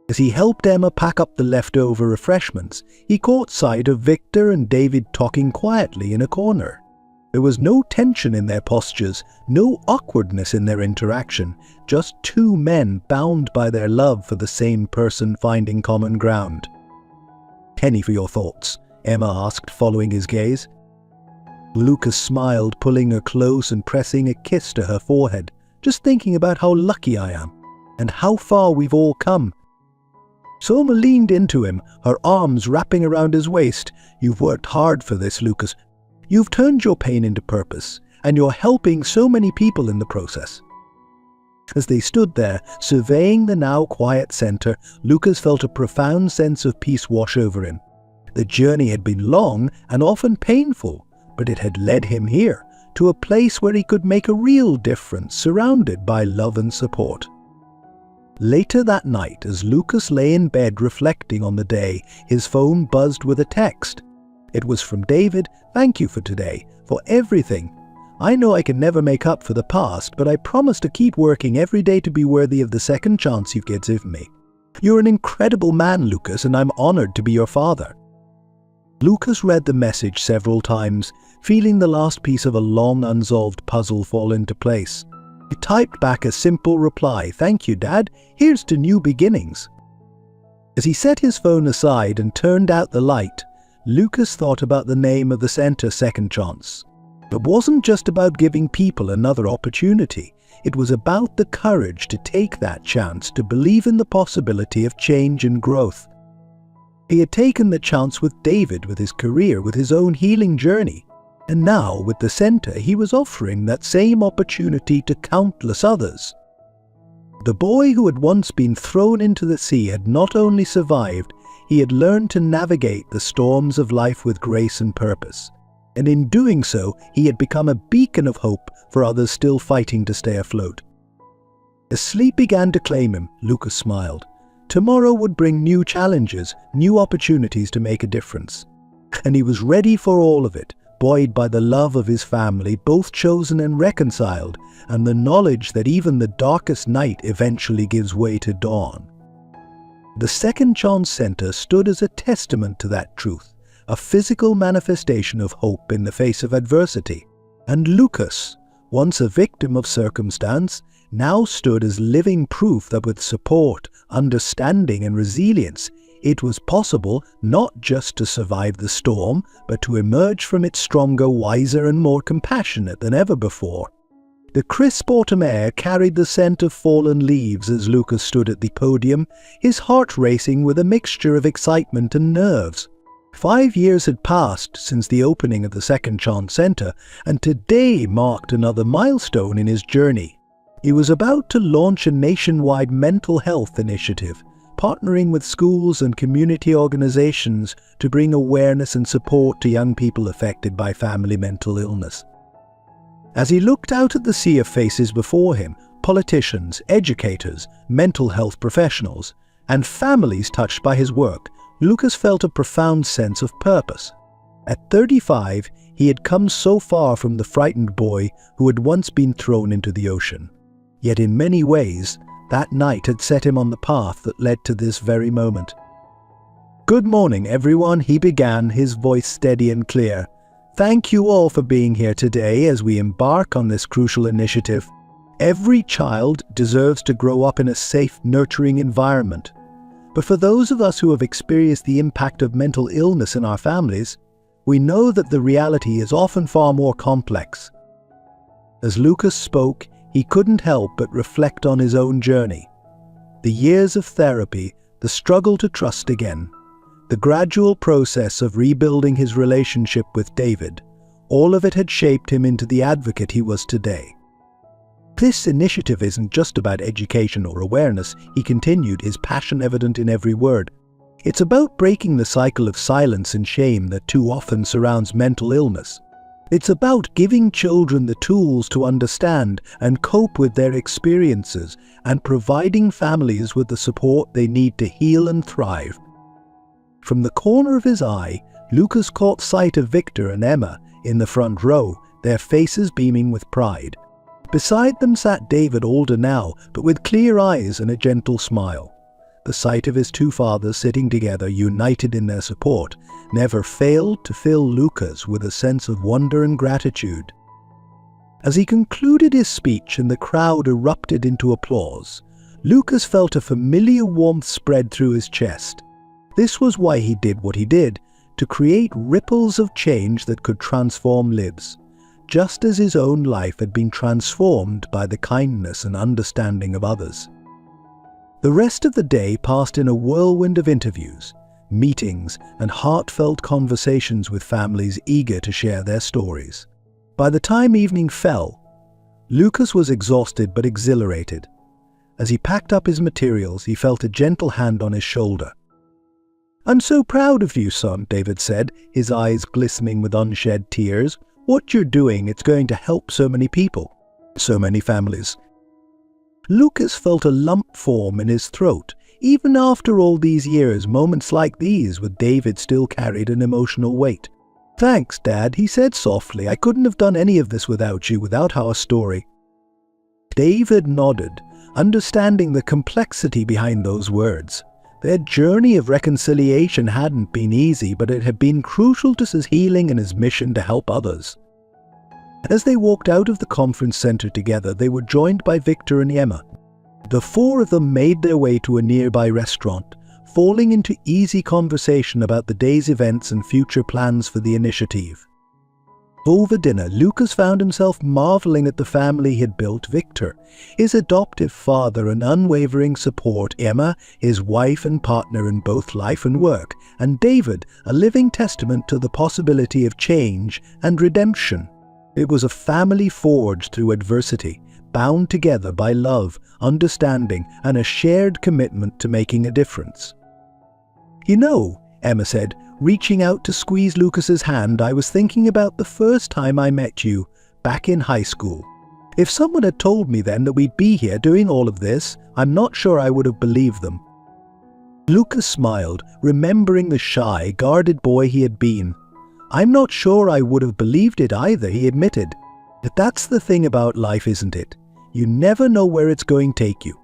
As he helped Emma pack up the leftover refreshments, he caught sight of Victor and David talking quietly in a corner. There was no tension in their postures, no awkwardness in their interaction, just two men bound by their love for the same person finding common ground. "Penny for your thoughts?" Emma asked, following his gaze. Lucas smiled, pulling her close and pressing a kiss to her forehead. just thinking about how lucky I am, and how far we've all come." Soma leaned into him, her arms wrapping around his waist. "You've worked hard for this, Lucas. You've turned your pain into purpose, and you're helping so many people in the process." As they stood there, surveying the now quiet center, Lucas felt a profound sense of peace wash over him. The journey had been long and often painful, but it had led him here, to a place where he could make a real difference, surrounded by love and support. Later that night, as Lucas lay in bed reflecting on the day, his phone buzzed with a text. It was from David. "Thank you for today, for everything. I know I can never make up for the past, but I promise to keep working every day to be worthy of the second chance you've given me. You're an incredible man, Lucas, and I'm honored to be your father." Lucas read the message several times, feeling the last piece of a long unsolved puzzle fall into place. He typed back a simple reply, "Thank you, Dad. Here's to new beginnings." As he set his phone aside and turned out the light, Lucas thought about the name of the center, Second Chance. It wasn't just about giving people another opportunity. It was about the courage to take that chance, to believe in the possibility of change and growth. He had taken the chance with David, with his career, with his own healing journey. And now, with the center, he was offering that same opportunity to countless others. The boy who had once been thrown into the sea had not only survived, he had learned to navigate the storms of life with grace and purpose. And in doing so, he had become a beacon of hope for others still fighting to stay afloat. As sleep began to claim him, Lucas smiled. Tomorrow would bring new challenges, new opportunities to make a difference. And he was ready for all of it, buoyed by the love of his family, both chosen and reconciled, and the knowledge that even the darkest night eventually gives way to dawn. The Second Chance Center stood as a testament to that truth, a physical manifestation of hope in the face of adversity. And Lucas, once a victim of circumstance, now stood as living proof that with support, understanding, and resilience, it was possible not just to survive the storm, but to emerge from it stronger, wiser, and more compassionate than ever before. The crisp autumn air carried the scent of fallen leaves as Lucas stood at the podium, his heart racing with a mixture of excitement and nerves. 5 years had passed since the opening of the Second Chance Center, and today marked another milestone in his journey. He was about to launch a nationwide mental health initiative, partnering with schools and community organizations to bring awareness and support to young people affected by family mental illness. As he looked out at the sea of faces before him, politicians, educators, mental health professionals, and families touched by his work, Lucas felt a profound sense of purpose. At 35, he had come so far from the frightened boy who had once been thrown into the ocean. Yet in many ways, that night had set him on the path that led to this very moment. "Good morning, everyone," he began, his voice steady and clear. "Thank you all for being here today as we embark on this crucial initiative. Every child deserves to grow up in a safe, nurturing environment. But for those of us who have experienced the impact of mental illness in our families, we know that the reality is often far more complex." As Lucas spoke, he couldn't help but reflect on his own journey. The years of therapy, the struggle to trust again, the gradual process of rebuilding his relationship with David, all of it had shaped him into the advocate he was today. "This initiative isn't just about education or awareness," he continued, his passion evident in every word. "It's about breaking the cycle of silence and shame that too often surrounds mental illness. It's about giving children the tools to understand and cope with their experiences and providing families with the support they need to heal and thrive." From the corner of his eye, Lucas caught sight of Victor and Emma in the front row, their faces beaming with pride. Beside them sat David, older now, but with clear eyes and a gentle smile. The sight of his two fathers sitting together, united in their support, never failed to fill Lucas with a sense of wonder and gratitude. As he concluded his speech and the crowd erupted into applause, Lucas felt a familiar warmth spread through his chest. This was why he did what he did, to create ripples of change that could transform lives. just as his own life had been transformed by the kindness and understanding of others. The rest of the day passed in a whirlwind of interviews, meetings, and heartfelt conversations with families eager to share their stories. By the time evening fell, Lucas was exhausted but exhilarated. As he packed up his materials, he felt a gentle hand on his shoulder. "I'm so proud of you, son," David said, his eyes glistening with unshed tears. "What you're doing, it's going to help so many people, so many families." Lucas felt a lump form in his throat. Even after all these years, moments like these with David still carried an emotional weight. "Thanks, Dad," he said softly. "I couldn't have done any of this without you, without our story." David nodded, understanding the complexity behind those words. Their journey of reconciliation hadn't been easy, but it had been crucial to his healing and his mission to help others. As they walked out of the conference center together, they were joined by Victor and Emma. The four of them made their way to a nearby restaurant, falling into easy conversation about the day's events and future plans for the initiative. Over dinner, Lucas found himself marveling at the family he had built: Victor, his adoptive father and unwavering support; Emma, his wife and partner in both life and work; and David, a living testament to the possibility of change and redemption. It was a family forged through adversity, bound together by love, understanding, and a shared commitment to making a difference. "You know," Emma said, reaching out to squeeze Lucas's hand, "I was thinking about the first time I met you, back in high school. If someone had told me then that we'd be here doing all of this, I'm not sure I would have believed them." Lucas smiled, remembering the shy, guarded boy he had been. "I'm not sure I would have believed it either," he admitted. "But that's the thing about life, isn't it? You never know where it's going to take you."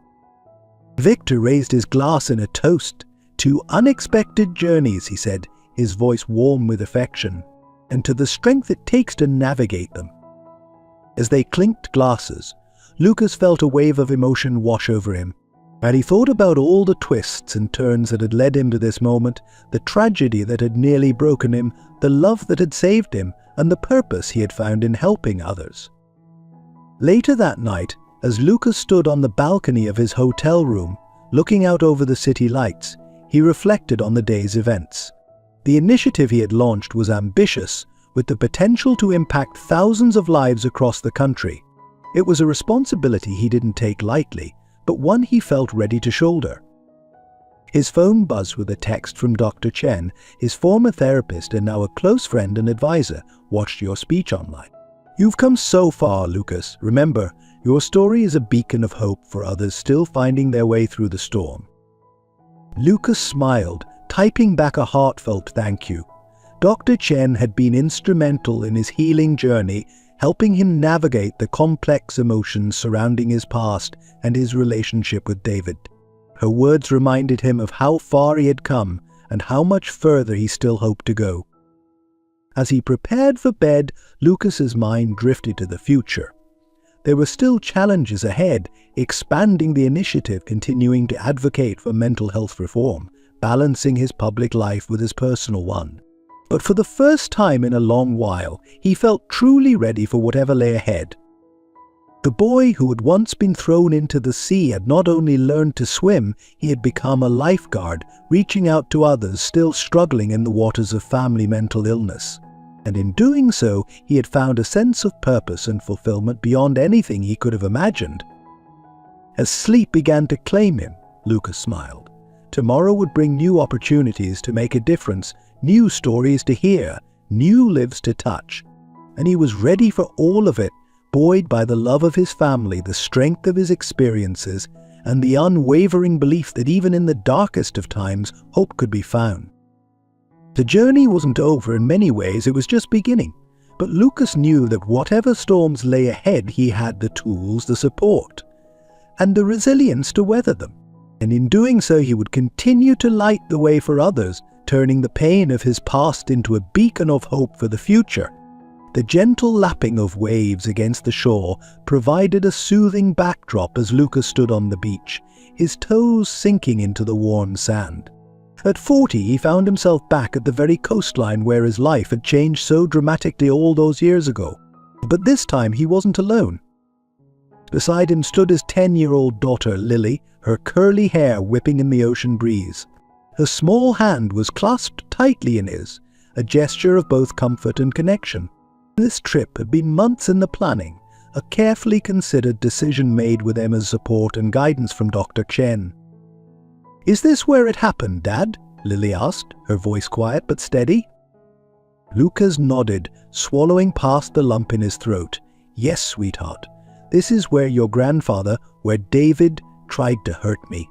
Victor raised his glass in a toast. "To unexpected journeys," he said, his voice warm with affection, "and to the strength it takes to navigate them." As they clinked glasses, Lucas felt a wave of emotion wash over him, and he thought about all the twists and turns that had led him to this moment, the tragedy that had nearly broken him, the love that had saved him, and the purpose he had found in helping others. Later that night, as Lucas stood on the balcony of his hotel room, looking out over the city lights, he reflected on the day's events. The initiative he had launched was ambitious, with the potential to impact thousands of lives across the country. It was a responsibility he didn't take lightly, but one he felt ready to shoulder. His phone buzzed with a text from Dr. Chen, his former therapist and now a close friend and advisor. "Watched your speech online. You've come so far, Lucas. Remember, your story is a beacon of hope for others still finding their way through the storm." Lucas smiled, typing back a heartfelt thank you. Dr. Chen had been instrumental in his healing journey, helping him navigate the complex emotions surrounding his past and his relationship with David. Her words reminded him of how far he had come and how much further he still hoped to go. As he prepared for bed, Lucas's mind drifted to the future. There were still challenges ahead: expanding the initiative, continuing to advocate for mental health reform, balancing his public life with his personal one. But for the first time in a long while, he felt truly ready for whatever lay ahead. The boy who had once been thrown into the sea had not only learned to swim, he had become a lifeguard, reaching out to others still struggling in the waters of family mental illness. And in doing so, he had found a sense of purpose and fulfillment beyond anything he could have imagined. As sleep began to claim him, Lucas smiled. Tomorrow would bring new opportunities to make a difference, new stories to hear, new lives to touch. And he was ready for all of it, buoyed by the love of his family, the strength of his experiences, and the unwavering belief that even in the darkest of times, hope could be found. The journey wasn't over. In many ways, it was just beginning. But Lucas knew that whatever storms lay ahead, he had the tools, the support, and the resilience to weather them. And in doing so, he would continue to light the way for others, turning the pain of his past into a beacon of hope for the future. The gentle lapping of waves against the shore provided a soothing backdrop as Lucas stood on the beach, his toes sinking into the warm sand. At 40, he found himself back at the very coastline where his life had changed so dramatically all those years ago. But this time he wasn't alone. Beside him stood his 10-year-old daughter, Lily, her curly hair whipping in the ocean breeze. Her small hand was clasped tightly in his, a gesture of both comfort and connection. This trip had been months in the planning, a carefully considered decision made with Emma's support and guidance from Dr. Chen. "Is this where it happened, Dad?" Lily asked, her voice quiet but steady. Lucas nodded, swallowing past the lump in his throat. "Yes, sweetheart. This is where your grandfather, where David tried to hurt me."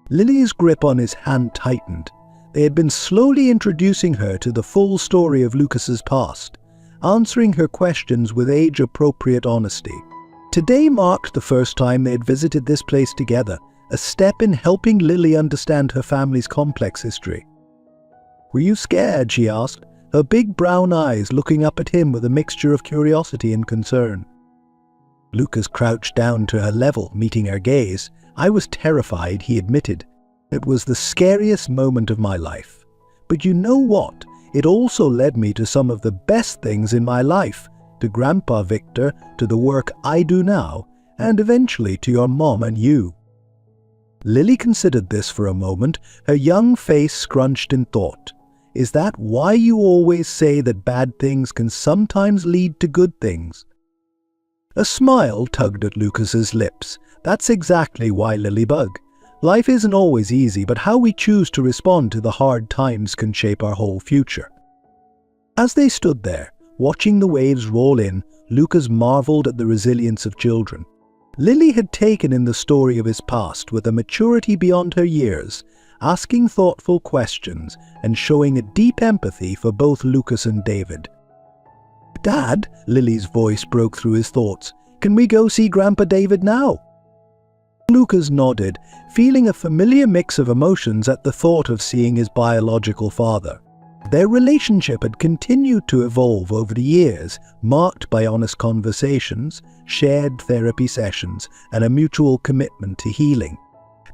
Lily's grip on his hand tightened. They had been slowly introducing her to the full story of Lucas's past, answering her questions with age-appropriate honesty. Today marked the first time they had visited this place together, a step in helping Lily understand her family's complex history. "Were you scared?" she asked, her big brown eyes looking up at him with a mixture of curiosity and concern. Lucas crouched down to her level, meeting her gaze. "I was terrified," he admitted. "It was the scariest moment of my life. But you know what? It also led me to some of the best things in my life, to Grandpa Victor, to the work I do now, and eventually to your mom and you." Lily considered this for a moment, her young face scrunched in thought. "Is that why you always say that bad things can sometimes lead to good things?" A smile tugged at Lucas's lips. "That's exactly why, Lilybug. Life isn't always easy, but how we choose to respond to the hard times can shape our whole future." As they stood there, watching the waves roll in, Lucas marveled at the resilience of children. Lily had taken in the story of his past with a maturity beyond her years, asking thoughtful questions and showing a deep empathy for both Lucas and David. "Dad," Lily's voice broke through his thoughts, "can we go see Grandpa David now?" Lucas nodded, feeling a familiar mix of emotions at the thought of seeing his biological father. Their relationship had continued to evolve over the years, marked by honest conversations, shared therapy sessions, and a mutual commitment to healing.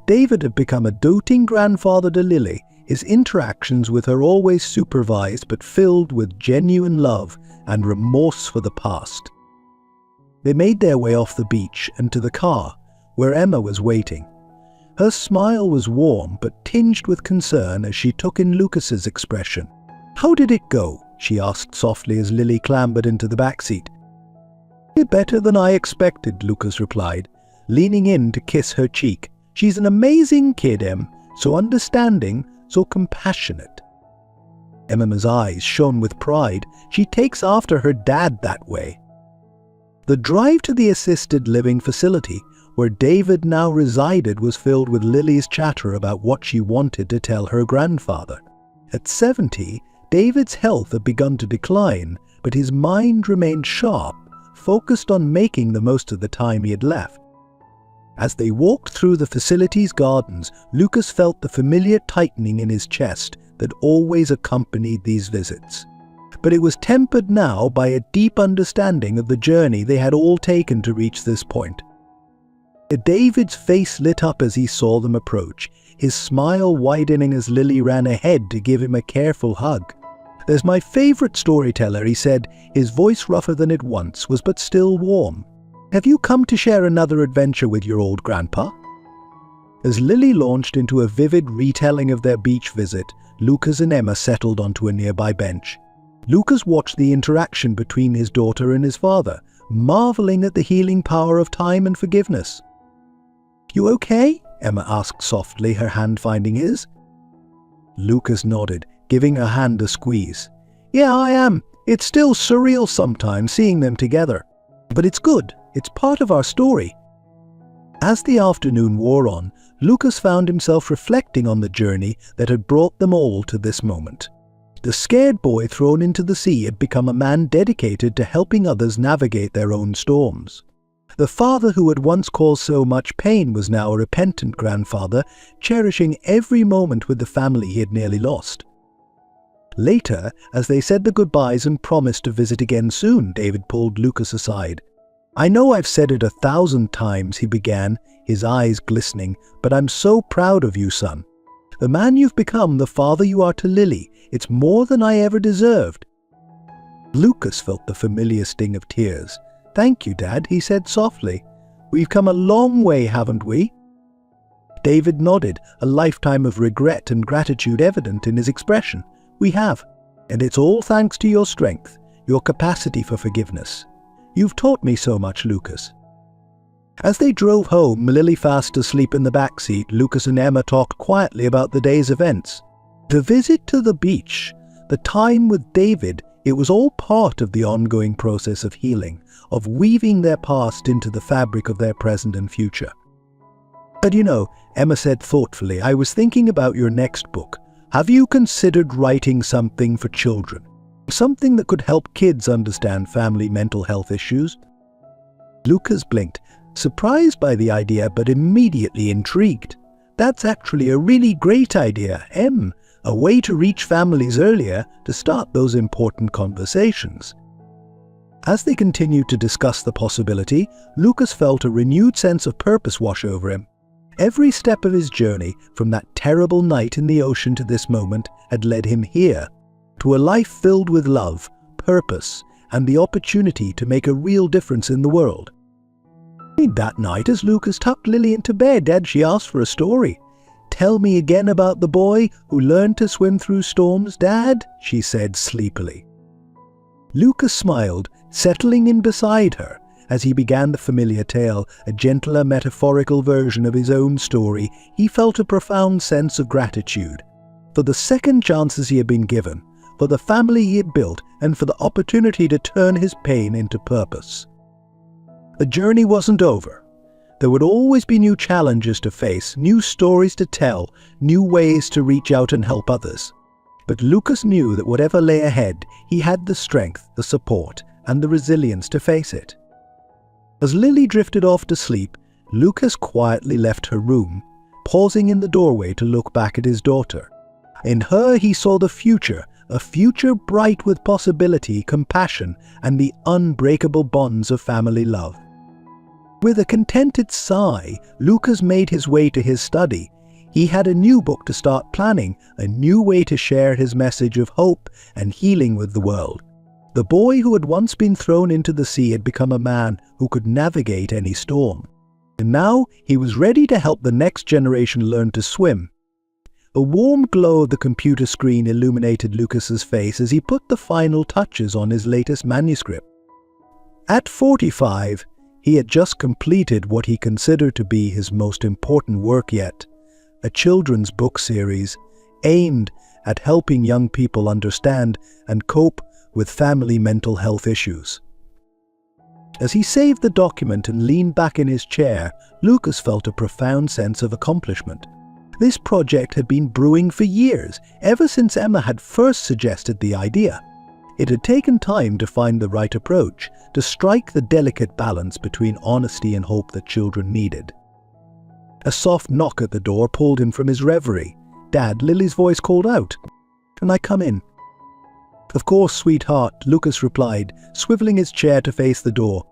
David had become a doting grandfather to Lily, his interactions with her always supervised but filled with genuine love and remorse for the past. They made their way off the beach and to the car, where Emma was waiting. Her smile was warm but tinged with concern as she took in Lucas's expression. "How did it go?" she asked softly as Lily clambered into the back seat. "Better than I expected," Lucas replied, leaning in to kiss her cheek. "She's an amazing kid, Em, so understanding, so compassionate." Emma's eyes shone with pride. "She takes after her dad that way." The drive to the assisted living facility, where David now resided, was filled with Lily's chatter about what she wanted to tell her grandfather. At 70, David's health had begun to decline, but his mind remained sharp, focused on making the most of the time he had left. As they walked through the facility's gardens, Lucas felt the familiar tightening in his chest that always accompanied these visits. But it was tempered now by a deep understanding of the journey they had all taken to reach this point. David's face lit up as he saw them approach, his smile widening as Lily ran ahead to give him a careful hug. "There's my favorite storyteller," he said, his voice rougher than it once was but still warm. "Have you come to share another adventure with your old grandpa?" As Lily launched into a vivid retelling of their beach visit, Lucas and Emma settled onto a nearby bench. Lucas watched the interaction between his daughter and his father, marveling at the healing power of time and forgiveness. "You okay?" Emma asked softly, her hand finding his. Lucas nodded, giving her hand a squeeze. "Yeah, I am. It's still surreal sometimes seeing them together. But it's good. It's part of our story." As the afternoon wore on, Lucas found himself reflecting on the journey that had brought them all to this moment. The scared boy thrown into the sea had become a man dedicated to helping others navigate their own storms. The father who had once caused so much pain was now a repentant grandfather, cherishing every moment with the family he had nearly lost. Later, as they said the goodbyes and promised to visit again soon, David pulled Lucas aside. "I know I've said it 1,000 times," he began, his eyes glistening, "but I'm so proud of you, son. The man you've become, the father you are to Lily, it's more than I ever deserved." Lucas felt the familiar sting of tears. "Thank you, Dad," he said softly. "We've come a long way, haven't we?" David nodded, a lifetime of regret and gratitude evident in his expression. "We have, and it's all thanks to your strength, your capacity for forgiveness. You've taught me so much, Lucas." As they drove home, Lily fast asleep in the back seat, Lucas and Emma talked quietly about the day's events. The visit to the beach, the time with David, it was all part of the ongoing process of healing, of weaving their past into the fabric of their present and future. "But you know," Emma said thoughtfully, "I was thinking about your next book. Have you considered writing something for children? Something that could help kids understand family mental health issues?" Lucas blinked, surprised by the idea but immediately intrigued. "That's actually a really great idea, Em. A way to reach families earlier, to start those important conversations." As they continued to discuss the possibility, Lucas felt a renewed sense of purpose wash over him. Every step of his journey, from that terrible night in the ocean to this moment, had led him here, to a life filled with love, purpose, and the opportunity to make a real difference in the world. That night, as Lucas tucked Lily into bed, Dad, she asked for a story. "Tell me again about the boy who learned to swim through storms, Dad," she said sleepily. Lucas smiled, settling in beside her. As he began the familiar tale, a gentler metaphorical version of his own story, he felt a profound sense of gratitude for the second chances he had been given, for the family he had built, and for the opportunity to turn his pain into purpose. The journey wasn't over. There would always be new challenges to face, new stories to tell, new ways to reach out and help others. But Lucas knew that whatever lay ahead, he had the strength, the support, and the resilience to face it. As Lily drifted off to sleep, Lucas quietly left her room, pausing in the doorway to look back at his daughter. In her he saw the future, a future bright with possibility, compassion, and the unbreakable bonds of family love. With a contented sigh, Lucas made his way to his study. He had a new book to start planning, a new way to share his message of hope and healing with the world. The boy who had once been thrown into the sea had become a man who could navigate any storm. And now he was ready to help the next generation learn to swim. A warm glow of the computer screen illuminated Lucas's face as he put the final touches on his latest manuscript. At 45, he had just completed what he considered to be his most important work yet, a children's book series aimed at helping young people understand and cope with family mental health issues. As he saved the document and leaned back in his chair, Lucas felt a profound sense of accomplishment. This project had been brewing for years, ever since Emma had first suggested the idea. It had taken time to find the right approach, to strike the delicate balance between honesty and hope that children needed. A soft knock at the door pulled him from his reverie. "Dad," Lily's voice called out. "Can I come in?" "Of course, sweetheart," Lucas replied, swiveling his chair to face the door.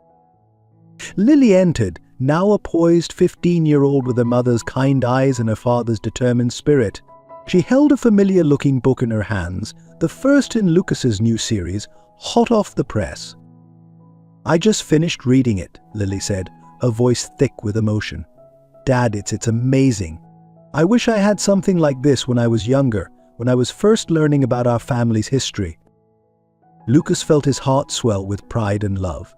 Lily entered, now a poised 15-year-old with her mother's kind eyes and her father's determined spirit. She held a familiar-looking book in her hands, the first in Lucas's new series, hot off the press. "I just finished reading it," Lily said, her voice thick with emotion. "Dad, it's amazing. I wish I had something like this when I was younger, when I was first learning about our family's history." Lucas felt his heart swell with pride and love.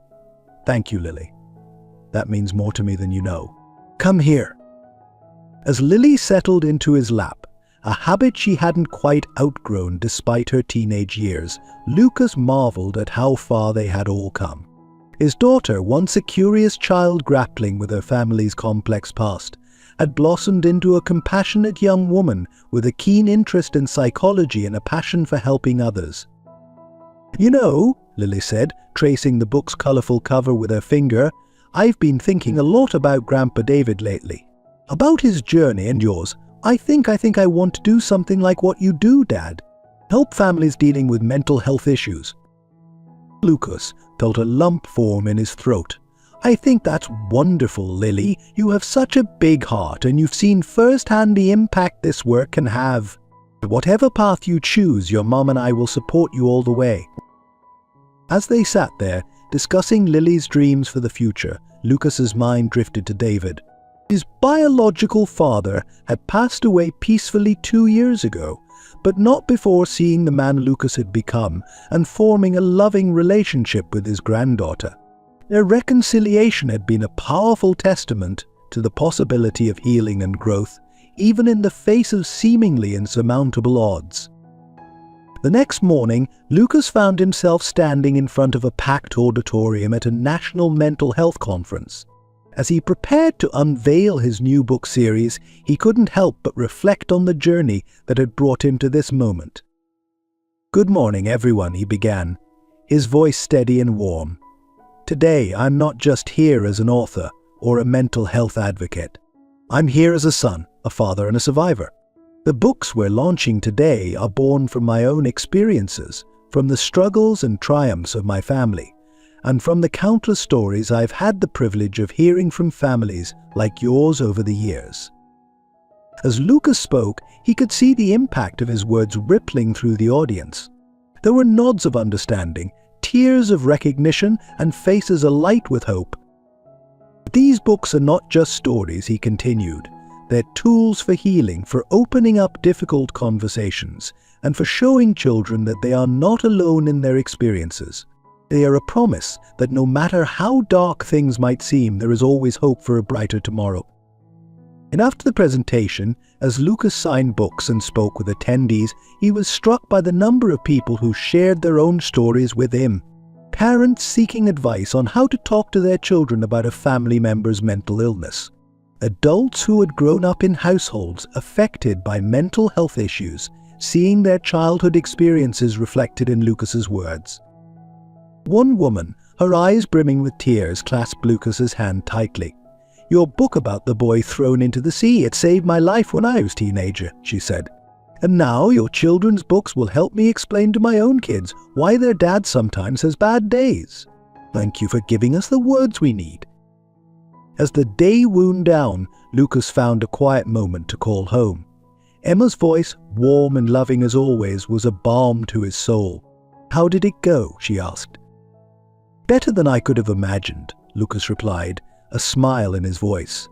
"Thank you, Lily. That means more to me than you know. Come here." As Lily settled into his lap, a habit she hadn't quite outgrown despite her teenage years, Lucas marveled at how far they had all come. His daughter, once a curious child grappling with her family's complex past, had blossomed into a compassionate young woman with a keen interest in psychology and a passion for helping others. "You know," Lily said, tracing the book's colourful cover with her finger, "I've been thinking a lot about Grandpa David lately. About his journey and yours. I think I want to do something like what you do, Dad. Help families dealing with mental health issues." Lucas felt a lump form in his throat. "I think that's wonderful, Lily. You have such a big heart and you've seen firsthand the impact this work can have. Whatever path you choose, your mom and I will support you all the way." As they sat there, discussing Lily's dreams for the future, Lucas's mind drifted to David. His biological father had passed away peacefully 2 years ago, but not before seeing the man Lucas had become and forming a loving relationship with his granddaughter. Their reconciliation had been a powerful testament to the possibility of healing and growth, even in the face of seemingly insurmountable odds. The next morning, Lucas found himself standing in front of a packed auditorium at a national mental health conference. As he prepared to unveil his new book series, he couldn't help but reflect on the journey that had brought him to this moment. "Good morning, everyone," he began, his voice steady and warm. "Today, I'm not just here as an author or a mental health advocate. I'm here as a son, a father, and a survivor. The books we're launching today are born from my own experiences, from the struggles and triumphs of my family, and from the countless stories I've had the privilege of hearing from families like yours over the years." As Lucas spoke, he could see the impact of his words rippling through the audience. There were nods of understanding, tears of recognition, and faces alight with hope. "These books are not just stories," he continued. "They're tools for healing, for opening up difficult conversations, and for showing children that they are not alone in their experiences. They are a promise that no matter how dark things might seem, there is always hope for a brighter tomorrow." And after the presentation, as Lucas signed books and spoke with attendees, he was struck by the number of people who shared their own stories with him. Parents seeking advice on how to talk to their children about a family member's mental illness. Adults who had grown up in households affected by mental health issues, seeing their childhood experiences reflected in Lucas's words. One woman, her eyes brimming with tears, clasped Lucas's hand tightly. "Your book about the boy thrown into the sea, it saved my life when I was a teenager," she said. "And now your children's books will help me explain to my own kids why their dad sometimes has bad days. Thank you for giving us the words we need." As the day wound down, Lucas found a quiet moment to call home. Emma's voice, warm and loving as always, was a balm to his soul. "How did it go?" she asked. "Better than I could have imagined," Lucas replied, a smile in his voice.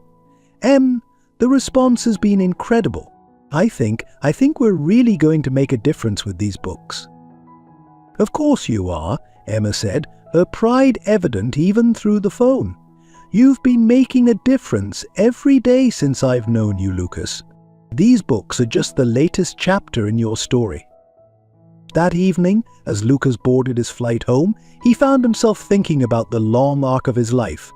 The response has been incredible. I think we're really going to make a difference with these books." "Of course you are," Emma said, her pride evident even through the phone. "You've been making a difference every day since I've known you, Lucas. These books are just the latest chapter in your story." That evening, as Lucas boarded his flight home, he found himself thinking about the long arc of his life.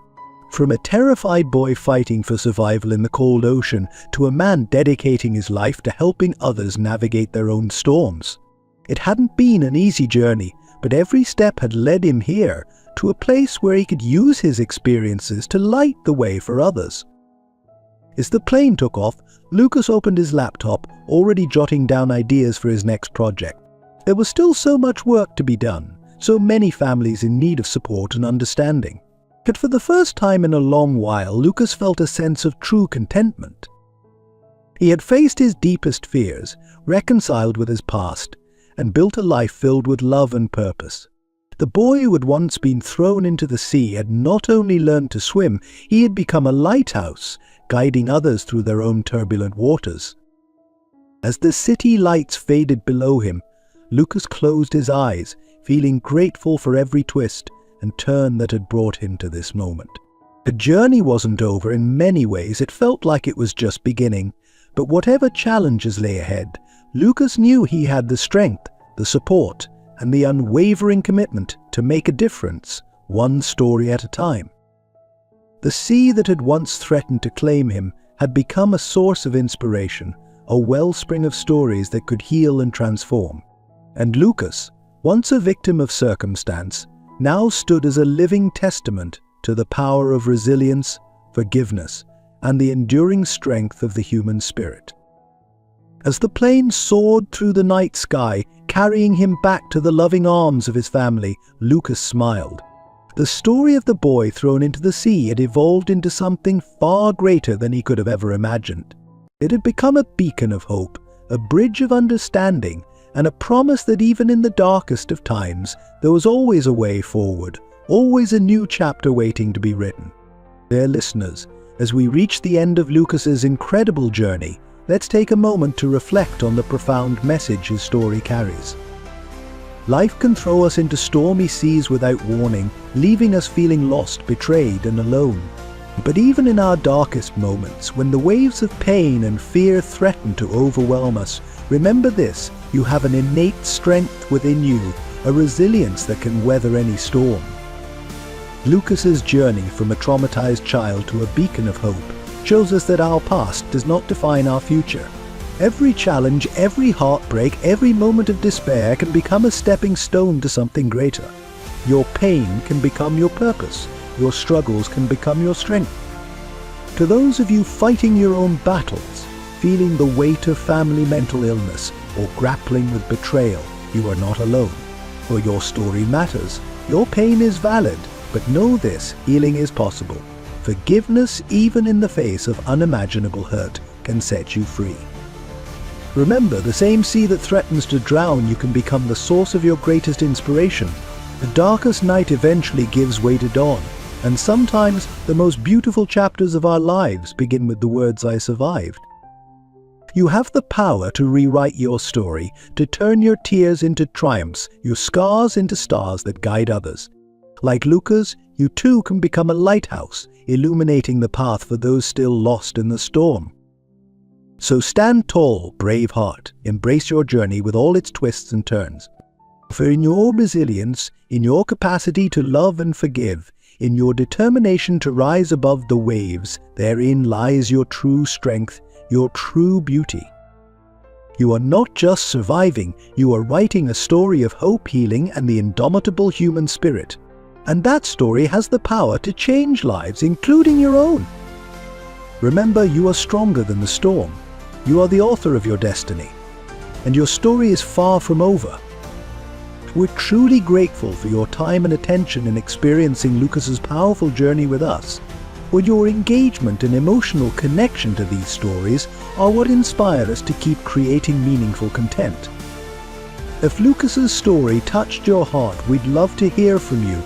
From a terrified boy fighting for survival in the cold ocean to a man dedicating his life to helping others navigate their own storms. It hadn't been an easy journey, but every step had led him here, to a place where he could use his experiences to light the way for others. As the plane took off, Lucas opened his laptop, already jotting down ideas for his next project. There was still so much work to be done, so many families in need of support and understanding. But for the first time in a long while, Lucas felt a sense of true contentment. He had faced his deepest fears, reconciled with his past, and built a life filled with love and purpose. The boy who had once been thrown into the sea had not only learned to swim, he had become a lighthouse, guiding others through their own turbulent waters. As the city lights faded below him, Lucas closed his eyes, feeling grateful for every twist and turn that had brought him to this moment. The journey wasn't over. In many ways, it felt like it was just beginning. But whatever challenges lay ahead, Lucas knew he had the strength, the support, and the unwavering commitment to make a difference, one story at a time. The sea that had once threatened to claim him had become a source of inspiration, a wellspring of stories that could heal and transform. And Lucas, once a victim of circumstance, now stood as a living testament to the power of resilience, forgiveness, and the enduring strength of the human spirit. As the plane soared through the night sky, carrying him back to the loving arms of his family, Lucas smiled. The story of the boy thrown into the sea had evolved into something far greater than he could have ever imagined. It had become a beacon of hope, a bridge of understanding, and a promise that even in the darkest of times, there was always a way forward, always a new chapter waiting to be written. Dear listeners, as we reach the end of Lucas's incredible journey, let's take a moment to reflect on the profound message his story carries. Life can throw us into stormy seas without warning, leaving us feeling lost, betrayed, and alone. But even in our darkest moments, when the waves of pain and fear threaten to overwhelm us, remember this: you have an innate strength within you, a resilience that can weather any storm. Lucas's journey from a traumatized child to a beacon of hope shows us that our past does not define our future. Every challenge, every heartbreak, every moment of despair can become a stepping stone to something greater. Your pain can become your purpose. Your struggles can become your strength. To those of you fighting your own battles, feeling the weight of family mental illness, or grappling with betrayal, you are not alone. For your story matters. Your pain is valid, but know this: healing is possible. Forgiveness, even in the face of unimaginable hurt, can set you free. Remember, the same sea that threatens to drown you can become the source of your greatest inspiration. The darkest night eventually gives way to dawn, and sometimes the most beautiful chapters of our lives begin with the words "I survived." You have the power to rewrite your story, to turn your tears into triumphs, your scars into stars that guide others. Like Lucas, you too can become a lighthouse, illuminating the path for those still lost in the storm. So stand tall, brave heart. Embrace your journey with all its twists and turns. For in your resilience, in your capacity to love and forgive, in your determination to rise above the waves, therein lies your true strength, your true beauty. You are not just surviving, you are writing a story of hope, healing, and the indomitable human spirit. And that story has the power to change lives, including your own. Remember, you are stronger than the storm. You are the author of your destiny, and your story is far from over. We're truly grateful for your time and attention in experiencing Lucas's powerful journey with us. For your engagement and emotional connection to these stories are what inspire us to keep creating meaningful content. If Lucas's story touched your heart, we'd love to hear from you.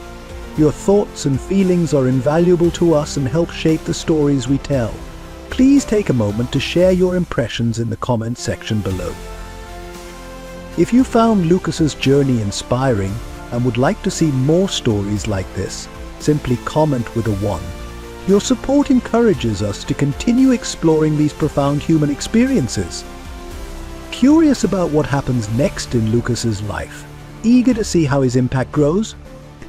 Your thoughts and feelings are invaluable to us and help shape the stories we tell. Please take a moment to share your impressions in the comment section below. If you found Lucas's journey inspiring and would like to see more stories like this, simply comment with a 1. Your support encourages us to continue exploring these profound human experiences. Curious about what happens next in Lucas's life? Eager to see how his impact grows?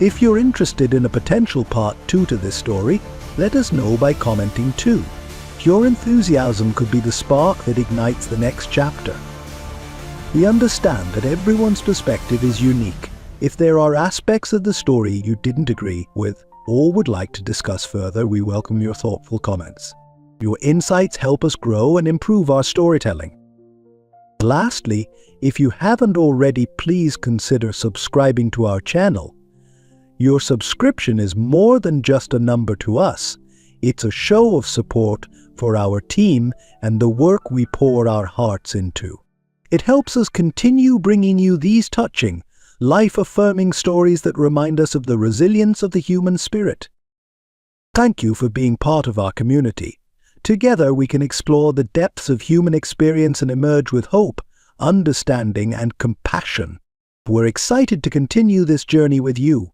If you're interested in a potential part 2 to this story, let us know by commenting too. Your enthusiasm could be the spark that ignites the next chapter. We understand that everyone's perspective is unique. If there are aspects of the story you didn't agree with or would like to discuss further, we welcome your thoughtful comments. Your insights help us grow and improve our storytelling. Lastly, if you haven't already, please consider subscribing to our channel. Your subscription is more than just a number to us. It's a show of support for our team and the work we pour our hearts into. It helps us continue bringing you these touching, life-affirming stories that remind us of the resilience of the human spirit. Thank you for being part of our community. Together we can explore the depths of human experience and emerge with hope, understanding, and compassion. We're excited to continue this journey with you.